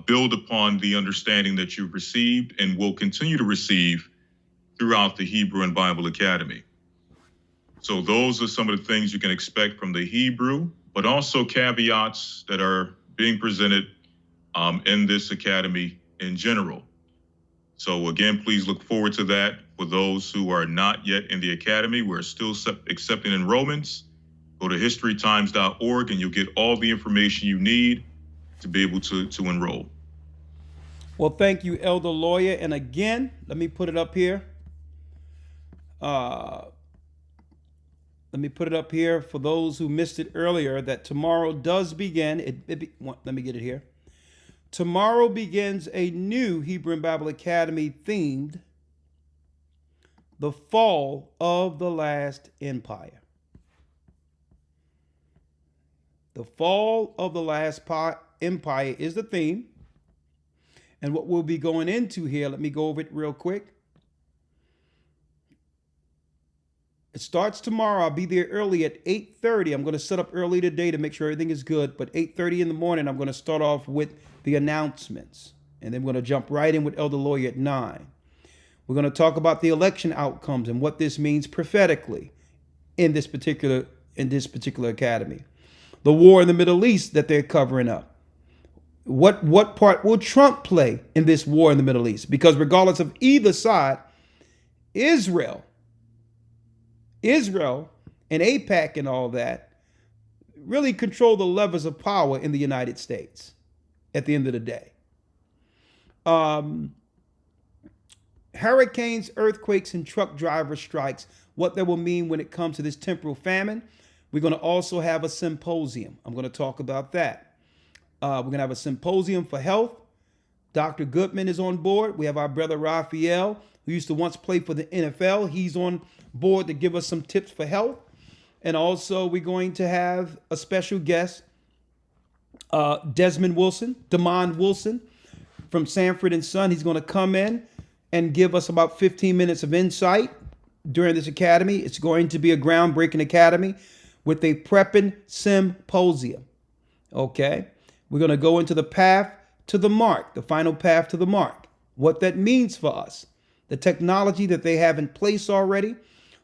build upon the understanding that you've received and will continue to receive throughout the Hebrew and Bible Academy. So those are some of the things you can expect from the Hebrew, but also caveats that are being presented in this academy in general. So again, please look forward to that. For those who are not yet in the academy, we're still accepting enrollments. Go to historytimes.org and you'll get all the information you need to be able to enroll. Well, thank you, Elder Lawyer. And again, let me put it up here. Let me put it up here for those who missed it earlier that tomorrow does begin. Let me get it here. Tomorrow begins a new Hebrew and Bible Academy themed The Fall of the Last Empire. The Fall of the Last Empire is the theme. And what we'll be going into here, let me go over it real quick. It starts tomorrow. I'll be there early at 8:30. I'm going to set up early today to make sure everything is good. But 8:30 in the morning, I'm going to start off with the announcements. And then we're going to jump right in with Elder Lawyer at 9. We're going to talk about the election outcomes and what this means prophetically in this particular academy. The war in the Middle East that they're covering up. What part will Trump play in this war in the Middle East? Because regardless of either side, Israel and AIPAC and all that really control the levers of power in the United States at the end of the day. Hurricanes, earthquakes, and truck driver strikes, what that will mean when it comes to this temporal famine. We're going to also have a symposium. I'm going to talk about that. We're going to have a symposium for health. Dr. Goodman is on board. We have our brother Raphael, who used to once play for the NFL. He's on board to give us some tips for health. And also we're going to have a special guest, Demond Wilson, from Sanford and Son. He's going to come in and give us about 15 minutes of insight during this academy. It's going to be a groundbreaking academy with a prepping symposium. Okay. We're going to go into the path to the mark, the final path to the mark, what that means for us, the technology that they have in place already.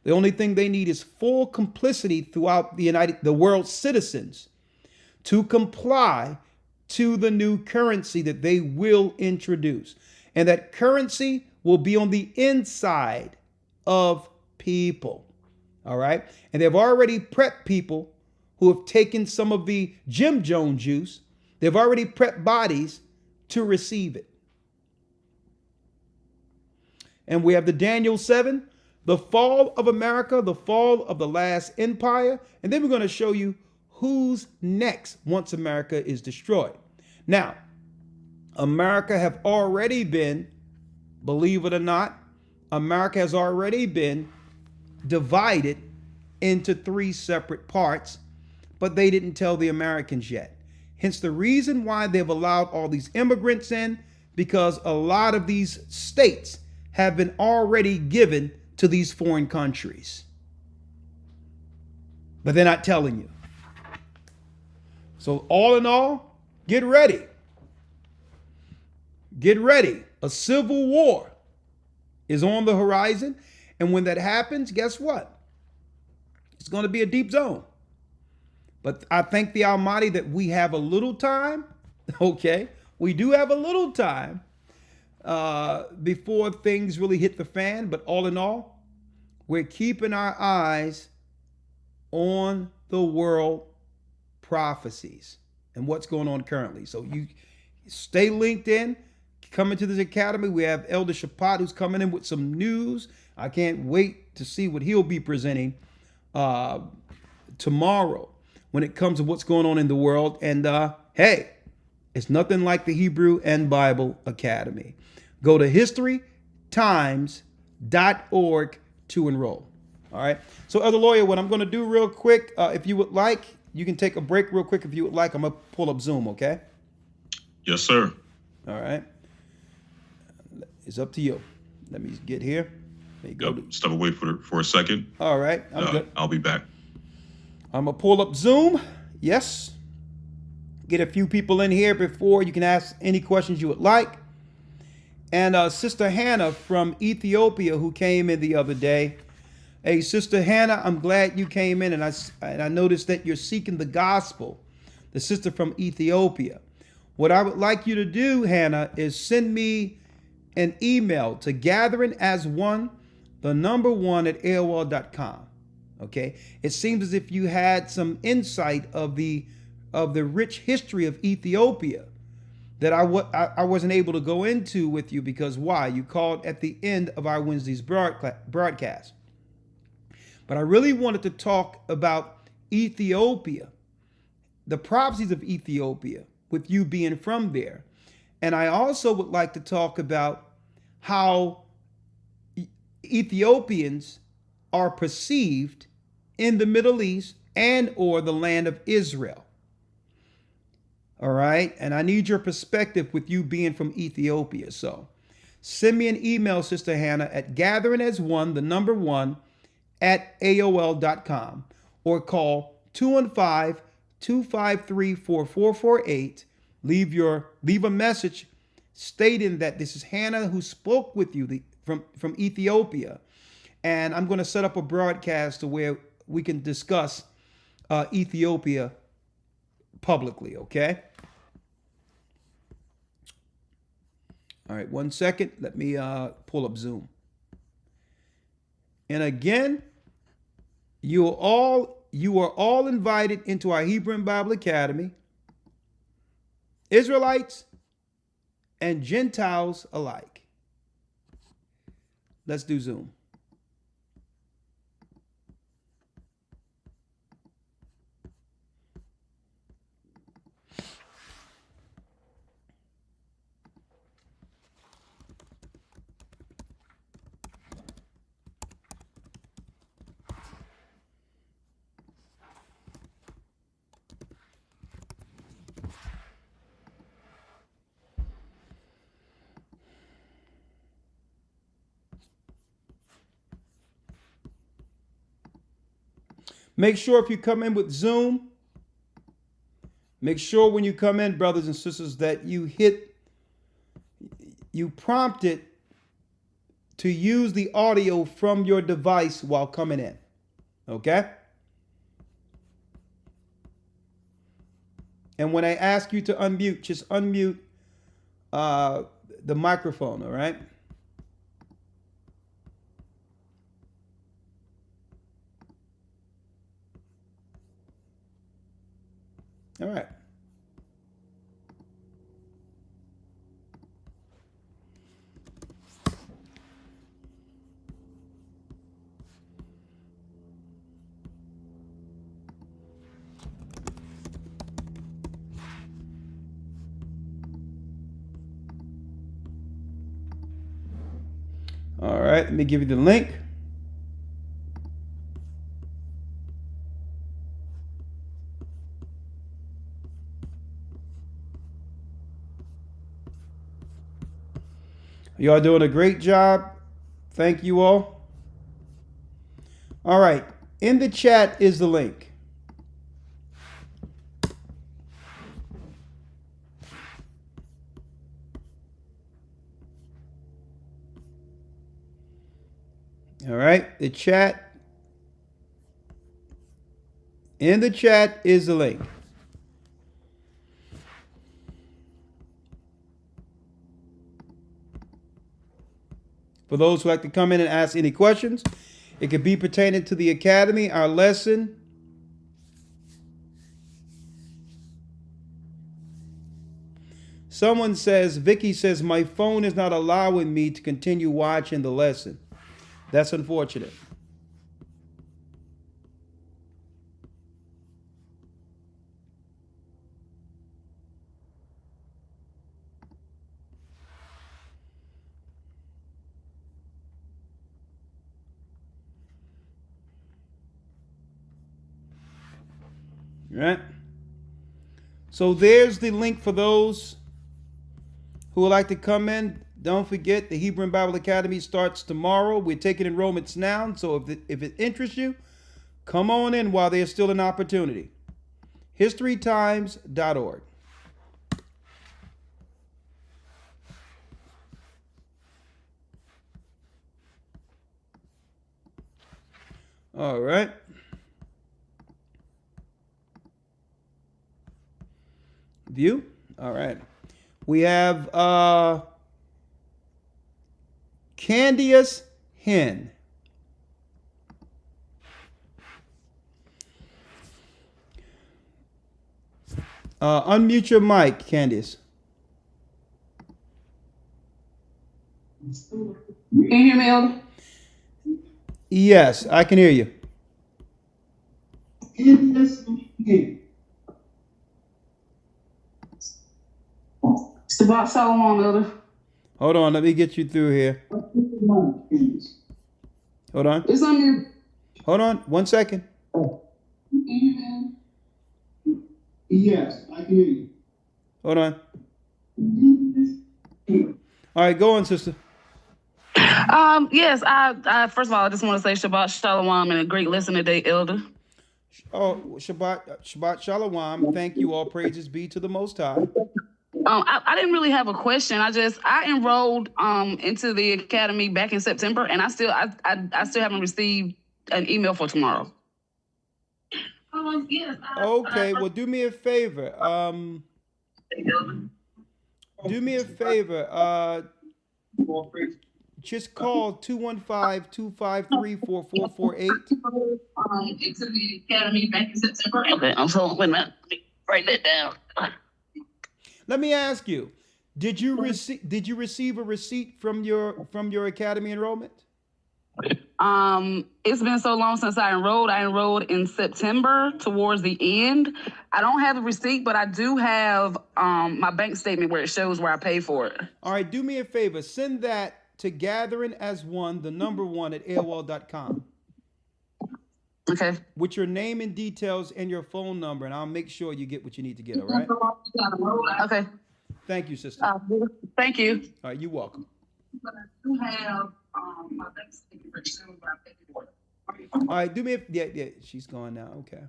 The only thing they need is full complicity throughout the world's citizens to comply to the new currency that they will introduce. And that currency will be on the inside of people. All right. And they've already prepped people who have taken some of the Jim Jones juice. They've already prepped bodies to receive it. And we have the Daniel 7, the fall of America, the fall of the last empire. And then we're going to show you who's next once America is destroyed. Now, America have already been, believe it or not, America has already been divided into 3 separate parts, but they didn't tell the Americans yet. Hence the reason why they've allowed all these immigrants in, because a lot of these states have been already given to these foreign countries. But they're not telling you. So all in all, get ready. Get ready. A civil war is on the horizon. And when that happens, guess what? It's going to be a deep zone. But I thank the Almighty that we have a little time. Okay. We do have a little time before things really hit the fan. But all in all, we're keeping our eyes on the world prophecies and what's going on currently. So you stay linked in. Coming to this academy, we have Elder Rawchaa who's coming in with some news. I can't wait to see what he'll be presenting tomorrow when it comes to what's going on in the world. And hey, it's nothing like the Hebrew and Bible Academy. Go to historytimes.org to enroll. All right. So, Elder Lawya, what I'm going to do real quick, if you would like, you can take a break real quick if you would like. I'm going to pull up Zoom, okay? Yes, sir. All right. It's up to you. Let me get here. There you go. Yep. Step away for a second. All right. I'm good. I'll be back. I'm going to pull up Zoom. Yes. Get a few people in here before you can ask any questions you would like. And Sister Hannah from Ethiopia, who came in the other day. Hey, Sister Hannah, I'm glad you came in, and I noticed that you're seeking the gospel. The sister from Ethiopia. What I would like you to do, Hannah, is send me an email to gatheringasone1, the number 1 at AOL.com. Okay. It seems as if you had some insight of the rich history of Ethiopia that I wasn't able to go into with you because why? You called at the end of our Wednesday's broadcast. But I really wanted to talk about Ethiopia, the prophecies of Ethiopia, with you being from there. And I also would like to talk about how Ethiopians are perceived in the Middle East and or the land of Israel. All right. And I need your perspective with you being from Ethiopia. So send me an email, Sister Hannah, at gatheringasone, the number 1, at AOL.com, or call 215-253-4448. Leave a message stating that this is Hannah who spoke with you from Ethiopia. And I'm going to set up a broadcast to where we can discuss Ethiopia publicly, okay? All right, 1 second. Let me pull up Zoom. And again, you are all invited into our Hebrew and Bible Academy, Israelites and Gentiles alike. Let's do Zoom. Make sure if you come in with Zoom, make sure when you come in, brothers and sisters, that you prompt it to use the audio from your device while coming in. Okay? And when I ask you to unmute, just unmute the microphone, all right? All right. All right, let me give you the link. Y'all doing a great job. Thank you all. All right, in the chat is the link. All right, the chat. In the chat is the link. For those who like to come in and ask any questions, it could be pertaining to the academy, our lesson. Someone says, Vicky says, my phone is not allowing me to continue watching the lesson. That's unfortunate. All right. So there's the link for those who would like to come in. Don't forget, the Hebrew and Bible Academy starts tomorrow. We're taking enrollments now. So if it interests you, come on in while there's still an opportunity. historytimes.org. All right. View. All right. We have Candia's Hen. Unmute your mic, Candice. Can you hear me, Elder? Yes, I can hear you. Shabbat Shalom, Elder. Hold on, let me get you through here. Hold on. It's on your. Hold on, 1 second. Yes, I can hear you. Hold on. All right, go on, sister. Yes, I first of all, I just want to say Shabbat Shalom and a great lesson today, Elder. Oh, Shabbat Shalom. Thank you. All praises be to the Most High. I didn't really have a question. I enrolled into the academy back in September, and I still haven't received an email for tomorrow. Yes. Okay, well, do me a favor. Just call 215-253-4448. Into the academy back in September. Okay, I'm so wait a minute. Write that down. Let me ask you, did you receive a receipt from your academy enrollment? It's been so long since I enrolled. I enrolled in September towards the end. I don't have the receipt, but I do have my bank statement where it shows where I paid for it. All right, do me a favor. Send that to gatheringas1, the number 1 at AOL.com. Okay. With your name and details and your phone number, and I'll make sure you get what you need to get, all right? Okay. Thank you, sister. Thank you. All right, you're welcome. But I do have my bank statement where it shows where I paid for it. All right, do me a, yeah, she's gone now. Okay.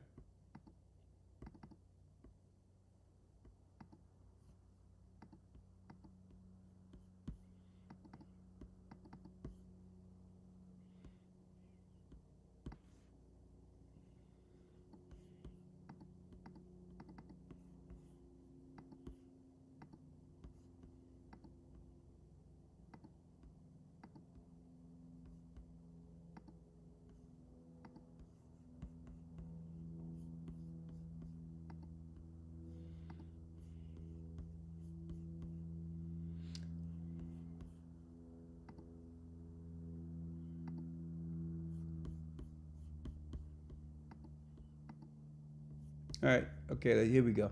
All right. Okay, here we go.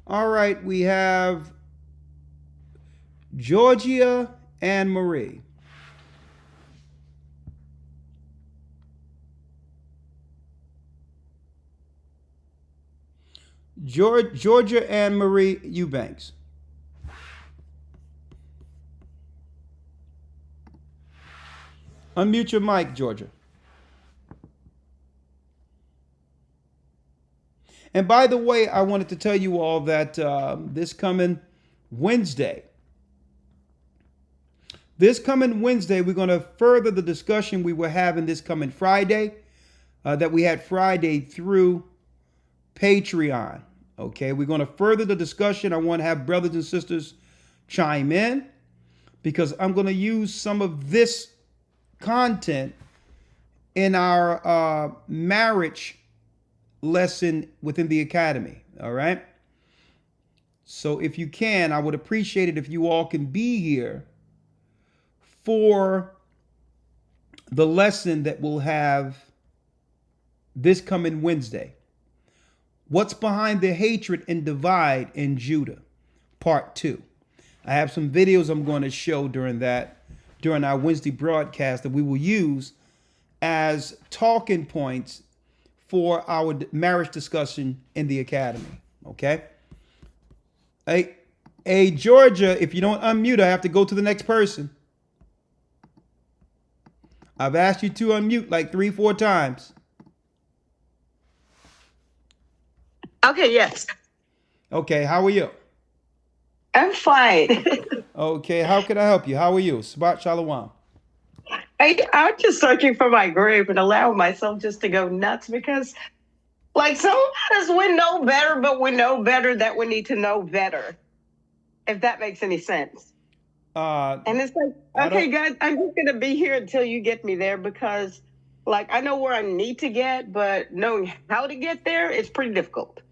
All right, we have Georgia and Marie. Georgia and Marie Eubanks. Unmute your mic, Georgia. And by the way, I wanted to tell you all that this coming Wednesday, we're going to further the discussion we were having this coming Friday, that we had Friday through Patreon. Okay, we're going to further the discussion. I want to have brothers and sisters chime in because I'm going to use some of this content in our marriage lesson within the academy. All right. So if you can, I would appreciate it if you all can be here for the lesson that we'll have this coming Wednesday. What's behind the hatred and divide in Judah? Part 2. I have some videos I'm going to show during our Wednesday broadcast that we will use as talking points for our marriage discussion in the academy. Okay? Hey, Georgia, if you don't unmute, I have to go to the next person. I've asked you to unmute like 3-4 times. Okay, yes. Okay, how are you? I'm fine. Okay, how can I help you? How are you? Shabbat Shalom. I'm just searching for my group and allowing myself just to go nuts because, like, some of us, we know better, but we know better that we need to know better, if that makes any sense. And it's like, okay, guys, I'm just going to be here until you get me there because, like, I know where I need to get, but knowing how to get there is pretty difficult.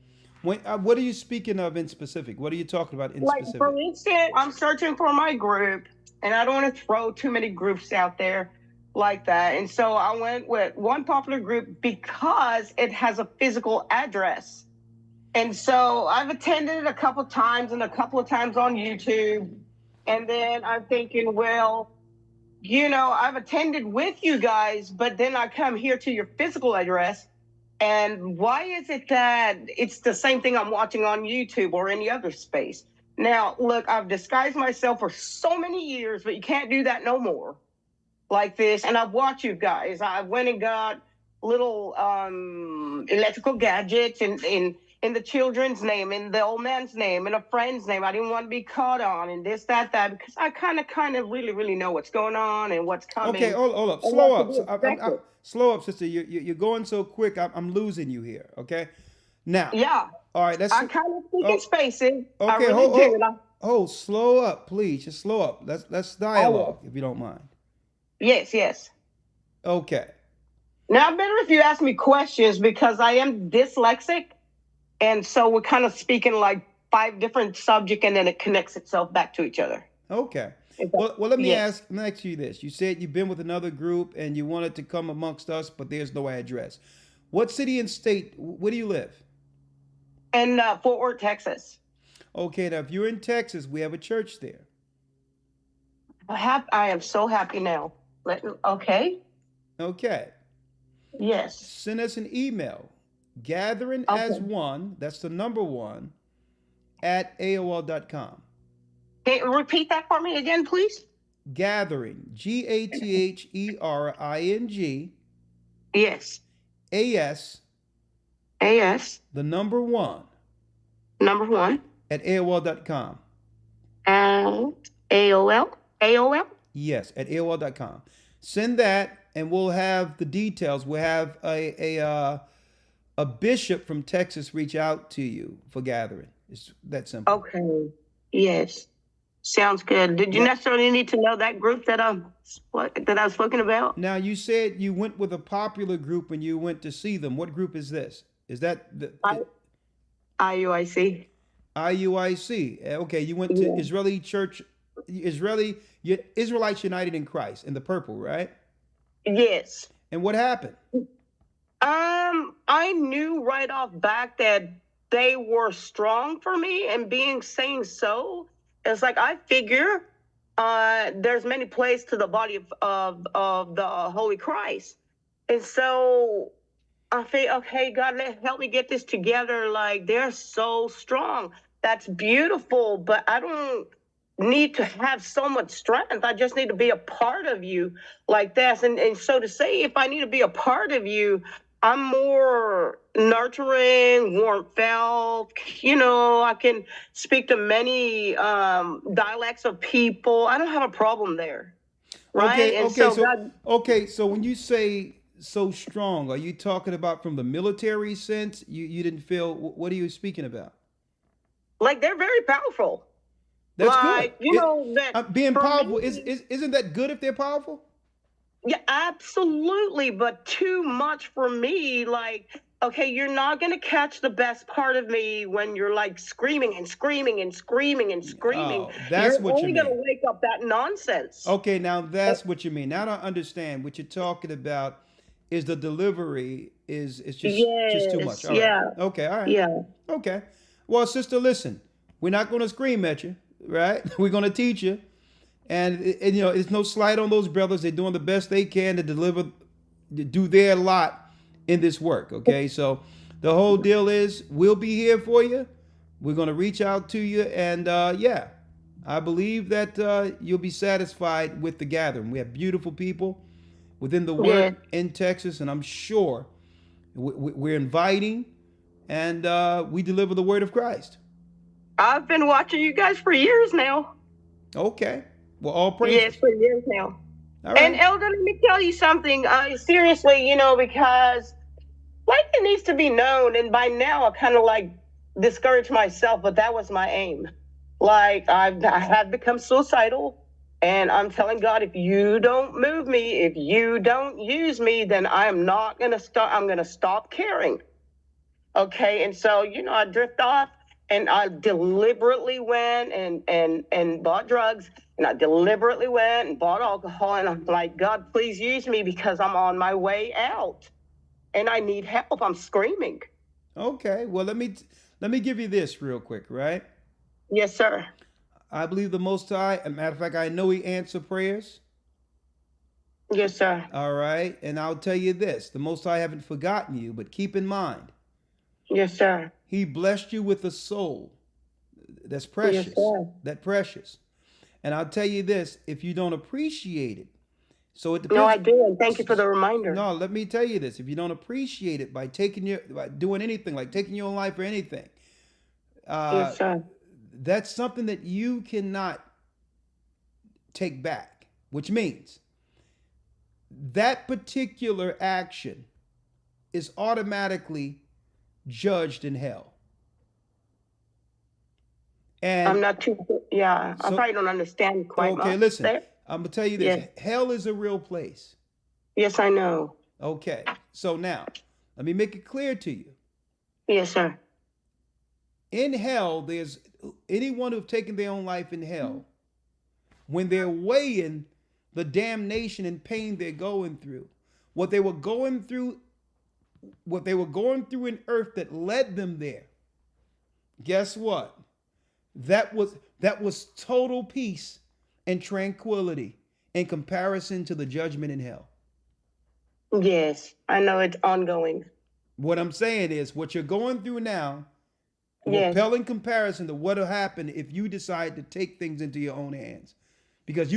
What are you speaking of in specific? What are you talking about in specific? For instance, I'm searching for my group, and I don't want to throw too many groups out there like that. And so I went with one popular group because it has a physical address. And so I've attended it a couple of times and a couple of times on YouTube. And then I'm thinking, well, you know, I've attended with you guys, but then I come here to your physical address. And why is it that it's the same thing I'm watching on YouTube or any other space? Now, look, I've disguised myself for so many years, but you can't do that no more like this. And I've watched you guys. I went and got little electrical gadgets in the children's name, in the old man's name, in a friend's name. I didn't want to be caught on and this, that, because I kind of really know what's going on and what's coming. Okay, hold up. Slow up. Slow up, sister. You're going so quick. I'm losing you here. Okay. Now. Yeah. All right. I kind of speak in spaces. Okay. Hold. Slow up, please. Just slow up. Let's dialogue, if you don't mind. Yes. Okay. Now, better if you ask me questions because I am dyslexic. And so we're kind of speaking like 5 different subjects and then it connects itself back to each other. Okay. Well, let me ask you this. You said you've been with another group and you wanted to come amongst us, but there's no address. What city and state, where do you live? In Fort Worth, Texas. Okay, now if you're in Texas, we have a church there. I am so happy now. Okay. Okay. Yes. Send us an email. Gathering as one, that's the number 1, at AOL.com. Hey, repeat that for me again, please. Gathering, GATHERING, Yes. AS, AS, the number 1, number 1, at AOL.com. and AOL? Yes, at AOL.com. Send that, and we'll have the details. We'll have a bishop from Texas reach out to you for gathering. It's that simple. Okay. Yes. Sounds good. Did you Yeah. necessarily need to know that group that I was spoken about? Now, you said you went with a popular group and you went to see them. What group is this? Is that the IUIC. IUIC? Okay, you went to Yeah. Israeli Church, Israelites United in Christ, in the purple, right? Yes. And what happened? I knew right off back that they were strong for me, and saying so, it's like I figure there's many places to the body of the Holy Christ. And so I think, okay, God, help me get this together. Like, they're so strong. That's beautiful, but I don't need to have so much strength. I just need to be a part of you like this. And so to say, if I need to be a part of you, I'm more nurturing, warm felt. I can speak to many dialects of people. I don't have a problem there. Right? So when you say so strong, are you talking about from the military sense? You didn't feel, what are you speaking about? Like, they're very powerful. That's like, good. That being powerful, me, isn't that good if they're powerful? Yeah, absolutely. But too much for me. Like, okay, you're not going to catch the best part of me when you're like screaming and screaming and screaming and screaming. Oh, that's what you mean. You're only going to wake up that nonsense. Okay, now that's what you mean. Now I understand what you're talking about. Is the delivery is just too much. All yeah. Right. Okay, all right. Yeah. Okay. Well, sister, listen, we're not going to scream at you, right? We're going to teach you. And it's no slight on those brothers. They're doing the best they can to do their lot in this work, okay? So the whole deal is we'll be here for you. We're going to reach out to you. And, I believe that you'll be satisfied with the gathering. We have beautiful people within the work in Texas, and I'm sure we're inviting, and we deliver the word of Christ. I've been watching you guys for years now. Okay. Well, all praise. Yes, for years now. All right. And Elder, let me tell you something. Seriously, because like it needs to be known. And by now, I kind of like discouraged myself, but that was my aim. Like I have become suicidal, and I'm telling God, if you don't move me, if you don't use me, then I'm not gonna stop. I'm gonna stop caring. Okay, and so I drift off. And I deliberately went and bought drugs, and I deliberately went and bought alcohol. And I'm like, God, please use me because I'm on my way out, and I need help. I'm screaming. Okay, well let me give you this real quick, right? Yes, sir. I believe the Most High. As a matter of fact, I know He answers prayers. Yes, sir. All right, and I'll tell you this: the Most High haven't forgotten you, but keep in mind. Yes, sir. He blessed you with a soul that's precious. Yes, sir. That precious. And I'll tell you this, if you don't appreciate it, so it depends. No, I do, and thank you for the reminder. No, let me tell you this. If you don't appreciate it by doing anything, like taking your own life or anything, Yes, sir. that's something that you cannot take back, which means that particular action is automatically judged in hell. And I'm not too, I probably don't understand quite much. Okay, listen, there. I'm going to tell you this. Yes. Hell is a real place. Yes, I know. Okay, so now, let me make it clear to you. Yes, sir. In hell, there's anyone who've taken their own life in hell, when they're weighing the damnation and pain they're going through, what they were going through in earth that led them there, guess what? That was total peace and tranquility in comparison to the judgment in hell. Yes, I know it's ongoing. What I'm saying is what you're going through now will Yes. pale in comparison to what will happen if you decide to take things into your own hands. Because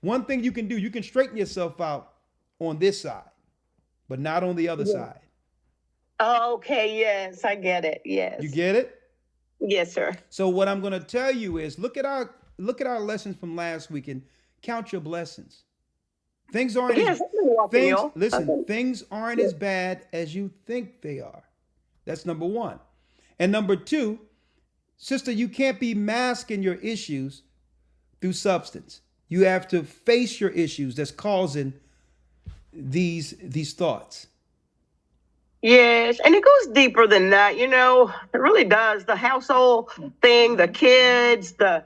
one thing you can do, you can straighten yourself out on this side. but not on the other side. Okay, yes, I get it. Yes. You get it? Yes, sir. So what I'm going to tell you is look at our lessons from last week and count your blessings. Things aren't Yes, I've been walking, things y'all. listen, things aren't as bad as you think they are. That's number one. And number two, sister, you can't be masking your issues through substance. You have to face your issues that's causing these thoughts. Yes, and it goes deeper than that, you know. It really does. The household thing, the kids, the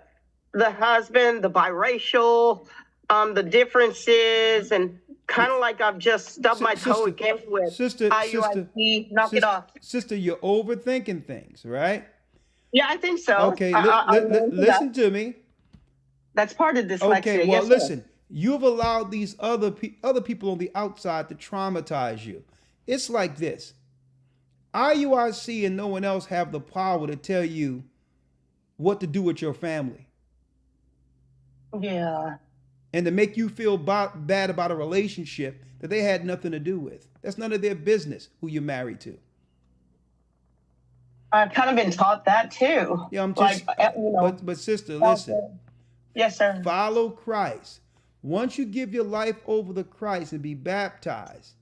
husband, the biracial, the differences, and kind of like I've just stubbed my toe again with IUIC. Knock it off. Sister, you're overthinking things, right? Yeah, I think so. Okay, listen to me. That's part of dyslexia. Okay, well, yes, listen. You've allowed these other people on the outside to traumatize you. It's like this. IUIC and no one else have the power to tell you what to do with your family. Yeah. And to make you feel bad about a relationship that they had nothing to do with. That's none of their business who you're married to. I've kind of been taught that too. Yeah, I'm just, but sister, listen. Yes, sir. Follow Christ. Once you give your life over to Christ and be baptized,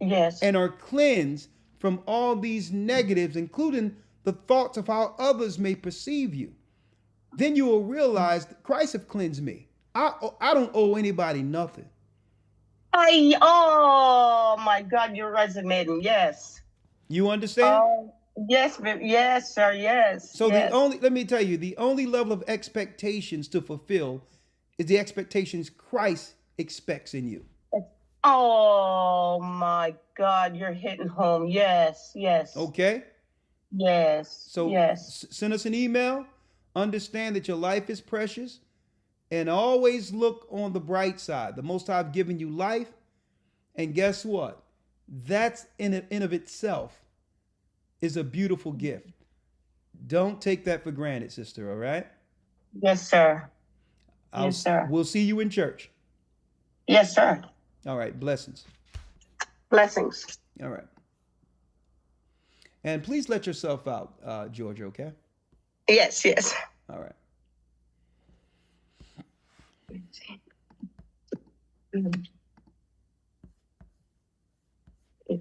yes, and are cleansed from all these negatives, including the thoughts of how others may perceive you, then you will realize that Christ have cleansed me. I don't owe anybody nothing. Oh my God, you're resonating. Yes. You understand? Yes, yes, sir. Yes. So yes. let me tell you, the only level of expectations to fulfill is the expectations Christ expects in you. Oh my God, you're hitting home. Yes, yes. Okay? Yes. So yes. Send us an email. Understand that your life is precious. And always look on the bright side. The Most High have given you life. And guess what? That's in of itself is a beautiful gift. Don't take that for granted, sister, all right? Yes, sir. Yes, sir. We'll see you in church. Yes, sir. All right. Blessings. Blessings. All right. And please let yourself out, Georgia, okay? Yes, yes. All right. If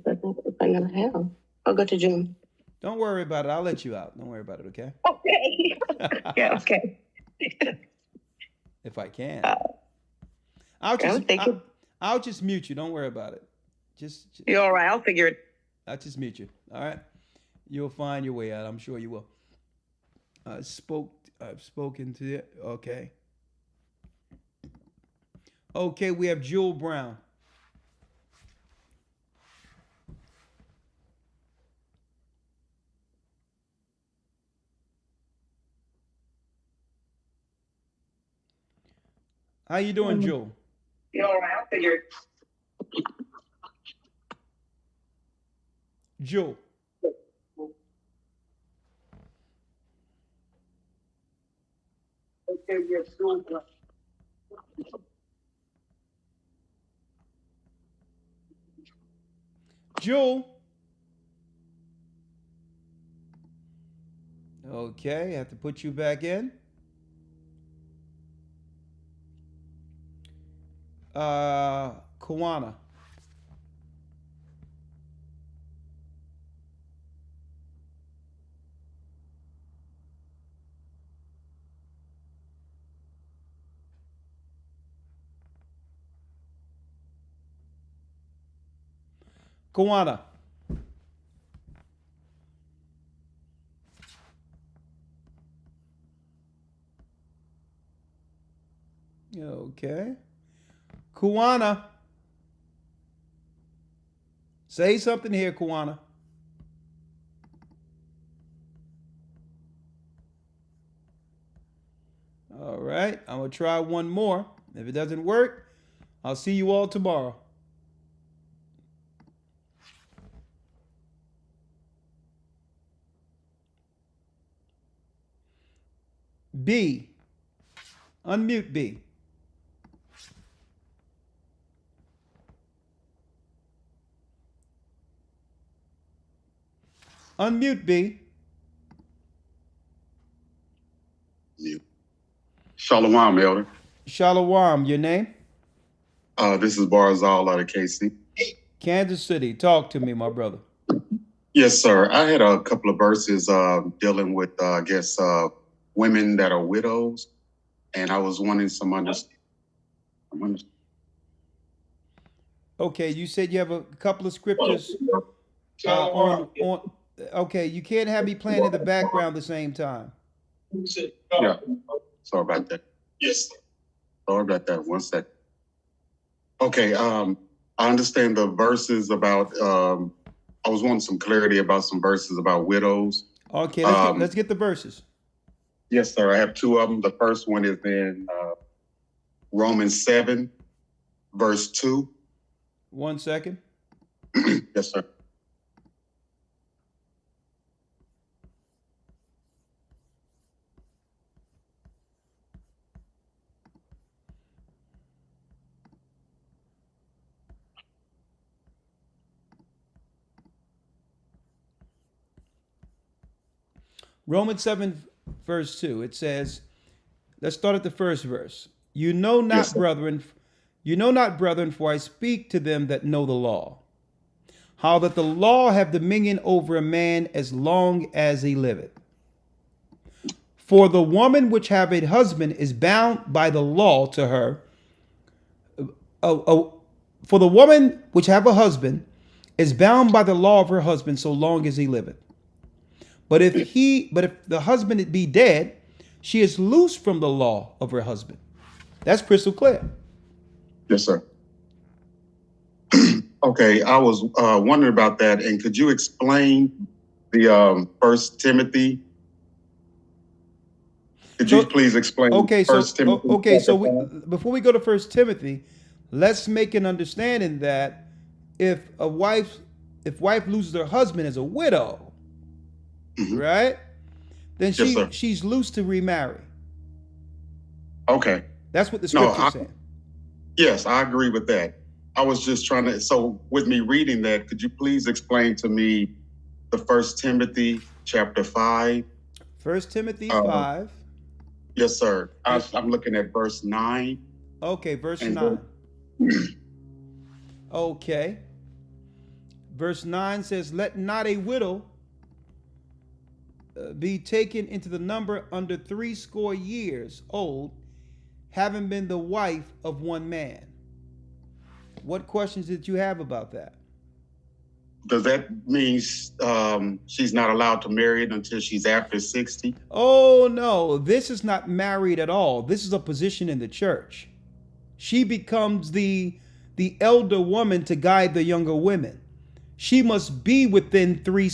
I'm gonna have, I'll go to June. Don't worry about it. I'll let you out. Don't worry about it, okay? Okay. Yeah, okay. If I can. I'll just mute you. Don't worry about it. Just You're all right. I'll figure it. I'll just mute you. All right? You'll find your way out. I'm sure you will. I've spoken to you. Okay. Okay, we have Jewel Brown. How you doing, Jewel? You're all right. I'll figure it. Jewel. Okay, yes, sure. Jewel. Okay, I have to put you back in. Kawana. Kawana. Okay. Kawana. Say something here, Kawana. All right. I'm going to try one more. If it doesn't work, I'll see you all tomorrow. B. Unmute B. Unmute, B. Shalom, Elder. Shalom, your name? This is Barzal out of KC. Kansas City. Talk to me, my brother. Yes, sir. I had a couple of verses dealing with, women that are widows, and I was wanting some understanding. Okay, you said you have a couple of scriptures on. Okay, you can't have me playing in the background at the same time. Yeah. Sorry about that. Yes. Sorry about that. 1 second. Okay. I understand the verses about. I was wanting some clarity about some verses about widows. Okay, let's get the verses. Yes, sir. I have two of them. The first one is in Romans 7, verse 2. 1 second. Yes, sir. Romans 7, verse 2. It says, let's start at the first verse. You know not, Yes, sir. brethren, for I speak to them that know the law, how that the law have dominion over a man as long as he liveth. For the woman which have a husband is bound by the law to her. For the woman which have a husband is bound by the law of her husband so long as he liveth. But if the husband be dead, she is loose from the law of her husband. That's crystal clear. Yes, sir. Okay, I was wondering about that, and could you explain the First Timothy? Could you please explain? Before we go to First Timothy, let's make an understanding that if wife loses her husband as a widow, right, then she's loose to remarry. Okay, that's what the scripture is saying. Yes, I agree with that. I was just trying to. So, with me reading that, could you please explain to me the First Timothy chapter 5? First Timothy 5. Yes, sir. I'm looking at verse 9. Okay, verse 9. Okay. Verse 9 says, let not a widow be taken into the number under 80 years old, having been the wife of one man. What questions did you have about that? Does that mean she's not allowed to marry it until she's after 60? Oh, no. This is not married at all. This is a position in the church. She becomes the elder woman to guide the younger women. She must be within 80.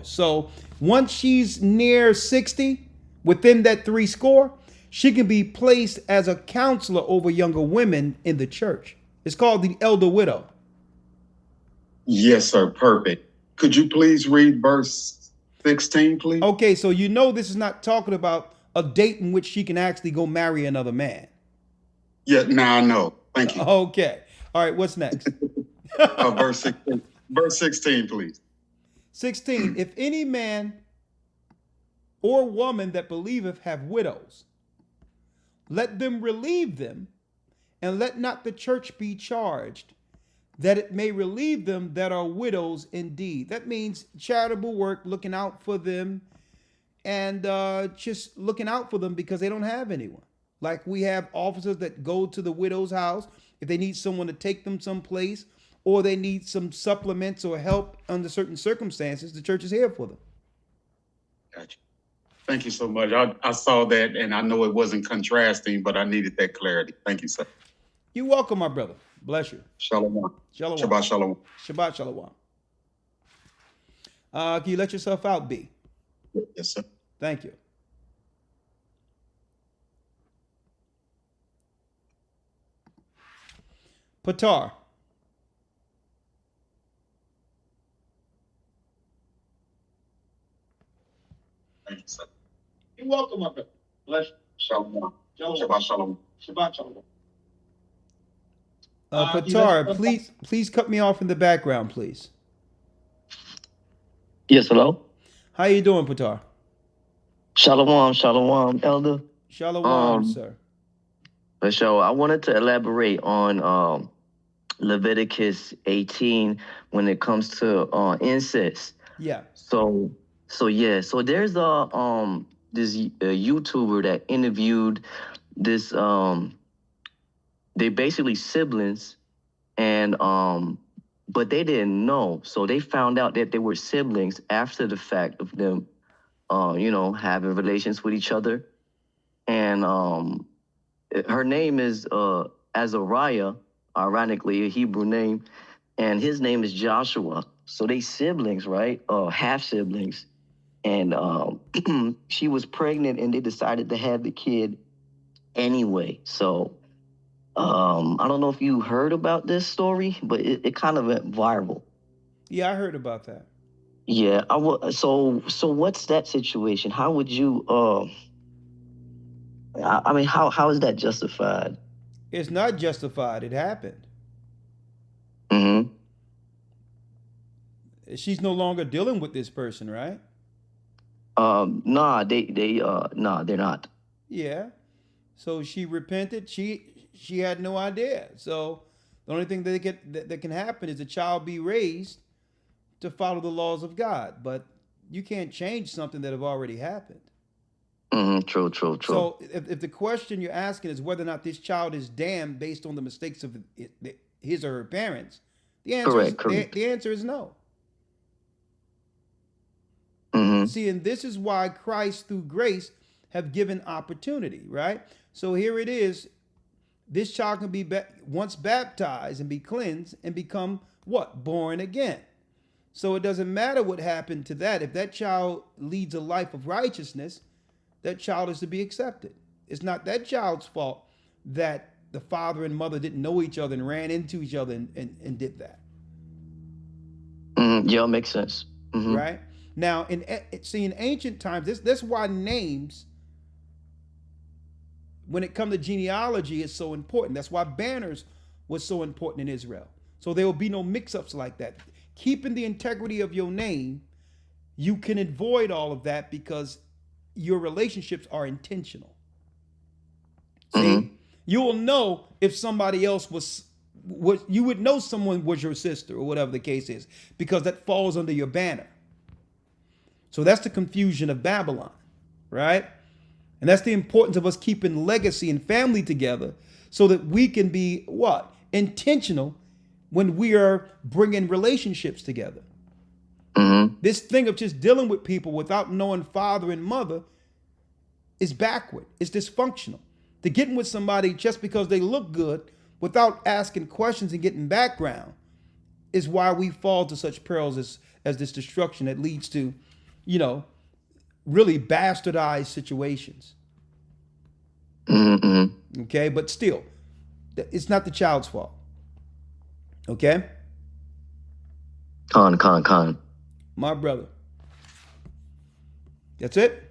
So once she's near 60, within that 80, she can be placed as a counselor over younger women in the church. It's called the elder widow. Yes, sir. Perfect. Could you please read verse 16, please? Okay, so you know this is not talking about a date in which she can actually go marry another man. Yeah, now I know. Thank you. Okay. All right, what's next? Verse 16. Verse 16, please. 16. If any man or woman that believeth have widows, let them relieve them, and let not the church be charged, that it may relieve them that are widows indeed. That means charitable work, looking out for them, and just looking out for them because they don't have anyone. Like we have officers that go to the widow's house if they need someone to take them someplace, or they need some supplements or help under certain circumstances. The church is here for them. Gotcha. Thank you so much. I saw that, and I know it wasn't contrasting, but I needed that clarity. Thank you, sir. You're welcome, my brother. Bless you. Shalom. Shalom. Shabbat shalom. Shabbat shalom. Can you let yourself out, B? Yes, sir. Thank you. Patar. Thank you, sir. You're welcome, my brother. Bless you. Shalom. Shabbat shalom. Shabbat shalom. Patar, please cut me off in the background, please. Yes, hello? How you doing, Patar? Shalom, shalom, Elder. Shalom, sir. For sure. I wanted to elaborate on Leviticus 18 when it comes to incest. Yeah. So there's this YouTuber that interviewed this they basically siblings, and but they didn't know. So they found out that they were siblings after the fact of them having relations with each other. And her name is Azariah, ironically, a Hebrew name, and his name is Joshua. So they siblings, right? Half siblings. And she was pregnant and they decided to have the kid anyway. So I don't know if you heard about this story, but it kind of went viral. Yeah, I heard about that. Yeah, so what's that situation? How would you I mean, how is that justified? It's not justified. It happened. Mm-hmm. She's no longer dealing with this person, right? Nah, they're not. Yeah. So she repented. She had no idea. So the only thing that can happen is the child be raised to follow the laws of God. But you can't change something that have already happened. Mm-hmm. True. So if the question you're asking is whether or not this child is damned based on the mistakes of his or her parents, the answer is no. Mm-hmm. See, and this is why Christ, through grace, have given opportunity, right? So here it is. This child can be once baptized and be cleansed and become what? Born again. So it doesn't matter what happened to that. If that child leads a life of righteousness, that child is to be accepted. It's not that child's fault that the father and mother didn't know each other and ran into each other and did that. Yeah, it makes sense. Mm-hmm. Right? Now, in ancient times, that's why names, when it comes to genealogy, is so important. That's why banners was so important in Israel. So there will be no mix-ups like that. Keeping the integrity of your name, you can avoid all of that because your relationships are intentional. Mm-hmm. See, you will know if somebody else was you would know someone was your sister or whatever the case is, because that falls under your banner. So that's the confusion of Babylon, right? And that's the importance of us keeping legacy and family together so that we can be what? Intentional when we are bringing relationships together. Mm-hmm. This thing of just dealing with people without knowing father and mother is backward. It's dysfunctional. To getting with somebody just because they look good without asking questions and getting background is why we fall to such perils as this destruction that leads to, really bastardized situations. Mm-hmm. Okay, but still, it's not the child's fault. Okay? Con. My brother. That's it?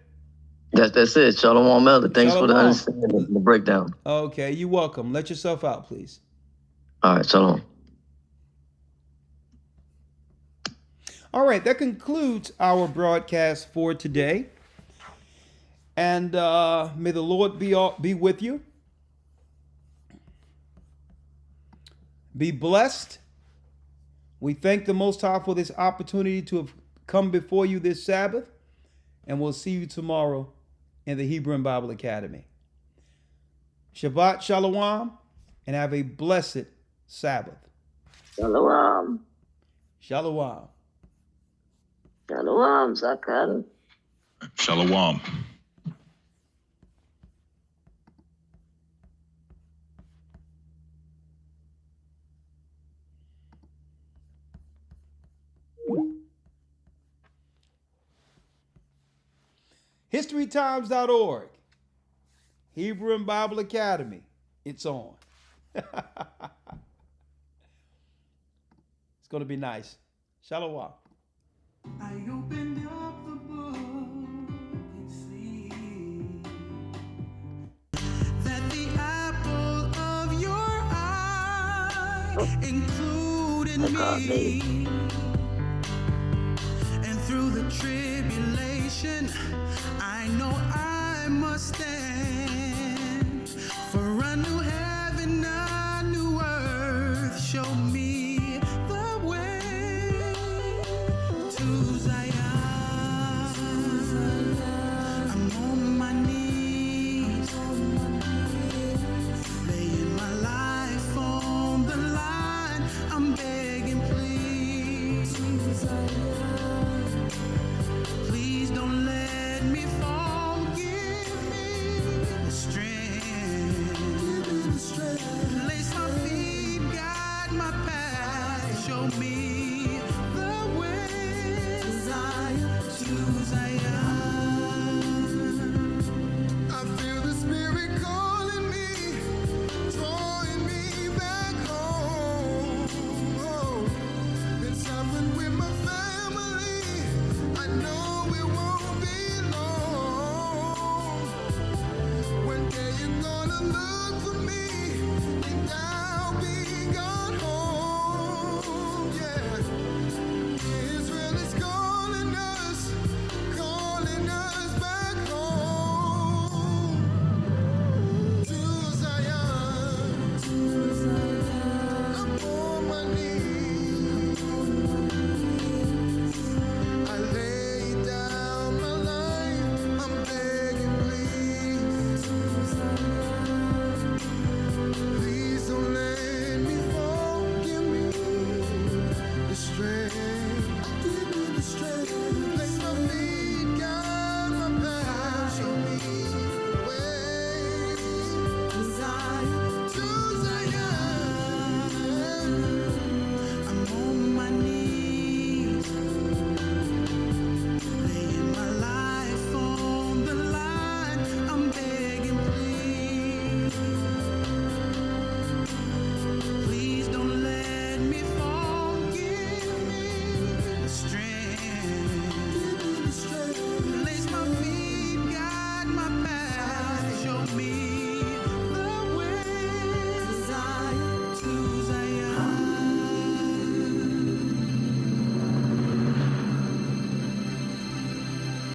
That's it. Shalom, Elder. Thanks for the Shalom. understanding, the breakdown. Okay, you're welcome. Let yourself out, please. All right, shalom. All right, that concludes our broadcast for today. And may the Lord be with you. Be blessed. We thank the Most High for this opportunity to have come before you this Sabbath. And we'll see you tomorrow in the Hebrew and Bible Academy. Shabbat Shalom, and have a blessed Sabbath. Shalom. Shalom. Shalom, Zakar. Shalom. HistoryTimes.org. Hebrew and Bible Academy. It's on. It's going to be nice. Shalom. I opened up the book and see that the apple of your eye included me, and through the tribulation, I know I must stand.